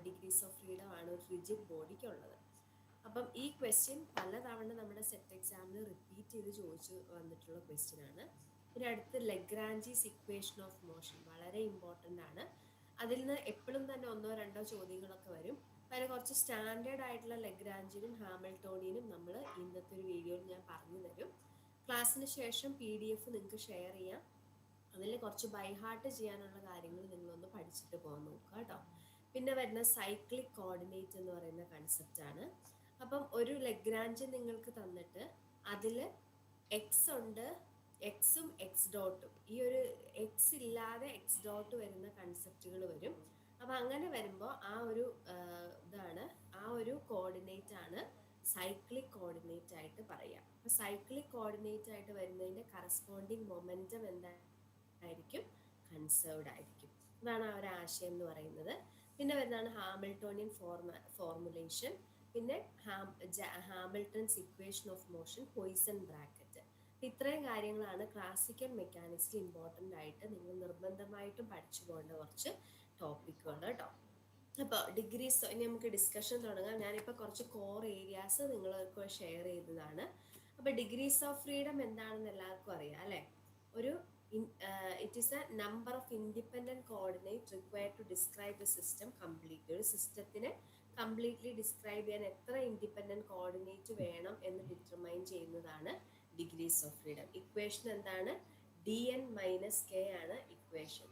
ഡിഗ്രീസ് ഓഫ് ഫ്രീഡം ആണ് ഒരു റിജിഡ് ബോഡിക്ക് ഉള്ളത്. അപ്പം ഈ ക്വസ്റ്റ്യൻ പലതവണ നമ്മുടെ സെറ്റ് എക്സാമിന് റിപ്പീറ്റ് ചെയ്ത് ചോദിച്ചു വന്നിട്ടുള്ള ക്വസ്റ്റ്യൻ ആണ്. പിന്നെ അടുത്ത് ലഗ്രാഞ്ചീസ് ഇക്വേഷൻ ഓഫ് മോഷൻ, വളരെ ഇമ്പോർട്ടൻ്റ് ആണ്. അതിൽ നിന്ന് എപ്പോഴും തന്നെ 1-2 ചോദ്യങ്ങളൊക്കെ വരും. അതിൽ കുറച്ച് സ്റ്റാൻഡേർഡ് ആയിട്ടുള്ള ലഗ്രാഞ്ചിനും ഹാമിൽട്ടോണിയനും നമ്മൾ ഇന്നത്തെ ഒരു വീഡിയോയിൽ ഞാൻ പറഞ്ഞു തരും. ക്ലാസ്സിന് ശേഷം PDF നിങ്ങൾക്ക് ഷെയർ ചെയ്യാം. അതിൽ കുറച്ച് ബൈ ഹാർട്ട് ചെയ്യാനുള്ള കാര്യങ്ങൾ നിങ്ങളൊന്ന് പഠിച്ചിട്ട് പോകാൻ നോക്കുക കേട്ടോ. പിന്നെ വരുന്ന സൈക്ലിക് കോർഡിനേറ്റ് എന്ന് പറയുന്ന കൺസെപ്റ്റാണ്. അപ്പം ഒരു ലഗ്രാഞ്ച് നിങ്ങൾക്ക് തന്നിട്ട് അതിൽ എക്സ് ഉണ്ട്, എക്സും എക്സ് ഡോട്ടും, ഈ ഒരു എക്സ് ഇല്ലാതെ എക്സ് ഡോട്ട് വരുന്ന കൺസെപ്റ്റുകൾ വരും. അപ്പം അങ്ങനെ വരുമ്പോൾ ആ ഒരു ഇതാണ്, ആ ഒരു കോർഡിനേറ്റ് ആണ് സൈക്ലിക് കോർഡിനേറ്റ് ആയിട്ട് പറയാം. അപ്പോൾ സൈക്ലിക് കോർഡിനേറ്റ് ആയിട്ട് വരുന്നതിൻ്റെ കറസ്പോണ്ടിങ് മൊമെൻറ്റം എന്തായിരിക്കും? കൺസേർവ്ഡ് ആയിരിക്കും. അതാണ് ആ ഒരു ആശയം എന്ന് പറയുന്നത്. പിന്നെ വരുന്നതാണ് ഹാമിൽട്ടോണിയൻ ഫോർമുലേഷൻ, പിന്നെ Hamilton's equation of motion, Poisson bracket. ഇത്രയും കാര്യങ്ങളാണ് ക്ലാസിക്കൽ മെക്കാനിക്സിൽ ഇമ്പോർട്ടൻ്റ് ആയിട്ട് നിങ്ങൾ നിർബന്ധമായിട്ടും പഠിച്ചു പോകേണ്ട കുറച്ച് ടോപ്പിക്കുകൾ കേട്ടോ. അപ്പോൾ ഡിഗ്രീസ്, ഇനി നമുക്ക് ഡിസ്കഷൻ തുടങ്ങാം. ഞാനിപ്പോൾ കുറച്ച് കോർ ഏരിയാസ് നിങ്ങൾക്ക് ഷെയർ ചെയ്തതാണ്. അപ്പോൾ ഡിഗ്രീസ് ഓഫ് ഫ്രീഡം എന്താണെന്ന് എല്ലാവർക്കും അറിയാം അല്ലേ? ഒരു it is a number of independent coordinate required to describe the system completely. ഒരു സിസ്റ്റത്തിനെ കംപ്ലീറ്റ്ലി ഡിസ്ക്രൈബ് ചെയ്യാൻ എത്ര ഇൻഡിപെൻഡൻറ്റ് കോർഡിനേറ്റ് വേണം എന്ന് ഡിറ്റർമൈൻ ചെയ്യുന്നതാണ് ഡിഗ്രീസ് ഓഫ് ഫ്രീഡം. ഇക്വേഷൻ എന്താണ്? dn - k ആണ് ഇക്വേഷൻ.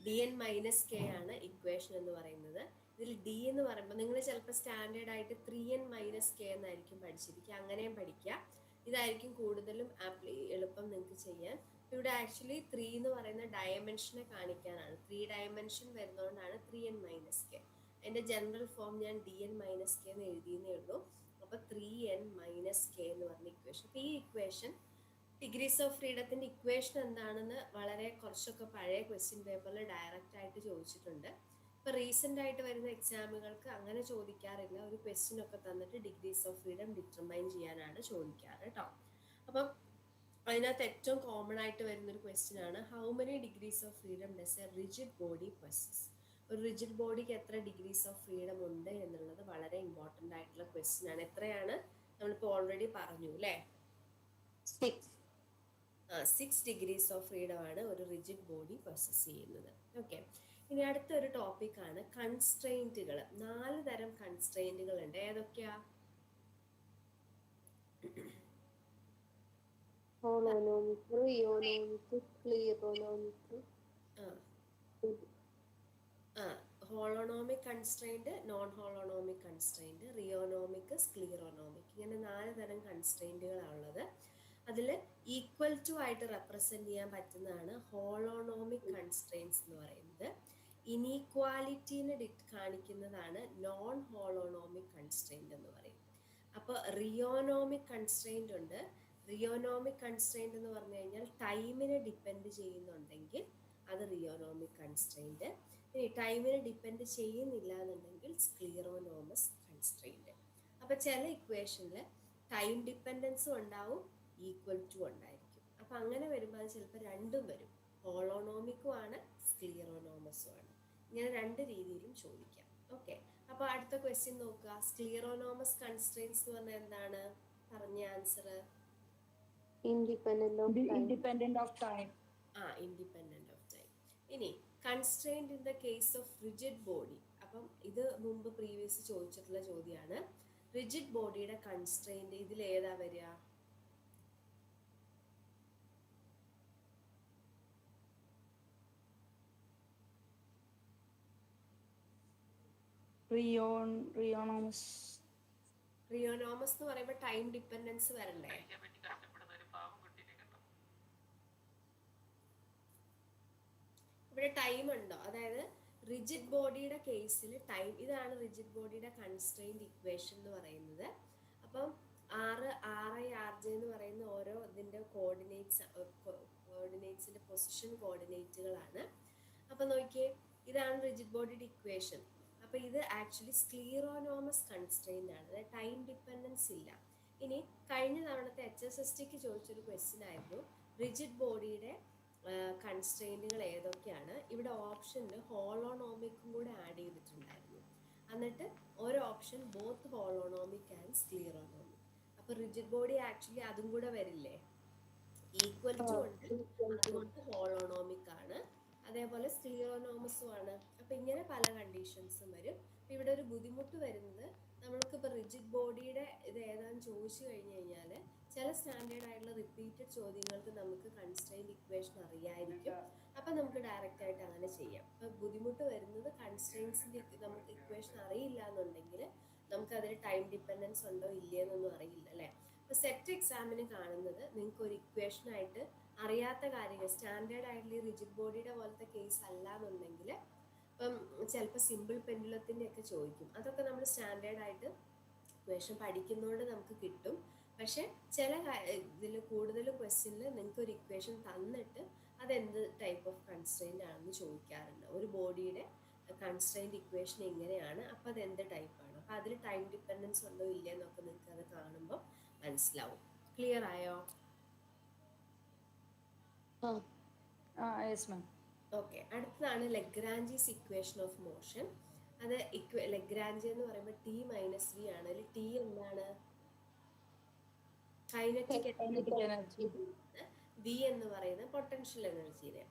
dn - k ആണ് ഇക്വേഷൻ എന്ന് പറയുന്നത്. ഇതിൽ d എന്ന് പറയുമ്പോൾ നിങ്ങൾ ചിലപ്പോൾ സ്റ്റാൻഡേർഡ് ആയിട്ട് 3n - k എന്നായിരിക്കും പഠിച്ചിരിക്കുക. അങ്ങനെയും പഠിക്കുക. ഇതായിരിക്കും കൂടുതലും എളുപ്പം നിങ്ങൾക്ക് ചെയ്യാൻ. ഇവിടെ ആക്ച്വലി 3 എന്ന് പറയുന്ന ഡയമെൻഷനെ കാണിക്കാനാണ്. 3 ഡയമെൻഷൻ വരുന്നതുകൊണ്ടാണ് 3n - k. അതിൻ്റെ ജനറൽ ഫോം ഞാൻ dn - k എന്ന് എഴുതിയെന്നേ ഉള്ളൂ. അപ്പോൾ 3n - k എന്ന് പറഞ്ഞ ഇക്വേഷൻ. അപ്പോൾ ഈ ഇക്വേഷൻ ഡിഗ്രീസ് ഓഫ് ഫ്രീഡത്തിൻ്റെ ഇക്വേഷൻ എന്താണെന്ന് വളരെ കുറച്ചൊക്കെ പഴയ ക്വസ്റ്റ്യൻ പേപ്പറിൽ ഡയറക്റ്റ് ആയിട്ട് ചോദിച്ചിട്ടുണ്ട്. ഇപ്പോൾ റീസെൻ്റ് ആയിട്ട് വരുന്ന എക്സാമുകൾക്ക് അങ്ങനെ ചോദിക്കാറില്ല. ഒരു ക്വസ്റ്റ്യൻ ഒക്കെ തന്നിട്ട് ഡിഗ്രീസ് ഓഫ് ഫ്രീഡം ഡിറ്റർമൈൻ ചെയ്യാനാണ് ചോദിക്കാറ് കേട്ടോ. അപ്പം അതിനകത്ത് ഏറ്റവും കോമൺ ആയിട്ട് വരുന്നൊരു ക്വസ്റ്റ്യൻ ആണ്, how many degrees of freedom does A rigid body possess? ഒരു റിജിഡ് ബോഡിക്ക് എത്ര ഡിഗ്രീസ് ഓഫ് ഫ്രീഡം ഉണ്ട് എന്നുള്ളത് വളരെ ഇമ്പോർട്ടൻ്റ് ആയിട്ടുള്ള ക്വസ്റ്റ്യൻ ആണ്. എത്രയാണ് നമ്മളിപ്പോൾ ഓൾറെഡി പറഞ്ഞു അല്ലേ? 6 ഡിഗ്രീസ് ഓഫ് ഫ്രീഡം ആണ് ഒരു റിജിഡ് ബോഡി പൊസസ് ചെയ്യുന്നത്. ഓക്കെ, ഇനി അടുത്തൊരു ടോപ്പിക്കാണ് കൺസ്ട്രെയിൻറ്റുകൾ. 4 തരം കൺസ്ട്രെയിൻറ്റുകൾ ഉണ്ട്. ഏതൊക്കെയാ? ഹോളോനോമിക്, റിയോനോമിക്, സ്ക്ലിറോനോമിക്. ഹോളോണോമിക് കൺസ്ട്രെയിൻറ്റ്, നോൺ ഹോളോണോമിക് കൺസ്ട്രെയിൻറ്റ്, റിയോനോമിക്, സ്ക്ലിറോനോമിക്, ഇങ്ങനെ 4 തരം കൺസ്ട്രെയിൻറ്റുകളാണ് ഉള്ളത്. അതിൽ ഈക്വൽ ടു ആയിട്ട് റെപ്രസെൻറ്റ് ചെയ്യാൻ പറ്റുന്നതാണ് ഹോളോണോമിക് കൺസ്ട്രെയിൻസ് എന്ന് പറയുന്നത്. ഇനീക്വാലിറ്റീനെ കാണിക്കുന്നതാണ് നോൺ ഹോളോണോമിക് കൺസ്ട്രെയിൻറ്റ് എന്ന് പറയും. അപ്പോൾ റിയോനോമിക് കൺസ്ട്രെയിൻറ്റ് ഉണ്ട്. റിയോനോമിക് കൺസ്ട്രെയിൻറ്റ് എന്ന് പറഞ്ഞു കഴിഞ്ഞാൽ ടൈമിനെ ഡിപ്പെൻഡ് ചെയ്യുന്നുണ്ടെങ്കിൽ അത് റിയോനോമിക് കൺസ്ട്രെയിൻറ്റ്. ഇനി ടൈമിനെ ഡിപ്പെൻഡ് ചെയ്യുന്നില്ല എന്നുണ്ടെങ്കിൽ സ്ക്ലിറോനോമസ് കൺസ്ട്രെയിൻറ്റ്. അപ്പോൾ ചില ഇക്വേഷനിൽ ടൈം ഡിപ്പെൻഡൻസും ഉണ്ടാവും, ഈക്വൽ ടു ഉണ്ടായിരിക്കും. അപ്പം അങ്ങനെ വരുമ്പോൾ അത് ചിലപ്പോൾ രണ്ടും വരും, ഹോളോണോമിക്കും ആണ് സ്ക്ലിറോനോമസും ആണ്. ഇങ്ങനെ 2 രീതിയിലും ചോദിക്കാം. ഓക്കെ, അപ്പോൾ അടുത്ത ക്വസ്റ്റ്യൻ നോക്കുക. സ്ക്ലിറോനോമസ് കൺസ്ട്രെയിൻസ് എന്ന് പറഞ്ഞാൽ എന്താണ്? പറഞ്ഞ answer independent of time. Independent of time. ഇനി constraint in the case of rigid body. അപ്പം ഇത് മുമ്പ് പ്രീവിയസ് ചോദിച്ചിട്ടുള്ള ചോദ്യമാണ്. റിജിഡ് ബോഡിയുടെ കൺസ്ട്രെയിൻറ്റ് ഇതിൽ ഏതാ വരിക? റിയോണോമസ് എന്ന് പറയുമ്പോൾ ടൈം ഡിപ്പെൻഡൻസ് വരണ്ടേ? ഇവിടെ ടൈം ഉണ്ടോ? അതായത് റിജിഡ് ബോഡിയുടെ കേസിൽ ടൈം, ഇതാണ് റിജിഡ് ബോഡിയുടെ കൺസ്ട്രെയിൻറ്റ് ഇക്വേഷൻ എന്ന് പറയുന്നത്. അപ്പം RI RJ എന്ന് പറയുന്ന ഓരോ ഇതിൻ്റെ കോർഡിനേറ്റ്സിൻ്റെ പൊസിഷൻ കോർഡിനേറ്റുകളാണ്. അപ്പം നോക്കിയേ, ഇതാണ് റിജിഡ് ബോഡിയുടെ ഇക്വേഷൻ. അപ്പോൾ ഇത് ആക്ച്വലി സ്ക്ലിറോനോമസ് കൺസ്ട്രെയിൻ്റ് ആണ്, അതായത് ടൈം ഡിപ്പെൻഡൻസ് ഇല്ല. ഇനി കഴിഞ്ഞ തവണത്തെ HSSTക്ക് ചോദിച്ചൊരു ക്വസ്റ്റ്യൻ ആയിരുന്നു, റിജിഡ് ബോഡിയുടെ കൺസ്ട്രെയിൻറ്റുകൾ ഏതൊക്കെയാണ്. ഇവിടെ ഓപ്ഷനിൽ ഹോളോണോമിക്കും കൂടെ ആഡ് ചെയ്തിട്ടുണ്ടായിരുന്നു. എന്നിട്ട് ഒരു ഓപ്ഷൻ ബോത്ത് ഹോളോണോമിക് ആൻഡ് സ്ക്ലിറോനോമിക്. അപ്പോൾ റിജിഡ് ബോഡി ആക്ച്വലി അതും കൂടെ വരില്ലേ? ഈക്വൽ ടു ഉണ്ട്, അതുകൊണ്ട് ഹോളോണോമിക് ആണ്. അതേപോലെ സ്ക്ലിറോനോമസും ആണ്. അപ്പം ഇങ്ങനെ പല കണ്ടീഷൻസും വരും. അപ്പം ഇവിടെ ഒരു ബുദ്ധിമുട്ട് വരുന്നത്, നമ്മൾക്കിപ്പോൾ റിജിഡ് ബോഡിയുടെ ഇത് ഏതാണെന്ന് ചോദിച്ചു കഴിഞ്ഞ് കഴിഞ്ഞാൽ ചില സ്റ്റാൻഡേർഡ് ആയിട്ടുള്ള റിപ്പീറ്റഡ് ചോദ്യങ്ങൾക്ക് നമുക്ക് കൺസ്ട്രെയിൻറ്റ് ഇക്വേഷൻ അറിയായിരിക്കും. അപ്പം നമുക്ക് ഡയറക്റ്റ് ആയിട്ട് അങ്ങനെ ചെയ്യാം. അപ്പം ബുദ്ധിമുട്ട് വരുന്നത് കൺസ്ട്രെയിൻസിൻ്റെ നമുക്ക് ഇക്വേഷൻ അറിയില്ല എന്നുണ്ടെങ്കിൽ നമുക്കതിൽ ടൈം ഡിപ്പെൻഡൻസ് ഉണ്ടോ ഇല്ലയെന്നൊന്നും അറിയില്ല അല്ലേ? അപ്പോൾ സെറ്റ് എക്സാമിന് കാണുന്നത് നിങ്ങൾക്ക് ഒരു ഇക്വേഷനായിട്ട് അറിയാത്ത കാര്യങ്ങൾ, സ്റ്റാൻഡേർഡ് ആയിട്ടുള്ള റിജിഡ് ബോഡിയുടെ പോലത്തെ കേസ് അല്ല എന്നുണ്ടെങ്കിൽ ഇപ്പം ചിലപ്പോൾ സിമ്പിൾ പെൻഡുലത്തിൻ്റെ ഒക്കെ ചോദിക്കും. അതൊക്കെ നമ്മൾ സ്റ്റാൻഡേർഡ് ആയിട്ട് ഇക്വേഷൻ പഠിക്കുന്നതുകൊണ്ട് നമുക്ക് കിട്ടും. പക്ഷേ ചില ഇതിൽ കൂടുതലും ക്വസ്റ്റ്യനിൽ നിങ്ങൾക്ക് ഒരു ഇക്വേഷൻ തന്നിട്ട് അതെന്ത് ടൈപ്പ് ഓഫ് കൺസ്ട്രെയിൻ്റ് ആണെന്ന് ചോദിക്കാറുണ്ട്. ഒരു ബോഡിയുടെ കൺസ്ട്രെയിൻറ്റ് ഇക്വേഷൻ എങ്ങനെയാണ്, അപ്പോൾ അത് എന്ത് ടൈപ്പാണ്, അപ്പോൾ അതിൽ ടൈം ഡിപ്പെൻഡൻസ് ഉണ്ടോ ഇല്ലേ എന്നൊക്കെ നിങ്ങൾക്ക് അത് കാണുമ്പോൾ മനസ്സിലാവും. ക്ലിയർ ആയോ? ഓക്കെ, അടുത്തതാണ് ലഗ്രാഞ്ചീസ് ഇക്വേഷൻ ഓഫ് മോഷൻ. അത് ലഗ്രാഞ്ചി എന്ന് പറയുമ്പോൾ T - V ആണ്. അതിൽ T എന്താണ്? Kinetic energy. V എന്ന് പറയുന്നത് പൊട്ടൻഷ്യൽ എനർജിയുടെ.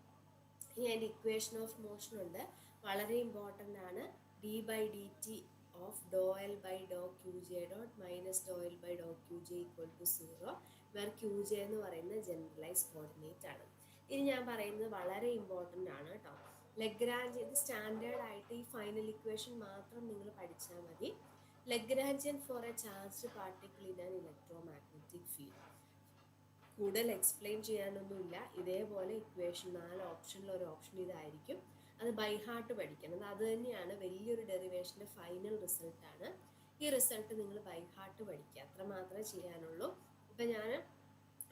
ഇനി അതിൻ്റെ ഇക്വേഷൻ ഓഫ് മോഷൻ ഉണ്ട്, വളരെ ഇമ്പോർട്ടൻ്റ് ആണ്. d/dt of ∂L/∂Qj dot minus ∂L/∂Qj equal to 0, where Qj എന്ന് പറയുന്നത് ജനറലൈസ് കോർഡിനേറ്റ് ആണ്. ഇനി ഞാൻ പറയുന്നത് വളരെ ഇമ്പോർട്ടൻ്റ് ആണ് കേട്ടോ. ലഗ്രാഞ്ച് ഇത് സ്റ്റാൻഡേർഡ് ആയിട്ട് ഈ ഫൈനൽ ഇക്വേഷൻ മാത്രം നിങ്ങൾ പഠിച്ചാൽ മതി. Lagrangian for a charged particle in an electromagnetic field. കൂടുതൽ എക്സ്പ്ലെയിൻ ചെയ്യാനൊന്നുമില്ല. ഇതേപോലെ ഇക്വേഷൻ 4 ഓപ്ഷനിൽ ഒരു ഓപ്ഷൻ ഇതായിരിക്കും. അത് ബൈ ഹാർട്ട് പഠിക്കണം. അത് തന്നെയാണ് വലിയൊരു ഡെറിവേഷൻ്റെ ഫൈനൽ റിസൾട്ടാണ്. ഈ റിസൾട്ട് നിങ്ങൾ ബൈ ഹാർട്ട് പഠിക്കുക, അത്ര മാത്രമേ ചെയ്യാനുള്ളൂ. ഇപ്പം ഞാൻ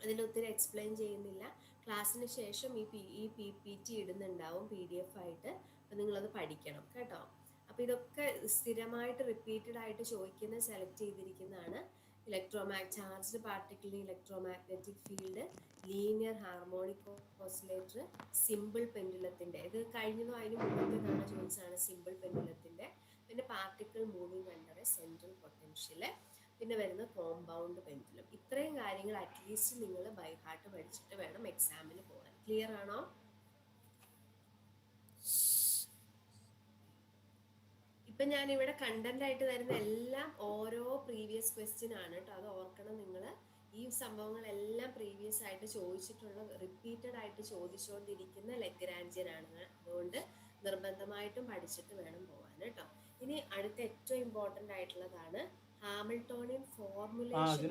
അതിലൊത്തിരി എക്സ്പ്ലെയിൻ ചെയ്യുന്നില്ല. ക്ലാസ്സിന് ശേഷം ഈ PPT ഇടുന്നുണ്ടാവും PDF ആയിട്ട്. അപ്പം നിങ്ങളത് പഠിക്കണം കേട്ടോ. അപ്പോൾ ഇതൊക്കെ സ്ഥിരമായിട്ട് റിപ്പീറ്റഡ് ആയിട്ട് ചോദിക്കുന്ന സെലക്ട് ചെയ്തിരിക്കുന്നതാണ്. ചാർജ്ഡ് പാർട്ടിക്കിളിന് electromagnetic field, linear harmonic oscillator, simple പെൻഡുലത്തിൻ്റെ ഇത് കഴിഞ്ഞതും അതിന് മുമ്പത്തെ തവണ ചോദിച്ചതാണ് സിമ്പിൾ പെൻഡുലത്തിൻ്റെ. പിന്നെ particle moving under a central potential, പിന്നെ വരുന്ന കോമ്പൗണ്ട് പെൻഡുലം. ഇത്രയും കാര്യങ്ങൾ അറ്റ്ലീസ്റ്റ് നിങ്ങൾ ബൈ ഹാർട്ട് പഠിച്ചിട്ട് വേണം എക്സാമിന് പോകാൻ. ക്ലിയർ ആണോ? ഇപ്പം ഞാനിവിടെ കണ്ടന്റ് ആയിട്ട് തരുന്ന എല്ലാം ഓരോ പ്രീവിയസ് ക്വസ്റ്റ്യൻ ആണ് കേട്ടോ. അത് ഓർക്കണം നിങ്ങൾ. ഈ സംഭവങ്ങളെല്ലാം പ്രീവിയസ് ആയിട്ട് ചോദിച്ചിട്ടുള്ള റിപ്പീറ്റഡ് ആയിട്ട് ചോദിച്ചുകൊണ്ടിരിക്കുന്ന ലഗ്രാഞ്ചിയൻ ആണ്. അതുകൊണ്ട് നിർബന്ധമായിട്ടും പഠിച്ചിട്ട് വേണം പോകാൻ കേട്ടോ. ഇനി അടുത്ത ഏറ്റവും ഇമ്പോർട്ടൻ്റ് ആയിട്ടുള്ളതാണ് ഹാമിൽട്ടോണിയൻ ഫോർമുലേഷൻ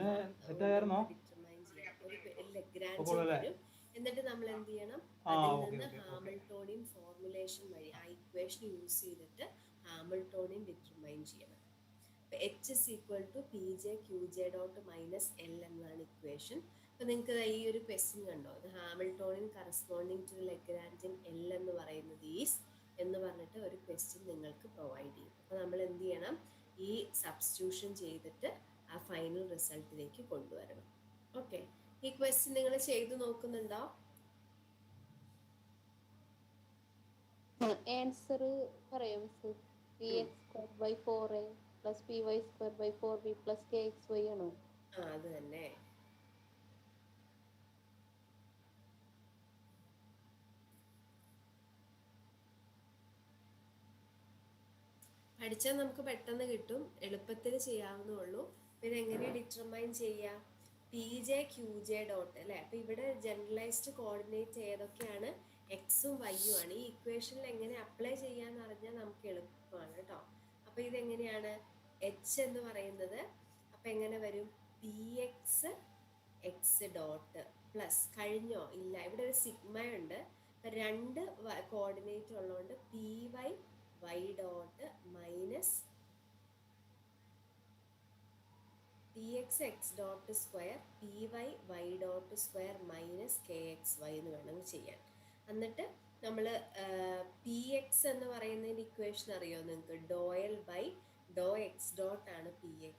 ഡിറ്റർമൈൻ ചെയ്യാൻ. ഒരു ലഗ്രാഞ്ചിയൻ വരും, എന്നിട്ട് നമ്മൾ എന്ത് ചെയ്യണം, അതിൽ നിന്ന് ഹാമിൽട്ടോണിയൻ ഫോർമുലേഷൻ വഴി ആ ഇക്വേഷൻ യൂസ് ചെയ്തിട്ട് ഹാമിൽട്ടോണിയൻ ഡിറ്റർമൈൻ ചെയ്യണം. H is equal to PJ QJ dot minus L എന്നാണ് ഇക്വേഷൻ. അപ്പോൾ നിങ്ങൾക്ക് ഈ ഒരു ക്വസ്റ്റ്യൻ കണ്ടോ, ഇത് Hamiltonian corresponding to Lagrangian L എന്ന് പറയുന്നത് ഈസ് എന്ന് പറഞ്ഞിട്ട് ഒരു ക്വസ്റ്റ്യൻ നിങ്ങൾക്ക് പ്രൊവൈഡ് ചെയ്യും. അപ്പോൾ നമ്മൾ എന്ത് ചെയ്യണം, ഈ സബ്സ്റ്റിറ്റ്യൂഷൻ ചെയ്തിട്ട് ആ ഫൈനൽ റിസൾട്ടിലേക്ക് കൊണ്ടുവരണം. ഓക്കെ, ഈ ക്വസ്റ്റ്യൻ നിങ്ങൾ ചെയ്തു നോക്കുന്നുണ്ടോ? ആൻസർ പറയാം മിസ്. px²/4a + py²/4b + kxy ആണോ? അത് തന്നെ. പഠിച്ചാൽ നമുക്ക് പെട്ടെന്ന് കിട്ടും, എളുപ്പത്തിൽ ചെയ്യാവുന്നുള്ളൂ. പിന്നെ എങ്ങനെ ഡിറ്റർമൈൻ ചെയ്യാം? PJ QJ ഡോട്ട് അല്ലേ. അപ്പോൾ ഇവിടെ ജനറലൈസ്ഡ് കോർഡിനേറ്റ് ഏതൊക്കെയാണ്? എക്സും വൈയും ആണ്. ഈ ഇക്വേഷനിൽ എങ്ങനെ അപ്ലൈ ചെയ്യാന്ന് അറിഞ്ഞാൽ നമുക്ക് എളുപ്പമാണ് കേട്ടോ. അപ്പോൾ ഇതെങ്ങനെയാണ്? H എന്ന് പറയുന്നത് അപ്പം എങ്ങനെ വരും? PX X ഡോട്ട് പ്ലസ് കഴിഞ്ഞോ? ഇല്ല, ഇവിടെ ഒരു സിഗ്മ ഉണ്ട്. അപ്പം 2 കോർഡിനേറ്റ് ഉള്ളതുകൊണ്ട് PY Y dot minus PX X dot square PY Y dot square minus KXY എന്ന് വേണമെങ്കിൽ ചെയ്യാൻ. എന്നിട്ട് നമ്മൾ PX എന്ന് പറയുന്നതിൻ്റെ ഇക്വേഷൻ അറിയോ നിങ്ങൾക്ക്? ഡോയൽ ബൈ ഡോ എക്സ് ഡോട്ട് ആണ് PX.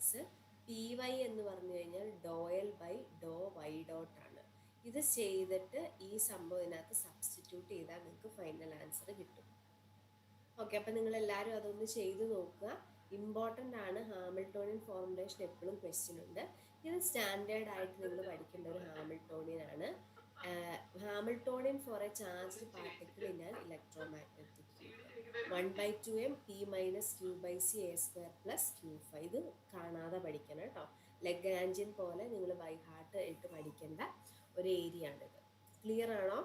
PY എന്ന് പറഞ്ഞു കഴിഞ്ഞാൽ ഡോയൽ ബൈ ഡോ വൈ ഡോട്ട് ആണ്. ഇത് ചെയ്തിട്ട് ഈ സംഭവം ഇതിനകത്ത് സബ്സ്റ്റിറ്റ്യൂട്ട് ചെയ്താൽ നിങ്ങൾക്ക് ഫൈനൽ ആൻസർ കിട്ടും. ഓക്കെ, അപ്പം നിങ്ങൾ എല്ലാവരും അതൊന്ന് ചെയ്ത് നോക്കുക. ഇമ്പോർട്ടൻ്റ് ആണ്. ഹാമിൽട്ടോണിയൻ ഫോർമുലേഷൻ എപ്പോഴും ക്വസ്റ്റ്യൻ ഉണ്ട്. ഇത് സ്റ്റാൻഡേർഡ് ആയിട്ട് നിങ്ങൾ പഠിക്കേണ്ട ഒരു ഹാമിൽട്ടോണിയൻ ആണ്. Hamiltonian for a charged particle in an electromagnetic field 1/2m P-Q/C A² + Q5. ഇത് കാണാതെ പഠിക്കണം കേട്ടോ. ലഗ്രാഞ്ചിയൻ പോലെ നിങ്ങൾ ബൈ ഹാർട്ട് ഇട്ട് പഠിക്കേണ്ട ഒരു ഏരിയ ആണിത്. ക്ലിയർ ആണോ?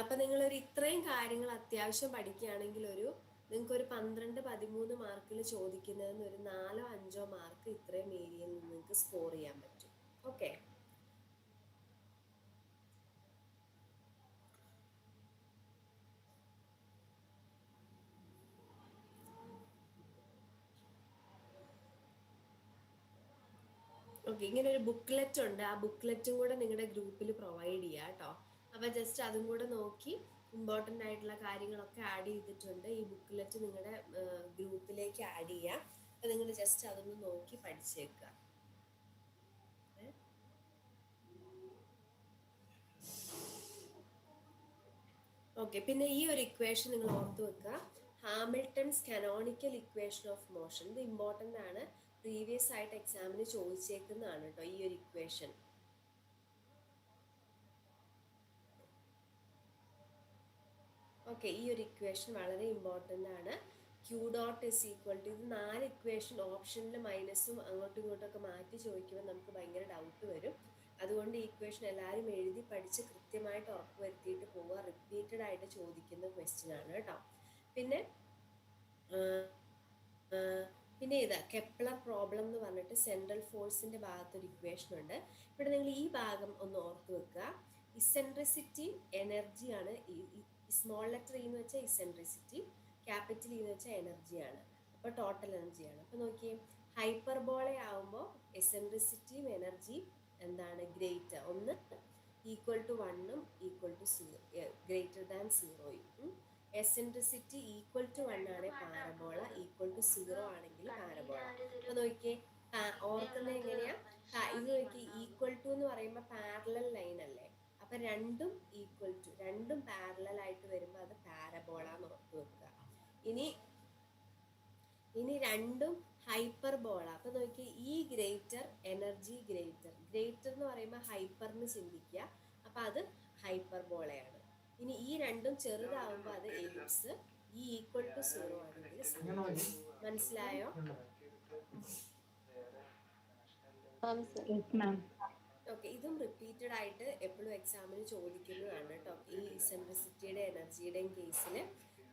അപ്പം നിങ്ങളൊരു ഇത്രയും കാര്യങ്ങൾ അത്യാവശ്യം പഠിക്കുകയാണെങ്കിൽ നിങ്ങൾക്കൊരു 12-13 മാർക്കിൽ ചോദിക്കുന്നതിന് ഒരു 4-5 മാർക്ക് ഇത്രയും ഏരിയയിൽ നിന്ന് നിങ്ങൾക്ക് സ്കോർ ചെയ്യാൻ പറ്റും. ഓക്കെ, ഇങ്ങനെ ഒരു ബുക്ക്ലെറ്റ് ഉണ്ട്. ആ ബുക്ക്ലെറ്റും കൂടെ നിങ്ങളുടെ ഗ്രൂപ്പിൽ പ്രൊവൈഡ് ചെയ്യുക കേട്ടോ. അപ്പോൾ ജസ്റ്റ് അതും കൂടെ നോക്കി ഇമ്പോർട്ടൻ്റ് ആയിട്ടുള്ള കാര്യങ്ങളൊക്കെ ആഡ് ചെയ്തിട്ടുണ്ട്. ഈ ബുക്ക്ലെറ്റ് നിങ്ങളുടെ ഗ്രൂപ്പിലേക്ക് ആഡ് ചെയ്യാം. അപ്പോൾ നിങ്ങൾ ജസ്റ്റ് അതൊന്ന് നോക്കി പഠിച്ചേക്കുക. ഓക്കെ, പിന്നെ ഈ ഒരു ഇക്വേഷൻ നിങ്ങൾ ഓർത്ത് വെക്കുക. Hamilton's canonical equation of motion. ഇത് ഇമ്പോർട്ടൻ്റ് ആണ്. പ്രീവിയസ് ആയിട്ട് എക്സാമിന് ചോദിച്ചേക്കുന്നതാണ് കേട്ടോ ഈ ഒരു ഇക്വേഷൻ. ഓക്കെ, ഈ ഒരു ഇക്വേഷൻ വളരെ ഇമ്പോർട്ടൻ്റ് ആണ്. Q dot is equal to, ഇത് 4 ഇക്വേഷൻ ഓപ്ഷനിൽ മൈനസും അങ്ങോട്ടും ഇങ്ങോട്ടും ഒക്കെ മാറ്റി ചോദിക്കുമ്പോൾ നമുക്ക് ഭയങ്കര ഡൗട്ട് വരും. അതുകൊണ്ട് ഈ ഇക്വേഷൻ എല്ലാവരും എഴുതി പഠിച്ച് കൃത്യമായിട്ട് ഉറപ്പ് വരുത്തിയിട്ട് പോവുക. റിപ്പീറ്റഡ് ആയിട്ട് ചോദിക്കുന്ന ക്വസ്റ്റ്യൻ ആണ് കേട്ടോ. പിന്നെ ഇതാ കെപ്ലർ പ്രോബ്ലം എന്ന് പറഞ്ഞിട്ട് സെൻട്രൽ ഫോഴ്സിന്റെ ഭാഗത്തൊരു ഇക്വേഷൻ ഉണ്ട്. ഇവിടെ നിങ്ങൾ ഈ ഭാഗം ഒന്ന് ഓർത്ത് വെക്കുക. ഇസെൻട്രിസിറ്റി എനർജിയാണ്. സ്മോൾ ലെറ്റർ ഇ എന്ന് വെച്ചാൽ ഇസെൻട്രിസിറ്റി, ക്യാപിറ്റൽ ഇ എന്ന് വെച്ചാൽ എനർജിയാണ്. അപ്പോൾ ടോട്ടൽ എനർജിയാണ്. അപ്പോൾ നോക്കിയേ, ഹൈപ്പർബോള ആവുമ്പോൾ എസെൻട്രിസിറ്റിയും എനർജിയും എന്താണ് ഗ്രേറ്റർ, ഒന്ന് ഈക്വൽ ടു 1ഉം ഈക്വൽ ടു 0 ഗ്രേറ്റർ ദാൻ 0യും. എസെൻട്രിസിറ്റി ഈക്വൽ ടു 1 ആണ് പാരബോള, ഈക്വൽ ടു 0 ആണെങ്കിൽ പാരബോള. അപ്പോൾ നോക്കിയേ, ഓർക്കുന്നത് എങ്ങനെയാ, ഇത് നോക്കി ഈക്വൽ ടു എന്ന് പറയുമ്പോൾ പാരലൽ ലൈൻ അല്ലേ. അപ്പൊ രണ്ടും ഈക്വൽ ടു, രണ്ടും പാരലൽ ആയിട്ട് വരുമ്പോൾ അത് പാരബോള എന്ന് ഓർത്ത് വെക്കുക. ഇനി രണ്ടും ഹൈപ്പർബോള. അപ്പൊ നോക്കി, ഈ ഗ്രേറ്റർ എനർജി ഗ്രേറ്റർ എന്ന് പറയുമ്പോൾ ഹൈപ്പറിന് ചിന്തിക്കുക. അപ്പൊ അത് ഹൈപ്പർബോളയാണ്. ഇനി ഈ രണ്ടും ചെറുതാവുമ്പോൾ അത് എലിപ്സ്, ഈ ഈക്വൽ ടു 0 ആണെങ്കിൽ. മനസ്സിലായോ? ഓക്കെ, ഇതും റിപ്പീറ്റഡ് ആയിട്ട് എപ്പോഴും എക്സാമിന് ചോദിക്കുന്നതാണ് കേട്ടോ. ഈ ഇസെൻട്രിസിറ്റിയുടെ എനർജിയുടെയും കേസിൽ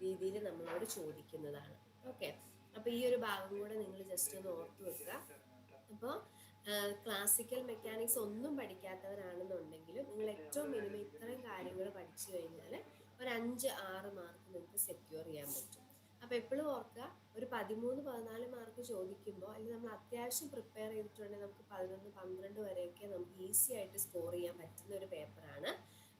രീതിയിൽ നമ്മളോട് ചോദിക്കുന്നതാണ്. ഓക്കെ, അപ്പോൾ ഈ ഒരു ഭാഗം കൂടെ നിങ്ങൾ ജസ്റ്റ് ഒന്ന് ഓർത്ത് വെക്കുക. അപ്പോൾ ക്ലാസിക്കൽ മെക്കാനിക്സ് ഒന്നും പഠിക്കാത്തവരാണെന്നുണ്ടെങ്കിലും നിങ്ങൾ ഏറ്റവും മിനിമം ഇത്രയും കാര്യങ്ങൾ പഠിച്ചു കഴിഞ്ഞാൽ ഒരു 5-6 മാർക്ക് നിങ്ങൾക്ക് സെക്യൂർ ചെയ്യാൻ പറ്റും. അപ്പോൾ എപ്പോഴും ഓർക്കുക, ഒരു 13-14 മാർക്ക് ചോദിക്കുമ്പോൾ, അല്ലെങ്കിൽ നമ്മൾ അത്യാവശ്യം പ്രിപ്പയർ ചെയ്തിട്ടുണ്ടെങ്കിൽ നമുക്ക് 11-12 വരെയൊക്കെ നമുക്ക് ഈസി ആയിട്ട് സ്കോർ ചെയ്യാൻ പറ്റുന്ന ഒരു പേപ്പറാണ്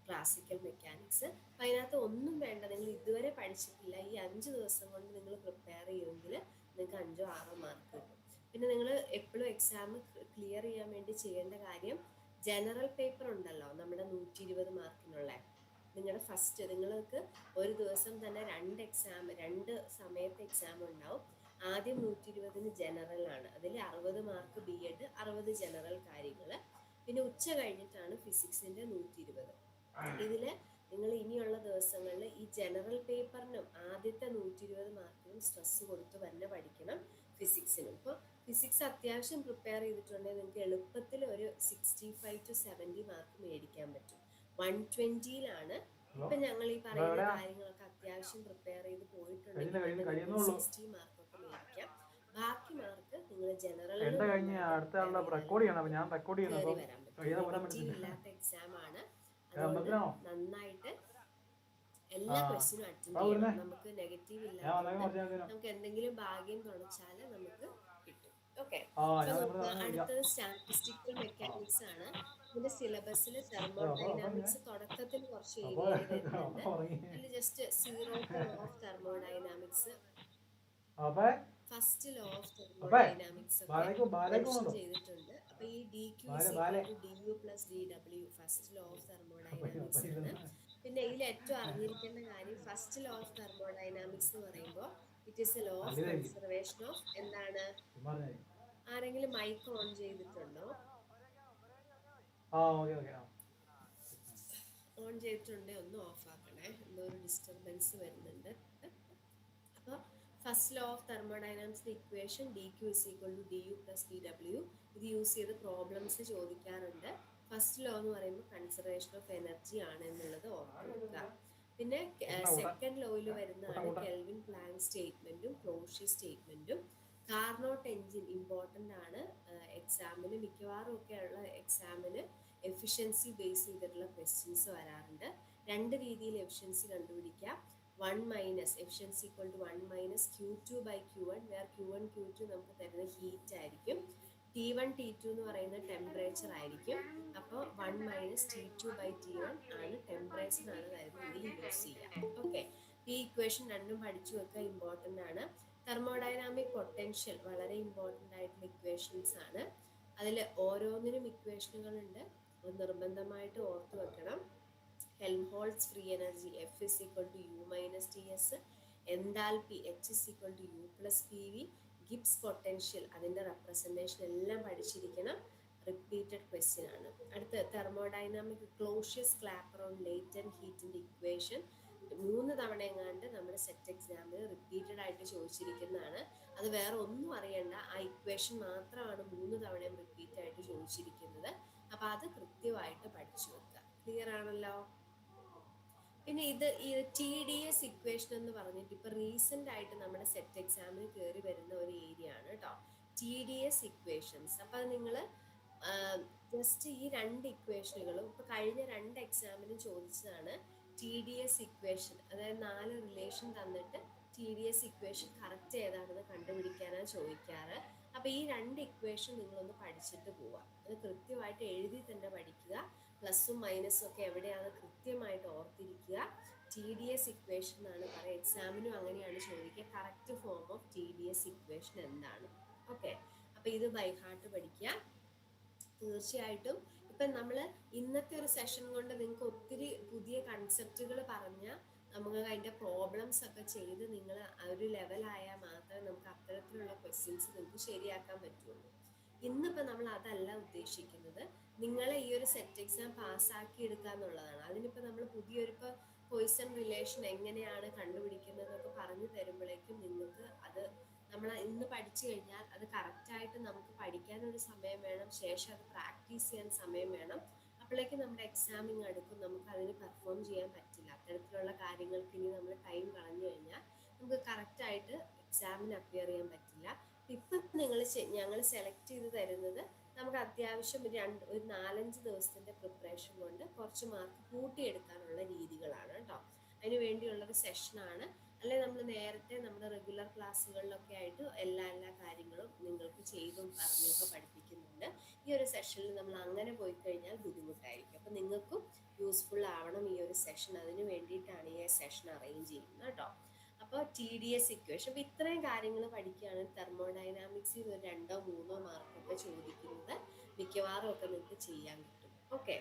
ക്ലാസിക്കൽ മെക്കാനിക്സ്. അപ്പം അതിനകത്ത് ഒന്നും വേണ്ട, നിങ്ങൾ ഇതുവരെ പഠിച്ചിട്ടില്ല, ഈ 5 ദിവസം കൊണ്ട് നിങ്ങൾ പ്രിപ്പയർ ചെയ്യുമെങ്കിൽ നിങ്ങൾക്ക് 5-6 മാർക്ക് കിട്ടും. പിന്നെ നിങ്ങൾ എപ്പോഴും എക്സാം ക്ലിയർ ചെയ്യാൻ വേണ്ടി ചെയ്യേണ്ട കാര്യം, ജനറൽ പേപ്പർ ഉണ്ടല്ലോ നമ്മുടെ 120 മാർക്കിനുള്ള, നിങ്ങളുടെ ഫസ്റ്റ് നിങ്ങൾക്ക് ഒരു ദിവസം തന്നെ 2 സമയത്ത് എക്സാം ഉണ്ടാവും. ആദ്യം 120 ജനറലാണ്, അതിൽ 60 മാർക്ക് BEd, 60 ജനറൽ കാര്യങ്ങൾ. പിന്നെ ഉച്ച കഴിഞ്ഞിട്ടാണ് ഫിസിക്സിൻ്റെ 120. ഇതിൽ നിങ്ങൾ ഇനിയുള്ള ദിവസങ്ങളിൽ ഈ ജനറൽ പേപ്പറിനും ആദ്യത്തെ 120 മാർക്കിനും സ്ട്രെസ് കൊടുത്ത് തന്നെ പഠിക്കണം ഫിസിക്സിനും. ഇപ്പോൾ ഫിസിക്സ് അത്യാവശ്യം പ്രിപ്പയർ ചെയ്തിട്ടുണ്ടെങ്കിൽ നിങ്ങൾക്ക് എളുപ്പത്തിൽ ഒരു 65-70 മാർക്ക് മേടിക്കാൻ പറ്റും. 120ലാണ് ഇപ്പം ഞങ്ങൾ ഈ പറയുന്ന കാര്യങ്ങളൊക്കെ അത്യാവശ്യം പ്രിപ്പയർ ചെയ്ത് പോയിട്ടുണ്ടെങ്കിൽ 60 മാർക്കൊക്കെ മേടിക്കാം. ബാക്കി മാർക്ക് നിങ്ങൾ ജനറലിൽ വരാൻ പറ്റും. ഇല്ലാത്ത എക്സാം ആണ്. അതുകൊണ്ട് നന്നായിട്ട് എല്ലാ ക്വസ്റ്റിനും അറ്റൻഡ് ചെയ്യണം. നമുക്ക് നെഗറ്റീവ് ഇല്ലാതെ നമുക്ക് എന്തെങ്കിലും ഭാഗ്യം തുണച്ചാൽ നമുക്ക് കിട്ടും. ഓക്കെ, അടുത്തത് സ്റ്റാറ്റിസ്റ്റിക്കൽ മെക്കാനിക്സ് ആണ്. ഇതിന്റെ സിലബസിൽ തെർമോഡൈനാമിക്സ് തുടക്കത്തിൽ കുറച്ച് ഏരിയയിൽ വരുന്നുണ്ട്. അതിൽ just 0 of thermodynamics, first law of thermodynamics ഒക്കെ മെൻഷൻ ചെയ്തിട്ടുണ്ട്. അപ്പൊ ഈ DQ = DU + DW first law of thermodynamics ആണ്. പിന്നെ ഇതിൽ ഏറ്റവും അറിഞ്ഞിരിക്കേണ്ട കാര്യം, ഫസ്റ്റ് ലോ ഓഫ് തെർമോഡൈനാമിക്സ് എന്ന് പറയുമ്പോൾ it is A law of conservation of, എന്താണ്, ആരെങ്കിലും മൈക്ക് ഓൺ ചെയ്തിട്ടുണ്ടോ? ഓൺ ചെയ്തിട്ടുണ്ടെങ്കിൽ ഒന്ന് ഓഫ് ആക്കണേ, എന്തോ ഒരു ഡിസ്റ്റർബൻസ് വരുന്നുണ്ട്. അപ്പോൾ ഫസ്റ്റ് ലോ ഓഫ് തെർമോഡൈനാമിക്സിന്റെ ഇക്വേഷൻ DQ = DU + DW. ഇത് യൂസ് ചെയ്ത് പ്രോബ്ലംസ് ചോദിക്കാറുണ്ട്. ഫസ്റ്റ് ലോ എന്ന് പറയുമ്പോൾ കൺസർവേഷൻ ഓഫ് എനർജി ആണ് എന്നുള്ളത് ഓർത്ത് വെക്കുക. പിന്നെ സെക്കൻഡ് ലോയിൽ വരുന്നതാണ് കെൽവിൻ പ്ലാങ്ക് സ്റ്റേറ്റ്മെന്റും ക്ലോഷി സ്റ്റേറ്റ്മെന്റും. കാർനോട്ട് എൻജിൻ ഇമ്പോർട്ടൻ്റ് ആണ് എക്സാമിന്. മിക്കവാറും ഒക്കെ ഉള്ള എക്സാമിന് എഫിഷ്യൻസി ബേസ് ചെയ്തിട്ടുള്ള ക്വസ്റ്റ്യൻസ് വരാറുണ്ട്. 2 രീതിയിൽ എഫിഷ്യൻസി കണ്ടുപിടിക്കാം. 1- efficiency = 1 - Q2/Q1, where Q1 Q2 നമുക്ക് തരുന്ന ഹീറ്റ് ആയിരിക്കും. T1 T2 എന്ന് പറയുന്ന ടെമ്പറേച്ചർ ആയിരിക്കും. അപ്പോൾ 1 - T2/T1 ആണ് ടെമ്പറേച്ചർ ആണ് തരുന്നതെങ്കിൽ യൂസ് ചെയ്യാം. ഓക്കെ, ഈ ഇക്വേഷൻ രണ്ടും പഠിച്ചു വെക്കുക, ഇമ്പോർട്ടൻ്റ് ആണ്. തെർമോഡൈനാമിക് പൊട്ടൻഷ്യൽ വളരെ ഇമ്പോർട്ടൻ്റ് ആയിട്ടുള്ള ഇക്വേഷൻസ് ആണ്. അതിൽ ഓരോന്നിനും ഇക്വേഷനുകളുണ്ട്, നിർബന്ധമായിട്ട് ഓർത്ത് വെക്കണം. Helmholtz free energy F = U - Ts, enthalpy H = U + PV, Gibbs potential അതിൻ്റെ റെപ്രസെൻറ്റേഷൻ എല്ലാം പഠിച്ചിരിക്കണം. റിപ്പീറ്റഡ് ക്വസ്റ്റ്യൻ ആണ്. അടുത്ത തെർമോഡൈനാമിക് ക്ലോഷ്യസ് ക്ലാപ്പറോൺ ലേറ്റന്റ് ഹീറ്റിൻ്റെ ഇക്വേഷൻ 3 തവണ എങ്ങാണ്ട് നമ്മുടെ സെറ്റ് എക്സാമിൽ റിപ്പീറ്റഡ് ആയിട്ട് ചോദിച്ചിരിക്കുന്നതാണ്. അത് വേറെ ഒന്നും അറിയണ്ട, ആ ഇക്വേഷൻ മാത്രമാണ് 3 തവണയും റിപ്പീറ്റ് ആയിട്ട് ചോദിച്ചിരിക്കുന്നത്. അപ്പോൾ അപ്പം അത് കൃത്യമായിട്ട് പഠിച്ചു വെക്കുക. ക്ലിയർ ആണല്ലോ? പിന്നെ ഈ TDS ഇക്വേഷൻ എന്ന് പറഞ്ഞിട്ട് ഇപ്പൊ റീസെന്റ് ആയിട്ട് നമ്മുടെ സെറ്റ് എക്സാമിന് കയറി വരുന്ന ഒരു ഏരിയ ആണ് കേട്ടോ, TDS ഇക്വേഷൻസ്. അപ്പൊ അത് നിങ്ങൾ ജസ്റ്റ് ഈ 2 ഇക്വേഷനുകളും ഇപ്പൊ കഴിഞ്ഞ 2 എക്സാമിനും ചോദിച്ചതാണ്. TDS ഇക്വേഷൻ, അതായത് 4 റിലേഷൻ തന്നിട്ട് TDS ഇക്വേഷൻ കറക്റ്റ് ഏതാണെന്ന് കണ്ടുപിടിക്കാനാണ് ചോദിക്കാറ്. അപ്പൊ ഈ 2 ഇക്വേഷൻ നിങ്ങളൊന്ന് പഠിച്ചിട്ട് പോവാം. അത് കൃത്യമായിട്ട് എഴുതി തന്നെ പഠിക്കുക. പ്ലസും മൈനസും ഒക്കെ എവിടെയാണ് കൃത്യമായിട്ട് ഓർത്തിരിക്കുക. TDS ഇക്വേഷൻ എന്നാണ് പറയുക, എക്സാമിനും അങ്ങനെയാണ് ചോദിക്കുക. Correct form of TDS equation എന്താണ്? ഓക്കെ, അപ്പൊ ഇത് ബൈ ഹാർട്ട് പഠിക്കുക തീർച്ചയായിട്ടും. ഇപ്പം നമ്മൾ ഇന്നത്തെ ഒരു സെഷൻ കൊണ്ട് നിങ്ങൾക്ക് ഒത്തിരി പുതിയ കൺസെപ്റ്റുകൾ പറഞ്ഞാൽ നമുക്ക് അതിൻ്റെ പ്രോബ്ലംസ് ഒക്കെ ചെയ്ത് നിങ്ങൾ ഒരു ലെവലായാൽ മാത്രമേ നമുക്ക് അത്തരത്തിലുള്ള ക്വസ്റ്റ്യൻസ് നിങ്ങൾക്ക് ശരിയാക്കാൻ പറ്റുള്ളൂ. ഇന്നിപ്പോൾ നമ്മൾ അതല്ല ഉദ്ദേശിക്കുന്നത്, നിങ്ങളെ ഈ ഒരു സെറ്റ് എക്സാം പാസ്സാക്കി എടുക്കുക എന്നുള്ളതാണ്. അതിനിപ്പോൾ നമ്മൾ പുതിയൊരു പോയിസൺ റിലേഷൻ എങ്ങനെയാണ് കണ്ടുപിടിക്കുന്നതൊക്കെ പറഞ്ഞു തരുമ്പോഴേക്കും നിങ്ങൾക്ക് അത് നമ്മൾ ഇന്ന് പഠിച്ചു കഴിഞ്ഞാൽ അത് കറക്റ്റായിട്ട് നമുക്ക് പഠിക്കാനൊരു സമയം വേണം, ശേഷം അത് പ്രാക്ടീസ് ചെയ്യാൻ സമയം വേണം. അപ്പോഴേക്കും നമ്മുടെ എക്സാമിങ് അടുക്കും, നമുക്ക് അതിന് പെർഫോം ചെയ്യാൻ പറ്റില്ല. അത്തരത്തിലുള്ള കാര്യങ്ങൾക്ക് ഇനി നമ്മൾ ടൈം കളഞ്ഞു കഴിഞ്ഞാൽ നമുക്ക് കറക്റ്റായിട്ട് എക്സാമിന് അപ്പിയർ ചെയ്യാൻ പറ്റില്ല. ഇപ്പം ഞങ്ങൾ സെലക്ട് ചെയ്ത് തരുന്നത് നമുക്ക് അത്യാവശ്യം ഒരു 4-5 ദിവസത്തിൻ്റെ പ്രിപ്പറേഷൻ കൊണ്ട് കുറച്ച് മാർക്ക് കൂട്ടിയെടുക്കാനുള്ള രീതികളാണ് കേട്ടോ. അതിന് വേണ്ടിയുള്ളൊരു സെഷനാണ്. അല്ലെ നമ്മൾ നേരത്തെ നമ്മുടെ റെഗുലർ ക്ലാസ്സുകളിലൊക്കെ ആയിട്ട് എല്ലാ കാര്യങ്ങളും നിങ്ങൾക്ക് ചെയ്തും പറഞ്ഞൊക്കെ പഠിപ്പിക്കുന്നുണ്ട്. ഈ ഒരു സെഷനിൽ നമ്മൾ അങ്ങനെ പോയി കഴിഞ്ഞാൽ ബുദ്ധിമുട്ടായിരിക്കും. അപ്പം നിങ്ങൾക്കും യൂസ്ഫുൾ ആവണം ഈ ഒരു സെഷൻ, അതിന് വേണ്ടിയിട്ടാണ് ഈ സെഷൻ അറേഞ്ച് ചെയ്യുന്നത് കേട്ടോ. അപ്പോൾ TDS ഇക്വേഷൻ, അപ്പോൾ ഇത്രയും കാര്യങ്ങൾ പഠിക്കുകയാണ്. തെർമോഡൈനാമിക്സിൽ നിന്ന് 2-3 മാർക്കൊക്കെ ചോദിക്കുന്നത് മിക്കവാറും ഒക്കെ നിങ്ങൾക്ക് ചെയ്യാൻ കിട്ടും. ഓക്കെ,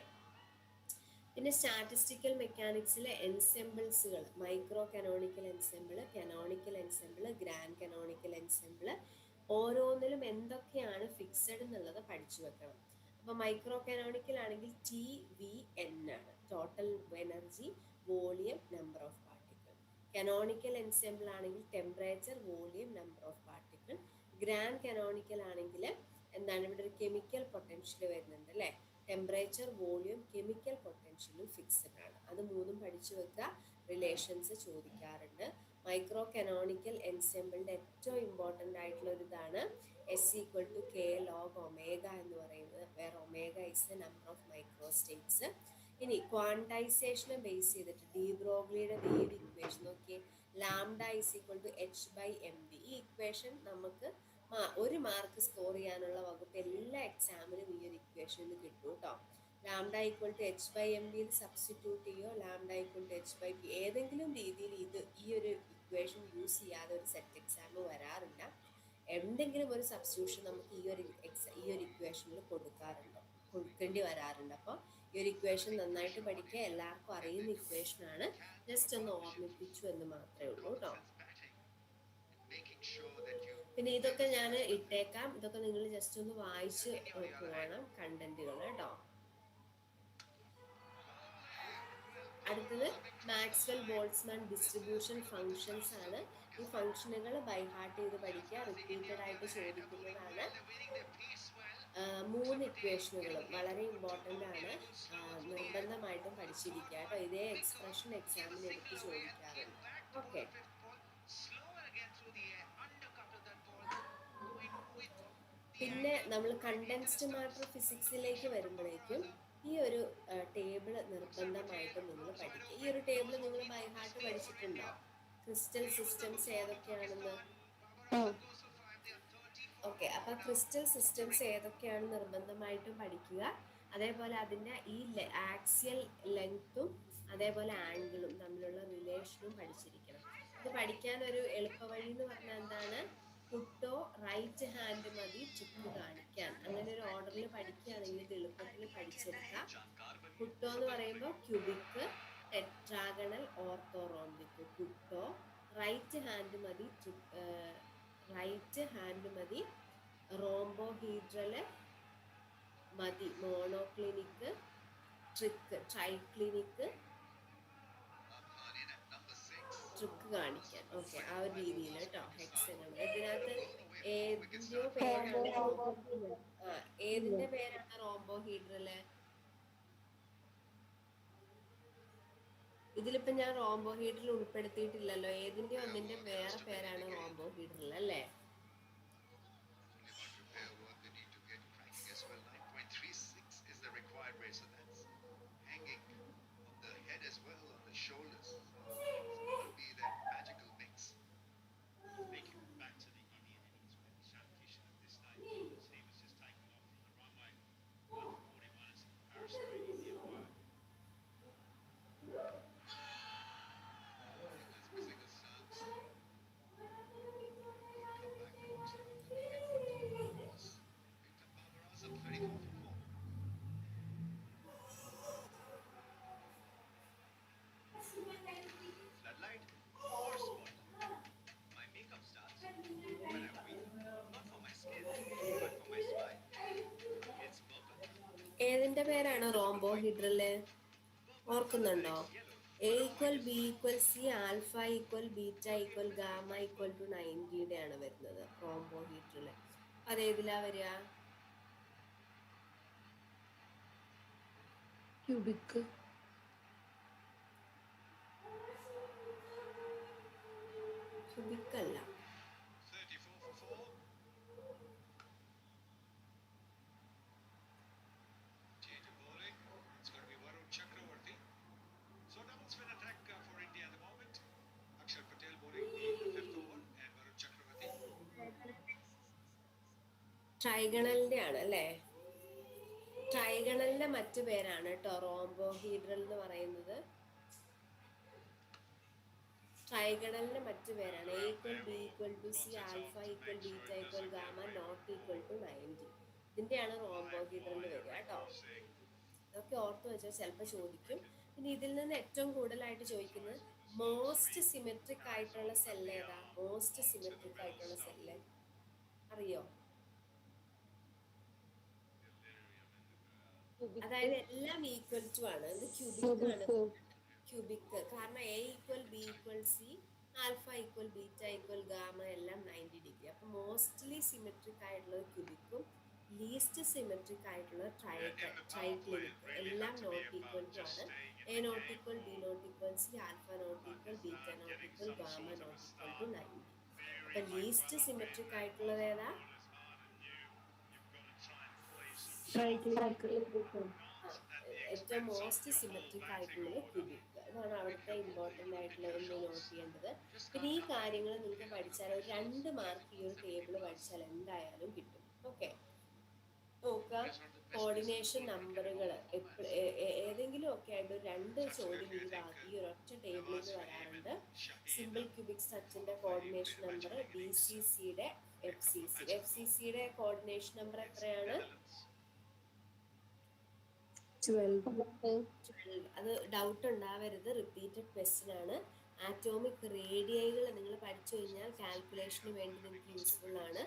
പിന്നെ സ്റ്റാറ്റിസ്റ്റിക്കൽ മെക്കാനിക്സിലെ എൻസെമ്പിൾസുകൾ, micro canonical ensemble, canonical ensemble, grand canonical ensemble, ഓരോന്നിലും എന്തൊക്കെയാണ് ഫിക്സഡ് എന്നുള്ളത് പഠിച്ചു വെക്കണം. അപ്പോൾ മൈക്രോ കനോണിക്കൽ ആണെങ്കിൽ TVN ആണ്, total energy, volume, number of particle. Canonical ensemble ആണെങ്കിൽ temperature, volume, number of particle. Grand canonical ആണെങ്കിൽ എന്താണ്, ഇവിടെ ഒരു കെമിക്കൽ പൊട്ടൻഷ്യൽ വരുന്നുണ്ട് അല്ലേ, ടെമ്പറേച്ചർ, വോളിയം, കെമിക്കൽ പൊട്ടൻഷ്യലും ഫിക്സഡ് ആണ്. അത് 3ഉം പഠിച്ചു വെക്കുക. റിലേഷൻസ് ചോദിക്കാറുണ്ട്. മൈക്രോ കനോണിക്കൽ എൻസെമ്പിളിൻ്റെ ഏറ്റവും ഇമ്പോർട്ടൻ്റ് ആയിട്ടുള്ള ഒരു ഇതാണ് S=K log ഒമേഗ എന്ന് പറയുന്നത്, where omega is the number of microstates. ഇനി ക്വാണ്ടൈസേഷനെ ബേസ് ചെയ്തിട്ട് ഡി ബ്രോഗ്ലിയുടെ വേവ് ഇക്വേഷൻ നോക്കിയേ, λ=h/mv. ഈ ഇക്വേഷൻ നമുക്ക് 1 മാർക്ക് സ്കോർ ചെയ്യാനുള്ള വകുപ്പ് എല്ലാ എക്സാമിനും ഈ ഒരു ഇക്വേഷനിൽ കിട്ടും കേട്ടോ. λ=h/mv സബ്സ്റ്റിറ്റ്യൂട്ട് ചെയ്യോ, λ=h/p ഏതെങ്കിലും രീതിയിൽ ഈ ഒരു ഇക്വേഷൻ യൂസ് ചെയ്യാതെ ഒരു സെറ്റ് എക്സാം വരാറില്ല. എന്തെങ്കിലും ഒരു സബ്സ്റ്റിറ്റ്യൂഷൻ നമുക്ക് ഈ ഒരു ഇക്വേഷനിൽ കൊടുക്കേണ്ടി വരാറുണ്ട്. അപ്പോൾ ഈ ഒരു ഇക്വേഷൻ നന്നായിട്ട് പഠിക്കുക. എല്ലാവർക്കും അറിയുന്ന ഇക്വേഷനാണ്, ജസ്റ്റ് ഒന്ന് ഓർമ്മിപ്പിച്ചു എന്ന് മാത്രമേ ഉള്ളൂ കേട്ടോ. പിന്നെ ഇതൊക്കെ ഞാൻ ഇട്ടേക്കാം, ഇതൊക്കെ നിങ്ങൾ ജസ്റ്റ് ഒന്ന് വായിച്ച് പോകണം കണ്ടന്റുകൾ കേട്ടോ. അടുത്തത് മാക്സ്വെൽ ബോൾട്സ്മാൻ ഡിസ്ട്രിബ്യൂഷൻ ഫങ്ഷൻസ് ആണ്. ഈ ഫങ്ഷനുകൾ ബൈ ഹാർട്ട് ചെയ്ത് പഠിക്കുക, റിപ്പീറ്റഡ് ആയിട്ട് ചോദിക്കുന്നതാണ്. 3 ഇക്വേഷനുകളും വളരെ ഇമ്പോർട്ടൻ്റ് ആണ്, നിർബന്ധമായിട്ടും പഠിച്ചിരിക്കുക കേട്ടോ. ഇതേ എക്സ്പ്രഷൻ എക്സാമിന് എടുത്ത് ചോദിക്കാറുണ്ട്. ഓക്കെ, പിന്നെ നമ്മൾ കണ്ടൻസ്ഡ് മാറ്റർ ഫിസിക്സിലേക്ക് വരുമ്പോഴേക്കും ഈ ഒരു ടേബിൾ നിർബന്ധമായിട്ടും നിങ്ങൾ പഠിക്കുക. ഈ ഒരു ടേബിൾ നിങ്ങൾ ബൈ ഹാർട്ട് പഠിച്ചിട്ടുണ്ടോ? ക്രിസ്റ്റൽ സിസ്റ്റംസ് ഏതൊക്കെയാണെന്ന്. ഓക്കെ, അപ്പോൾ ക്രിസ്റ്റൽ സിസ്റ്റംസ് ഏതൊക്കെയാണ് നിർബന്ധമായിട്ടും പഠിക്കുക. അതേപോലെ അതിൻ്റെ ഈ ആക്സിയൽ ലെങ്ത്തും അതേപോലെ ആംഗിളും തമ്മിലുള്ള റിലേഷനും പഠിച്ചിരിക്കണം. ഇത് പഠിക്കാൻ ഒരു എളുപ്പവഴി എന്ന് പറഞ്ഞാൽ എന്താണ്, പുട്ടോ റൈറ്റ് ഹാൻഡ് മതി ചുക്ക് കാണിക്കാൻ. അങ്ങനെ ഒരു ഓർഡറിൽ പഠിക്കുകയാണെങ്കിൽ ഇത് എളുപ്പത്തിൽ പഠിച്ചെടുക്കാം. പുട്ടോ എന്ന് പറയുമ്പോൾ cubic, tetragonal, orthorhombic. പുട്ടോ right hand മതി റോംബോഹീഡ്രൽ മതി, മോണോക്ലിനിക്, ട്രൈക്ലിനിക്, ട്രിക്ക് കാണിക്കാൻ. ഓക്കെ, ആ ഒരു രീതിയിൽ കേട്ടോ. ഹെക്സഗൺ ഇതിനകത്ത് ഏതിന്റെ പേരാണ് റോംബോഹീഡ്രല്? ഇതിലിപ്പോ ഞാൻ റോംബോഹീഡ്രൽ ഉൾപ്പെടുത്തിയിട്ടില്ലല്ലോ. ഏതിന്റെ ഒന്നിന്റെ വേറെ പേരാണ് റോംബോഹീഡ്രൽ അല്ലേ? ഏതിന്റെ പേരാണ് റോംബോഹീഡ്രല്? ഓർക്കുന്നുണ്ടോ? A equal B equal C alpha equal beta equal gamma equal to 90 ആണ് വരുന്നത് റോംബോഹീഡ്രല്. അതേതിലാ വരിക? ക്യൂബിക്. ക്യൂബിക് അല്ല. ട്രൈഗണലിന്റെ ആണ് അല്ലേ? ട്രൈഗണലിന്റെ മറ്റു പേരാണ് കേട്ടോ റോംബോഹീഡ്രൽ എന്ന് പറയുന്നത്. ട്രൈഗണലിന്റെ മറ്റു പേരാണ് A equal B equal to C alpha equal beta equal gamma not equal to 90. ഇതിന്റെയാണ് റോംബോഹീഡ്രൽ വരിക കേട്ടോ. ഇതൊക്കെ ഓർത്ത് വെച്ചാൽ ചിലപ്പോൾ ചോദിക്കും. പിന്നെ ഇതിൽ നിന്ന് ഏറ്റവും കൂടുതലായിട്ട് ചോദിക്കുന്നത് മോസ്റ്റ് സിമെട്രിക് ആയിട്ടുള്ള സെല്ല് ഏതാ? മോസ്റ്റ് സിമെട്രിക് ആയിട്ടുള്ള സെല്ല് അറിയോ? അതായത് എല്ലാം ഈക്വൽ ടു ആണ്. ഇത് ക്യൂബിക് ആണ്. ക്യൂബിക് കാരണം A equal B equal C alpha equal beta equal gamma എല്ലാം 90 ഡിഗ്രി. അപ്പൊ മോസ്റ്റ്ലി സിമെട്രിക് ആയിട്ടുള്ളത് ക്യൂബിക്കും ലീസ്റ്റ് സിമെട്രിക് ആയിട്ടുള്ളത് ട്രൈക്ലിനിക് എല്ലാം നോട്ട് ഈക്വൽ ടു ആണ്. A not equal B not equal C alpha not equal beta not equal gamma not equal to 90. അപ്പൊ least symmetric ആയിട്ടുള്ളത് ഏതാ? ഏറ്റവും മോസ്റ്റ് സിമെട്രിക് ആയിട്ടുള്ളത് ക്യൂബിക്. അതാണ് അവിടുത്തെ ഇമ്പോർട്ടൻ്റ് ആയിട്ടുള്ള ഒന്ന് നോട്ട് ചെയ്യേണ്ടത്. പിന്നെ ഈ കാര്യങ്ങൾ നിങ്ങൾക്ക് പഠിച്ചാൽ ഒരു 2 മാർക്ക് ഈ ഒരു ടേബിൾ പഠിച്ചാൽ എന്തായാലും കിട്ടും. ഓക്കെ, നോക്കുക. കോർഡിനേഷൻ നമ്പറുകൾ ഏതെങ്കിലും ഒക്കെ ആയിട്ട് 2 ചോദ്യം ഈ ഒരൊറ്റ ടേബിളിൽ നിന്ന് വരാറുണ്ട്. സിമ്പിൾ ക്യൂബിക് സ്ട്രക്ചറിന്റെ കോർഡിനേഷൻ നമ്പർ, BCCയുടെ FCCയുടെ കോർഡിനേഷൻ നമ്പർ എത്രയാണ്? 12. അത് ഡൗട്ട് ഉണ്ടാവരുത്, റിപ്പീറ്റഡ് ക്വസ്റ്റ്യൻ ആണ്. ആറ്റോമിക് റേഡിയകൾ നിങ്ങൾ പഠിച്ചു കഴിഞ്ഞാൽ കാൽക്കുലേഷന് വേണ്ടി നിങ്ങൾക്ക് യൂസ്ഫുൾ ആണ്.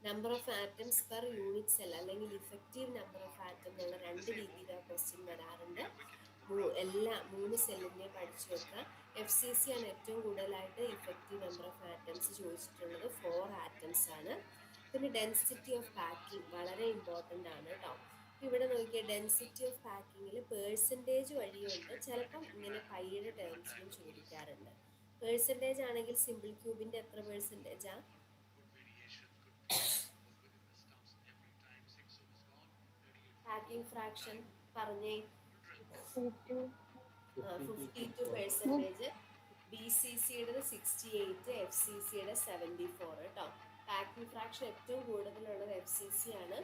Number of atoms per unit cell അല്ലെങ്കിൽ ഇഫക്റ്റീവ് നമ്പർ ഓഫ് ആറ്റം എന്നുള്ള 2 രീതിയിലുള്ള ക്വസ്റ്റ്യൻ വരാറുണ്ട്. എല്ലാ 3 സെല്ലിനെയും പഠിച്ചു വെക്കുക. FCC ആണ് ഏറ്റവും കൂടുതലായിട്ട് ഇഫക്റ്റീവ് നമ്പർ ഓഫ് ആറ്റംസ് ചോദിച്ചിട്ടുള്ളത്. 4 ആറ്റംസ് ആണ്. പിന്നെ ഡെൻസിറ്റി ഓഫ് പാക്കിംഗ് വളരെ ഇമ്പോർട്ടൻ്റ് ആണ് കേട്ടോ. ഇവിടെ നോക്കിയാൽ ഡെൻസിറ്റി ഓഫ് പാക്കിങ്ങിൽ പേഴ്സൻറ്റേജ് വഴിയുണ്ട്. ചിലപ്പം ഇങ്ങനെ പൈയുടെ ടേംസിലും ചോദിക്കാറുണ്ട്. പേഴ്സൻറ്റേജ് ആണെങ്കിൽ സിമ്പിൾ ക്യൂബിൻ്റെ എത്ര പേഴ്സൻറ്റേജാ? പാക്കിംഗ് ഫ്രാക്ഷൻ പറഞ്ഞേ. 52%. BCCയുടെ 68, FCCയുടെ 74 കേട്ടോ. പാക്കിംഗ് ഫ്രാക്ഷൻ ഏറ്റവും കൂടുതലുള്ളത് FCC ആണ്.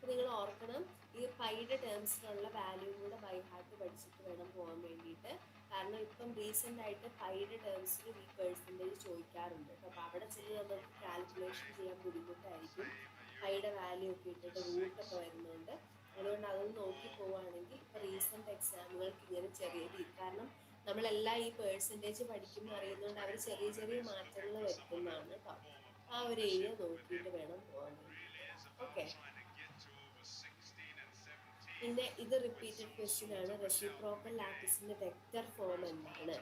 നിങ്ങൾ ഓർക്കണം, ഈ പൈയുടെ ടേംസിലുള്ള വാല്യൂ കൂടെ ബൈ ഹാർട്ട് പഠിച്ചിട്ട് വേണം പോകാൻ വേണ്ടിയിട്ട്. കാരണം ഇപ്പം റീസെൻ്റ് ആയിട്ട് പൈയുടെ ടേംസിൽ ഈ പേഴ്സൻറ്റേജ് ചോദിക്കാറുണ്ട്. അപ്പോൾ അവിടെ ചെന്ന് നമുക്ക് കാൽക്കുലേഷൻ ചെയ്യാൻ ബുദ്ധിമുട്ടായിരിക്കും. പൈയുടെ വാല്യൂ ഒക്കെ ഇട്ടിട്ട് റൂട്ടൊക്കെ വരുന്നുണ്ട്. അതുകൊണ്ട് അതൊന്ന് നോക്കി പോവുകയാണെങ്കിൽ ഇപ്പോൾ റീസെൻ്റ് എക്സാമുകൾക്ക് ഇങ്ങനെ ചെറിയ കാരണം നമ്മളെല്ലാം ഈ പേഴ്സൻറ്റേജ് പഠിക്കുമ്പോൾ അറിയുന്നതുകൊണ്ട് അവർ ചെറിയ ചെറിയ മാറ്റങ്ങൾ വരുത്തുന്നതാണ് കേട്ടോ. ആ ഒരു ഏരിയ നോക്കിയിട്ട് വേണം പോകാൻ വേണ്ടിയിട്ട്. ഓക്കെ, പിന്നെ ഇത് റിപ്പീറ്റഡ് ക്വസ്റ്റ്യൻ ആണ്. റെസിപ്രോക്കൽ ലാറ്റിസിന്റെ വെക്റ്റർ ഫോം എന്താണ്?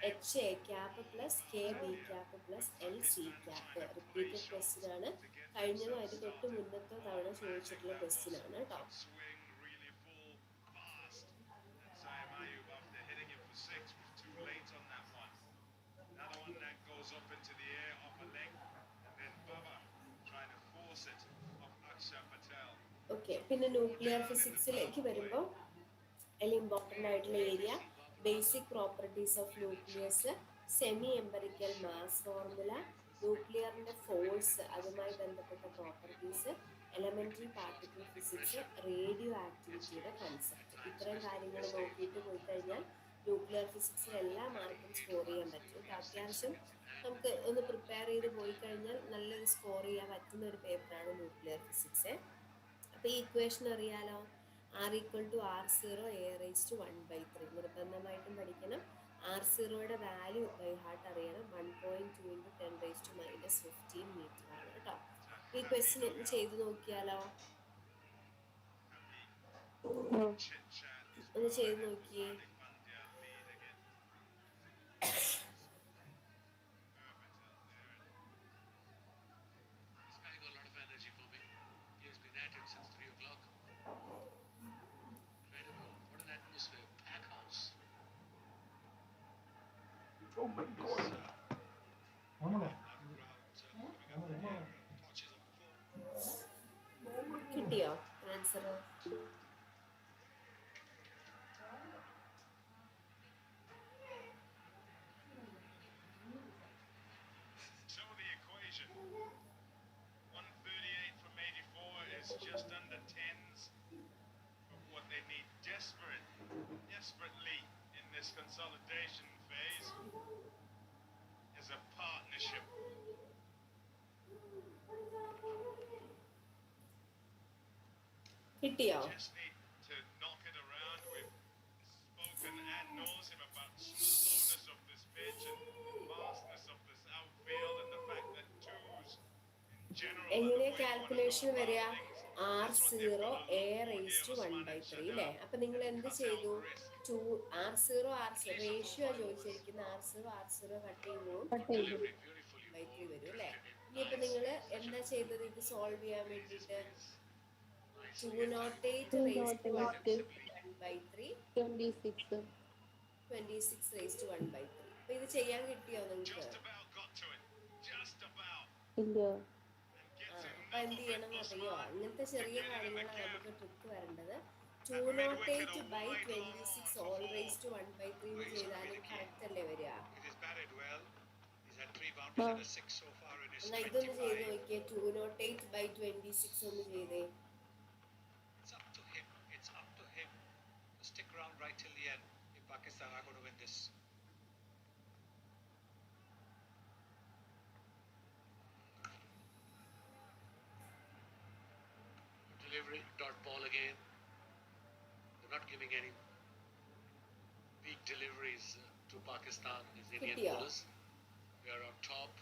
HA cap plus KB cap plus LC cap. Repeated question ആണ്. കഴിഞ്ഞതോ അതിന് തൊട്ട് മുന്നത്തെ തവണ ചോദിച്ചിട്ടുള്ള ക്വസ്റ്റ്യൻ ആണ് കേട്ടോ. ഓക്കെ, പിന്നെ ന്യൂക്ലിയർ ഫിസിക്സിലേക്ക് വരുമ്പോൾ അതിൽ ഇമ്പോർട്ടൻ്റ് ആയിട്ടുള്ള area basic properties of nucleus, semi empirical mass formula, ന്യൂക്ലിയറിൻ്റെ ഫോഴ്സ് അതുമായി ബന്ധപ്പെട്ട properties, elementary particle physics, radio ആക്ടിവിറ്റിയുടെ കൺസെപ്റ്റ്. ഇത്രയും കാര്യങ്ങൾ നോക്കിയിട്ട് പോയി കഴിഞ്ഞാൽ ന്യൂക്ലിയർ ഫിസിക്സിൽ എല്ലാ മാർക്കും സ്കോർ ചെയ്യാൻ പറ്റും. അത്യാവശ്യം നമുക്ക് ഒന്ന് പ്രിപ്പയർ ചെയ്ത് പോയി കഴിഞ്ഞാൽ നല്ലൊരു സ്കോർ ചെയ്യാൻ പറ്റുന്ന ഒരു പേപ്പറാണ് ന്യൂക്ലിയർ ഫിസിക്സ്. അപ്പോൾ ഈ ഇക്വേഷൻ അറിയാലോ, R=R0 A⁻1/3. നിർബന്ധമായിട്ടും പഠിക്കണം. R0യുടെ വാല്യൂ ബൈ ഹാർട്ട് അറിയണം. 1.2 × 10⁻⁻15 മീറ്റർ ആണ് കേട്ടോ. ഈ ക്വസ്റ്റ്യൻ ഒന്ന് ചെയ്ത് നോക്കിയാലോ, ഒന്ന് ചെയ്ത് നോക്കിയേ. കിട്ടിയോ answer? Just under tens of what they need desperately in this consolidation phase is a partnership. കിട്ടിയോ? Just need to knock it around. We've spoken ad nauseum about slowness of this pitch and vastness of this outfield and the fact that twos in general എങ്ങനെയാ calculation വരിക? R0 A⁻1/3 അല്ലേ? അപ്പൊ നിങ്ങൾ എന്ത് ചെയ്തു? R0 ratio ചോദിച്ചിരിക്കുന്ന R0 cut ചെയ്യുമ്പോൾ 1/3 വരും അല്ലേ? ഇനിയിപ്പോ നിങ്ങൾ എന്താ ചെയ്തത് ഇത് സോൾവ് ചെയ്യാൻ വേണ്ടിയിട്ട്? 208 26 അപ്പൊ ഇത് ചെയ്യാൻ കിട്ടിയോ നിങ്ങൾക്ക്? അപ്പൊ എന്ത് ചെയ്യണം അറിയോ? ഇങ്ങനത്തെ ചെറിയ കാര്യങ്ങളാണ് നമുക്ക് ട്രിക്ക് വരേണ്ടത്. 208/26 1/3 ചെയ്താലും കറക്റ്റ് അല്ലേ വരിക? എന്നാ ഇതൊന്ന് ചെയ്ത് നോക്കിയേ. 208/26 ഒന്ന് ചെയ്തേ. Stick around right till the end if Pakistan are going to win this. Delivery, dot ball again. They're not giving any weak deliveries to Pakistan as Indian bowlers. We are on top.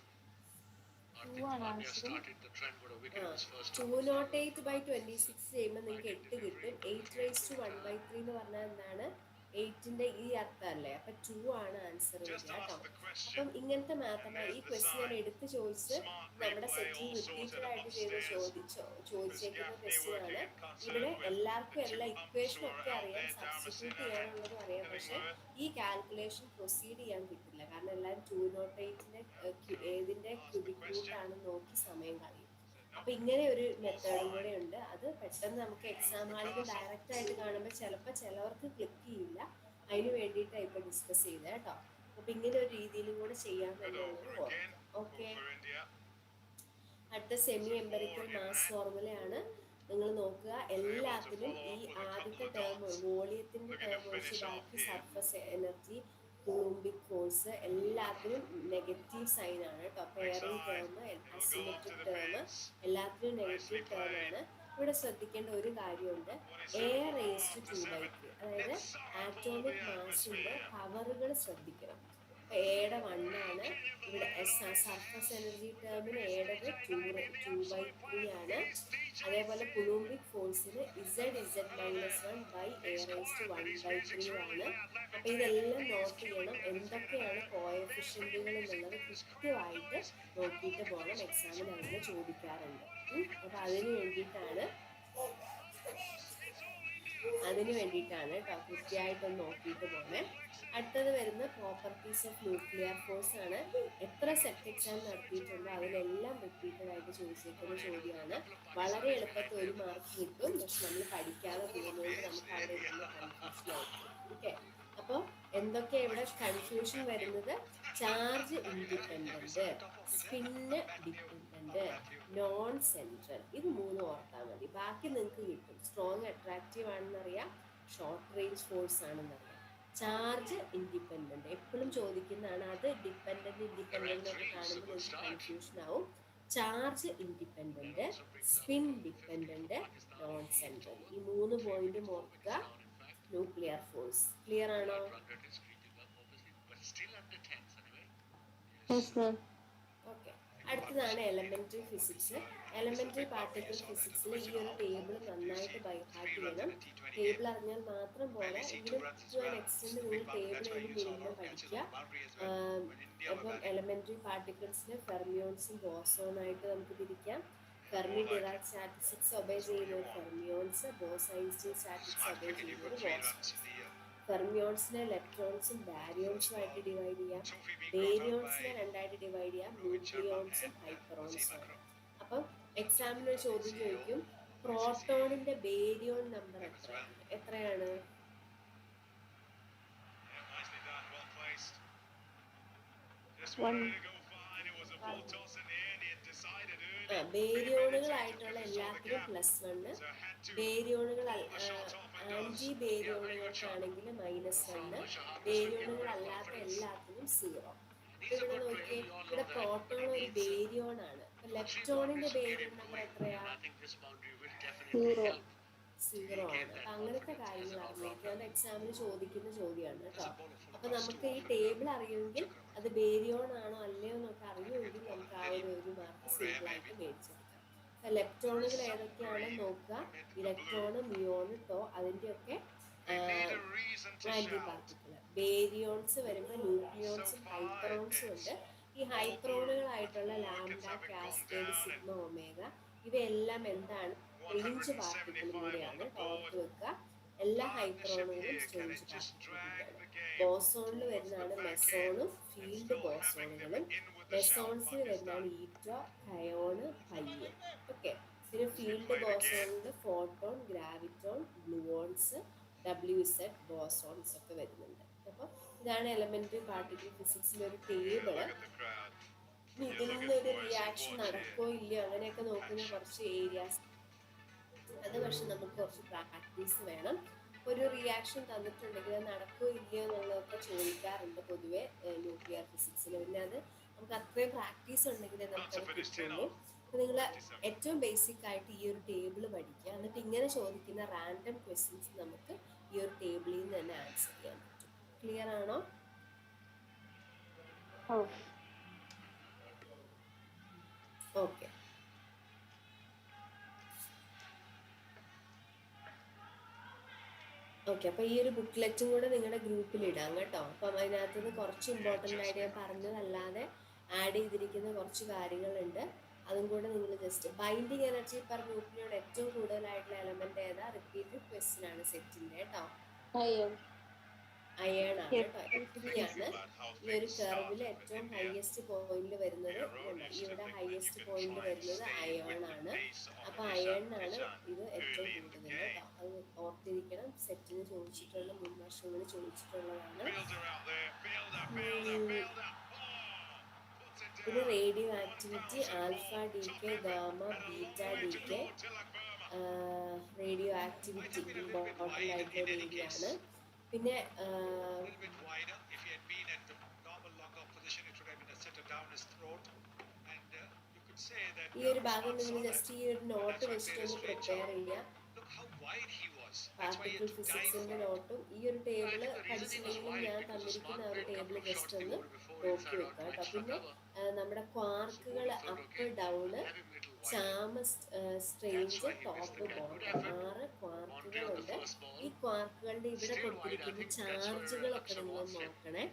Hardik Pandya started the trend, but a wicket in his first 208/26 ചെയ്യുമ്പോൾ നിങ്ങൾക്ക് 8 കിട്ടും. 8⁻1/3 എന്ന് പറഞ്ഞാൽ എന്താണ്? 8ന്റെ ഈ അർത്ഥം അല്ലേ? അപ്പൊ 2 ആണ് ആൻസർ വരിക കേട്ടോ. അപ്പം ഇങ്ങനത്തെ മാത്തമാണ് ഈ ക്വസ്റ്റ്യൻ ഞാൻ എടുത്ത് ചോദിച്ച് നമ്മുടെ സെറ്റിൽ റിപ്പീറ്റഡ് ആയിട്ട് ചോദിച്ചേക്കുന്ന ക്വസ്റ്റ്യൻ ആണ്. ഇവിടെ എല്ലാവർക്കും എല്ലാ ഇക്വേഷനും ഒക്കെ അറിയാം, സബ്സ്റ്റിറ്റ്യൂട്ട് ചെയ്യാനുള്ളതും അറിയാം. പക്ഷെ ഈ കാൽക്കുലേഷൻ പ്രൊസീഡ് ചെയ്യാൻ കിട്ടില്ല. കാരണം എല്ലാവരും 208ന്റെ ഏതിന്റെ ക്യൂബിക് റൂട്ട് ആണെന്ന് നോക്കി സമയം കളയും. അപ്പൊ ഇങ്ങനെ ഒരു മെത്തേഡും കൂടെ ഉണ്ട്. അത് പെട്ടെന്ന് നമുക്ക് എക്സാം ഹാളിൽ ഡയറക്റ്റ് ആയിട്ട് കാണുമ്പോൾ ചിലപ്പോൾ ചിലവർക്ക് ക്ലിക്ക് ചെയ്യില്ല. അതിന് വേണ്ടിയിട്ടാണ് ഇപ്പൊ ഡിസ്കസ് ചെയ്തത് കേട്ടോ. അപ്പൊ ഇങ്ങനെ ഒരു രീതിയിലും കൂടെ ചെയ്യാൻ തന്നെയാണ്. ഓക്കെ, അടുത്ത സെമി എംപറിക്കൽ മാസ് ഫോർമുലയാണ്. നിങ്ങൾ നോക്കുക, എല്ലാത്തിനും ഈ ആദ്യത്തെ ടേം വോളിയത്തിന്റെ ടേം ഒഴിച്ച് ബാക്കി സർഫസ് എനർജി, കൂളംബിക് ഫോഴ്സ് എല്ലാത്തിനും നെഗറ്റീവ് സൈൻ ആണ് കേട്ടോ. പെയറിംഗ് ടേം, അസിമെട്രിക് ടേം എല്ലാത്തിനും നെഗറ്റീവ് ടേം ആണ്. ഇവിടെ ശ്രദ്ധിക്കേണ്ട ഒരു കാര്യമുണ്ട്, A⁻², അതായത് ആറ്റോമിക് മാസിന്റെ പവറുകൾ ശ്രദ്ധിക്കണം. എയുടെ 1 ആണ്. ഇവിടെ സർഫസ് എനർജി ടേമിന് എയുടെ 2/3 ആണ്. അതേപോലെ കുളൂംബിക് ഫോഴ്സിന് Z(Z−1)A⁻1/3 ആണ്. അപ്പൊ ഇതെല്ലാം നോട്ട് ചെയ്യണം. എന്തൊക്കെയാണ് കോഎഫിഷ്യന്റുകൾ എന്നുള്ളത് കൃത്യമായിട്ട് നോക്കിയിട്ട് പോകണം. എക്സാമിന് അങ്ങനെ ചോദിക്കാറുണ്ട്. അപ്പൊ അതിന് വേണ്ടിയിട്ടാണ് അതിന് വേണ്ടിയിട്ടാണ് കേട്ടോ, കൃത്യമായിട്ടൊന്ന് നോക്കിയിട്ട് പോണേ. അടുത്തത് വരുന്ന പ്രോപ്പർട്ടീസ് ഓഫ് ന്യൂക്ലിയർ ഫോഴ്സ് ആണ്. എത്ര സെറ്റ് എക്സാം നടത്തിയിട്ടുണ്ടോ അതിലെല്ലാം റിപ്പീറ്റഡ് ആയിട്ട് ചോദിച്ചിരിക്കുന്ന ചോദ്യമാണ്. വളരെ എളുപ്പത്തിൽ 1 മാർക്ക് കിട്ടും, പക്ഷെ നമ്മൾ പഠിക്കാതെ പോകുന്നതുകൊണ്ട് നമുക്ക് അവിടെ ഇരുന്ന് കൺഫ്യൂഷൻ ആയിരിക്കും. ഓക്കെ, അപ്പോൾ എന്തൊക്കെയാണ് ഇവിടെ കൺഫ്യൂഷൻ വരുന്നത്? Charge independent, spin dependent, non central, ഇത് 3 ഓർത്താൽ മതി. ബാക്കി നിങ്ങൾക്ക് കിട്ടും. സ്ട്രോങ് അട്രാക്റ്റീവ് ആണെന്നറിയാം, ഷോർട്ട് റേഞ്ച് ഫോഴ്സ് ആണെന്നറിയാം. ചാർജ് ഇൻഡിപെൻഡന്റ് എപ്പോഴും ചോദിക്കുന്നതാണ്. അത് ഡിപെൻഡന്റ് ഇൻഡിപെൻഡന്റ് ഒക്കെ കാണുമ്പോൾ നിങ്ങൾക്ക് കൺഫ്യൂഷൻ ആവും. Charge independent, spin dependent, non central, ഈ 3 പോയിന്റും ഓർക്കുക. ന്യൂക്ലിയർ ഫോഴ്സ് ക്ലിയർ ആണോ? Yes, ma'am. ഓക്കെ, അടുത്തതാണ് എലമെന്ററി ഫിസിക്സ്. എലമെന്ററി പാർട്ടിക്കിൾ ഫിസിക്സിൽ ഈ ഒരു ടേബിൾ നന്നായിട്ട് ബൈഹാർട്ട് ചെയ്യണം. ടേബിൾ അറിഞ്ഞാൽ മാത്രം പോരാ, എങ്കിലും ടു ആൻ എക്സ്റ്റെന്റ് നിങ്ങൾ ടേബിൾ മിനിമം പഠിക്കുക. അപ്പം എലമെന്ററി പാർട്ടിക്കിൾസിന് ഫെർമിയോൺസും ബോസോണായിട്ട് നമുക്ക് തിരിക്കാം. ഫെർമി ഡിറാക് സ്റ്റാറ്റിസ്റ്റിക്സ് ഒബേ ചെയ്യുന്ന fermions, boss Einstein statistics obey ചെയ്യുന്നത് ബോസോൺസ്. ഫെർമിയോൺസിനെ ഇലക്ട്രോൺസും ബാരിയോൺസും ആയിട്ട് ഡിവൈഡ് ചെയ്യാം. ബേരിയോൺസിനെ 2ആയിട്ട് ഡിവൈഡ് ചെയ്യാം, ന്യൂക്ലിയോൺസും ഹൈപ്പറോൺസും ആണ്. അപ്പം എക്സാമിന് ഒരു ചോദ്യം ചോദിക്കും, പ്രോട്ടോണിന്റെ ബേരിയോൺ നമ്പർ എത്രയാണ്? Nicely done, well placed. Just One. wanted to go fine. It was a full toss in the end. He had decided early. ബേരിയോണുകളായിട്ടുള്ള എല്ലാത്തിനും +1, So had to ബേരിയോണുകൾ ആന്റി ബേരിയോണുകൾക്കാണെങ്കിൽ -1, ബേരിയോണുകൾ അല്ലാത്ത എല്ലാത്തിനും 0. ഇവിടെ നോക്കിയേ, ഇവിടെ പ്രോട്ടോൺ ഒരു ബേരിയോൺ ആണ്. ലെപ്റ്റോണിന്റെ ബേരിയോൺ നമ്പർ എത്രയാ? 0. 0 ആണ്. അപ്പൊ അങ്ങനത്തെ കാര്യങ്ങൾ അറിഞ്ഞിരിക്കുക. അത് എക്സാമിന് ചോദിക്കുന്ന ചോദ്യമാണ് കേട്ടോ. അപ്പൊ നമുക്ക് ഈ ടേബിൾ അറിയുമെങ്കിൽ അത് ബേരിയോൺ ആണോ അല്ലയോ എന്നൊക്കെ അറിയുമെങ്കിൽ നമുക്ക് ആ ഒരു മാർക്ക് സിമ്പിളായിട്ട് മേടിച്ചെടുക്കാം. അപ്പൊ ലെപ്റ്റോണുകൾ ഏതൊക്കെയാണെന്ന് നോക്കുക. ഇലക്ട്രോണ്, മ്യൂണ്, ടോ, അതിൻ്റെയൊക്കെ ആന്റി പാർട്ടിക്കിൾ. ബേരിയോൺസ് വരുമ്പോൾ ന്യൂക്ലിയോൺസും ഹൈപ്പറോൺസും ഉണ്ട്. ഈ ഹൈപ്പറോണുകളായിട്ടുള്ള ലാംഡ, കാസ്കേഡ്, സിഗ്മ, ഒമേഗ ഇവയെല്ലാം എന്താണ്? റേഞ്ച് പാർട്ടിക്കിളും കൂടിയാണ്. ഓർത്ത് വെക്കുക, എല്ലാ ഹൈപ്പറോണുകളും സ്ട്രേഞ്ച് പാർട്ടിക്കിളുമാണ്. ബോസോണിൽ വരുന്നതാണ് മെസോണും ഫീൽഡ് ബോസോണുകളും. മെസോൺസിൽ വരുന്നതാണ് ഈറ്റോ, കയോണ്, പയ്യ്. ഓക്കെ, പിന്നെ ഫീൽഡ് ബോസോണിൽ photon, graviton, gluons, WZ, bosons ഒക്കെ വരുന്നുണ്ട്. അപ്പോൾ ഇതാണ് എലമെന്ററി പാർട്ടിക്കിൾ ഫിസിക്സിന്റെ ഒരു ടേബിള്. ഇതിൽ നിന്നൊരു റിയാക്ഷൻ നടക്കോ ഇല്ലയോ അങ്ങനെയൊക്കെ നോക്കുന്ന കുറച്ച് ഏരിയാസ്. അത് പക്ഷെ നമുക്ക് കുറച്ച് പ്രാക്ടീസ് വേണം. ഒരു റിയാക്ഷൻ തന്നിട്ടുണ്ടെങ്കിൽ അത് നടക്കോ ഇല്ലയോ എന്നുള്ളതൊക്കെ ചോദിക്കാറുണ്ട് പൊതുവെ ന്യൂക്ലിയർ ഫിസിക്സിൽ. പിന്നെ അത് നമുക്ക് അത്രയും പ്രാക്ടീസ് ഉണ്ടെങ്കിലേ നമുക്കത് കിട്ടുള്ളൂ. അപ്പോൾ നിങ്ങൾ ഏറ്റവും ബേസിക് ആയിട്ട് ഈ ഒരു ടേബിൾ പഠിക്കുക. എന്നിട്ട് ഇങ്ങനെ ചോദിക്കുന്ന റാൻഡം ക്വസ്റ്റ്യൻസ് നമുക്ക് ഈ ഒരു ടേബിളിൽ നിന്ന് തന്നെ ആൻസർ ചെയ്യാൻ പറ്റും. ക്ലിയർ ആണോ? Okay, okay. അപ്പോൾ ഈ ഒരു ബുക്ക്ലെറ്റും കൂടെ നിങ്ങളുടെ ഗ്രൂപ്പിൽ ഇടാം കേട്ടോ. അപ്പം അതിനകത്തുനിന്ന് കുറച്ച് ഇമ്പോർട്ടൻ്റ് ആയിട്ട് ഞാൻ പറഞ്ഞതല്ലാതെ ആഡ് ചെയ്തിരിക്കുന്ന കുറച്ച് കാര്യങ്ങളുണ്ട്. അതും കൂടെ നിങ്ങൾ ജസ്റ്റ് ബൈൻഡിങ് എനർജി പെർ ന്യൂക്ലിയോട് ഏറ്റവും കൂടുതലായിട്ടുള്ള എലമെന്റ് ഏതാ? റിപ്പീറ്റഡ് ക്വസ്റ്റ്യൻ ആണ് സെറ്റിന്റെ കേട്ടോ. അയേൺ ആണ് കേട്ടോ. എപ്പിയാണ് ഈ ഒരു കർവിൽ ഏറ്റവും ഹയസ്റ്റ് പോയിന്റിൽ വരുന്നത്. ഇവിടെ ഹയസ്റ്റ് പോയിന്റ് വരുന്നത് അയേൺ ആണ്. അപ്പൊ അയേണിനാണ് ഇത് ഏറ്റവും കൂടുതൽ കേട്ടോ. അത് ഓർത്തിരിക്കണം. സെറ്റിന് ചോദിച്ചിട്ടുള്ള മുൻ വർഷങ്ങളിൽ ചോദിച്ചിട്ടുള്ളതാണ്. പിന്നെ radio activity alpha D K, gamma, beta D K. Radio activity important ആയിട്ടുള്ള ഏരിയ ആണ്. പിന്നെ ഈ ഒരു ഭാഗം നിങ്ങൾ ജസ്റ്റ് ഈ ഒരു നോട്ട് വെച്ചിട്ടൊന്ന് പ്രിപ്പയർ ചെയ്യുക. പാർട്ടിക്കിൾ ഫിസിക്സിന്റെ നോട്ടും ഈ ഒരു ടേബിള് പഠിച്ചില്ലെങ്കിലും ഞാൻ തന്നിരിക്കുന്ന ആ ഒരു ടേബിള് ജസ്റ്റ് ഒന്ന് നോക്കി വെക്കുക കേട്ടോ. പിന്നെ നമ്മുടെ ക്വാർക്കുകൾ up, down, charm, strange, top, bottom 6 ക്വാർക്കുകളുണ്ട്. ഈ ക്വാർക്കുകളുടെ ഇവിടെ കൊടുത്തിരിക്കുന്ന ചാർജുകളൊക്കെ നിങ്ങൾ നോക്കണേ.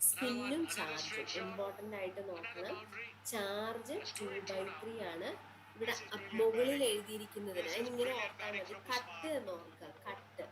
സ്പിന്നും ചാർജും ഇമ്പോർട്ടൻ്റ് ആയിട്ട് നോക്കണം. ചാർജ് 2/3 ആണ്. ഇവിടെ മുകളിൽ എഴുതിയിരിക്കുന്നതിന് അതിനിങ്ങനെ ഓർത്താൽ മതി. കട്ട് എന്ന് ഓർക്കുക. Cut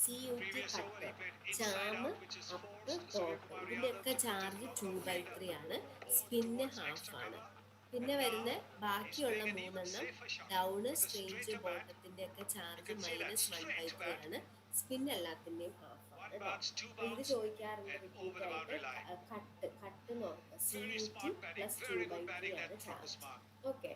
CUT Previous over cut, he played inside ചാമ് out, which is up forced. So top, Mariano ഇതിൻ്റെയൊക്കെ to ചാർജ് take 2/3 ആണ്. ball spin towards next to 1/2 ആണ്. cover. പിന്നെ And വരുന്ന now he's ബാക്കിയുള്ള playing an even 3 safer shot down, with a strange, straighter back. ബോട്ടത്തിൻ്റെ ഒക്കെ You charge can see that straight -1/3 back. ആണ്. Spin എല്ലാത്തിൻ്റെയും 1/2 ആണ് One കേട്ടോ. bounce, two അപ്പോൾ ഇത് bounce, ചോദിക്കാറുണ്ട് and over the boundary റിപ്പീറ്റായിട്ട്. line. Cut നോക്കുക. Very CUT smart batting, + very good 2/3 batting ആണ് that from the charge. mark. Okay,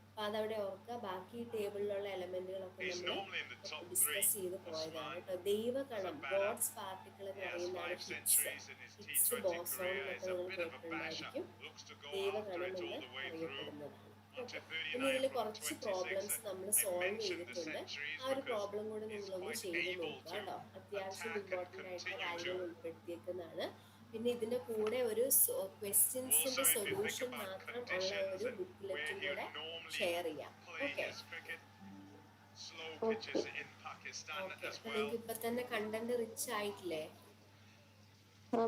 അപ്പോൾ അതവിടെ ഓർക്കുക. ബാക്കി ടേബിളിലുള്ള എലമെന്റുകളൊക്കെ He's നമ്മൾ normally in the top 3. Discuss ചെയ്ത് പോയതാണ് Osman, കേട്ടോ. ദൈവകണം, batter. ഗോഡ്സ് പാർട്ടിക്കിൾ എന്ന് He has പറയുന്നതാണ് 5 hits. centuries in his hits T20 boson career. എന്നൊക്കെ He's a നിങ്ങൾ bit of a basher. കേട്ടിട്ടുണ്ടായിരിക്കും. Looks to go after ദൈവകണം it എന്ന് all the way through. അറിയപ്പെടുന്നതാണ്. Onto പിന്നെ ഇതിൽ 39 from കുറച്ച് 26. Problems നമ്മൾ I solve mentioned the ചെയ്തിട്ടുണ്ട്. centuries ആ ഒരു because പ്രോബ്ലം കൂടെ he's നിങ്ങളൊന്ന് quite ചെയ്ത് able നോക്കുക to കേട്ടോ. അത്യാവശ്യം attack and ഇമ്പോർട്ടൻ്റ് ആയിട്ടുള്ള continue കാര്യങ്ങൾ to. ഉൾപ്പെടുത്തിയേക്കുന്നതാണ്. പിന്നെ ഇതിന്റെ കൂടെ ഒരു ക്വസ്റ്റ്യൻസിന്റെ Also, if you think solution about മാത്രം ഉള്ള conditions ഒരു and ബുക്ക്ലെറ്റും where he കൂടെ normally ഷെയർ ചെയ്യാം. play okay his cricket, slow pitches in Pakistan okay, as അപ്പൊ well. നിങ്ങൾക്ക് ഇപ്പൊ തന്നെ കണ്ടന്റ് റിച്ച് ആയിട്ടില്ലേ?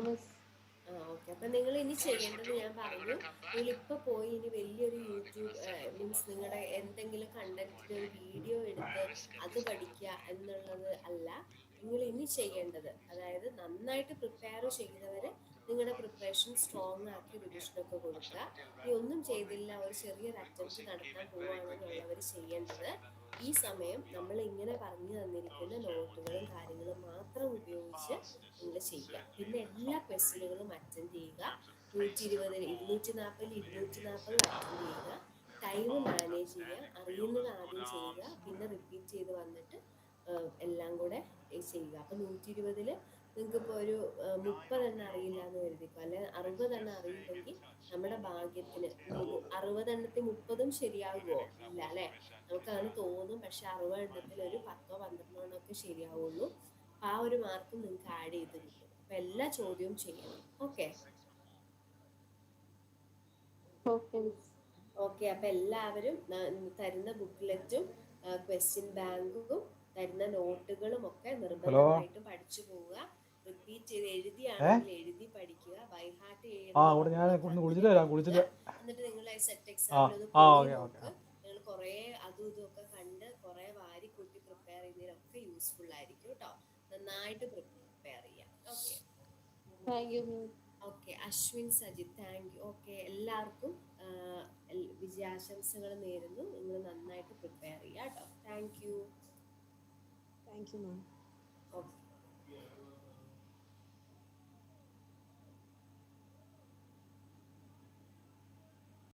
മിസ്. ഓക്കെ, അപ്പൊ നിങ്ങൾ ഇനി ചെയ്യേണ്ടത് ഞാൻ പറഞ്ഞു, നിങ്ങളിപ്പോ പോയി ഇനി വലിയൊരു യൂട്യൂബ് മീൻസ് നിങ്ങളുടെ എന്തെങ്കിലും കണ്ടന്റിന്റെ ഒരു വീഡിയോ എടുത്ത് അത് പഠിക്കുക എന്നുള്ളത് അല്ല. നിങ്ങൾ ഇനി ചെയ്യേണ്ടത്, അതായത് നന്നായിട്ട് പ്രിപ്പയർ ചെയ്തവര് നിങ്ങളുടെ പ്രിപ്പറേഷൻ സ്ട്രോങ് ആക്കി റിവിഷനൊക്കെ കൊടുക്കുക. ഇനി ഒന്നും ചെയ്തില്ല, ഒരു ചെറിയൊരു അറ്റംപ്റ്റ് നടത്താൻ പോവുകയാണെന്നുള്ളവർ ചെയ്യേണ്ടത് ഈ സമയം നമ്മൾ ഇങ്ങനെ പറഞ്ഞു തന്നിരിക്കുന്ന നോട്ടുകളും കാര്യങ്ങളും മാത്രം ഉപയോഗിച്ച് നിങ്ങൾ ചെയ്യുക. പിന്നെ എല്ലാ ക്വസ്റ്റ്യനുകളും അറ്റൻഡ് ചെയ്യുക. 120, 240, 240 അറ്റൻഡ് ചെയ്യുക. ടൈം മാനേജ് ചെയ്യുക. അറിയുന്നത് ആദ്യം ചെയ്യുക, പിന്നെ റിപ്പീറ്റ് ചെയ്ത് വന്നിട്ട് എല്ലാം കൂടെ ചെയ്യുക. അപ്പം 120 നിങ്ങൾക്കിപ്പോൾ ഒരു 30 എണ്ണം അറിയില്ല എന്ന് കരുതിക്കോ, അല്ലെ 60 എണ്ണം അറിയില്ലെങ്കിൽ നമ്മുടെ ഭാഗ്യത്തിന് 60 എണ്ണത്തിൽ 30 ശരിയാകുമോ? ഇല്ല അല്ലെ, നമുക്കങ്ങനെ തോന്നും. പക്ഷെ 60 എണ്ണത്തിൽ ഒരു 10 12 എണ്ണമൊക്കെ ശരിയാവുള്ളൂ. ആ ഒരു മാർക്ക് നിങ്ങൾക്ക് ആഡ് ചെയ്ത് കിട്ടും. അപ്പൊ എല്ലാ ചോദ്യവും ചെയ്യണം. Okay okay miss. ഓക്കെ, അപ്പൊ എല്ലാവരും തരുന്ന ബുക്ക്ലെറ്റും ക്വസ്റ്റ്യൻ ബാങ്കും തരുന്ന നോട്ടുകളും ഒക്കെ നിർബന്ധമായിട്ട് പഠിച്ചു പോവുക. റിപ്പീറ്റ് ചെയ്ത് എഴുതിയാണെങ്കിൽ എഴുതി പഠിക്കുക. ബൈഹാർട്ട് എന്നിട്ട് നിങ്ങൾ സെറ്റ് എക്സാമിൽ നോക്ക്. നിങ്ങൾ കുറെ അതും ഇതും ഒക്കെ കണ്ട് കുറെ വാരി കൂട്ടി പ്രിപ്പയർ ചെയ്യുന്നതിനൊക്കെ യൂസ്ഫുൾ ആയിരിക്കും കേട്ടോ. നന്നായിട്ട് പ്രിപ്പയർ ചെയ്യാം. Okay thank you miss. Okay, Ashwin Sajith, thank you. Okay, എല്ലാവർക്കും വിജയാശംസകൾ നേരുന്നു. നിങ്ങൾ നന്നായിട്ട് പ്രിപ്പയർ ചെയ്യുക കേട്ടോ. Thank you. Thank you ma'am.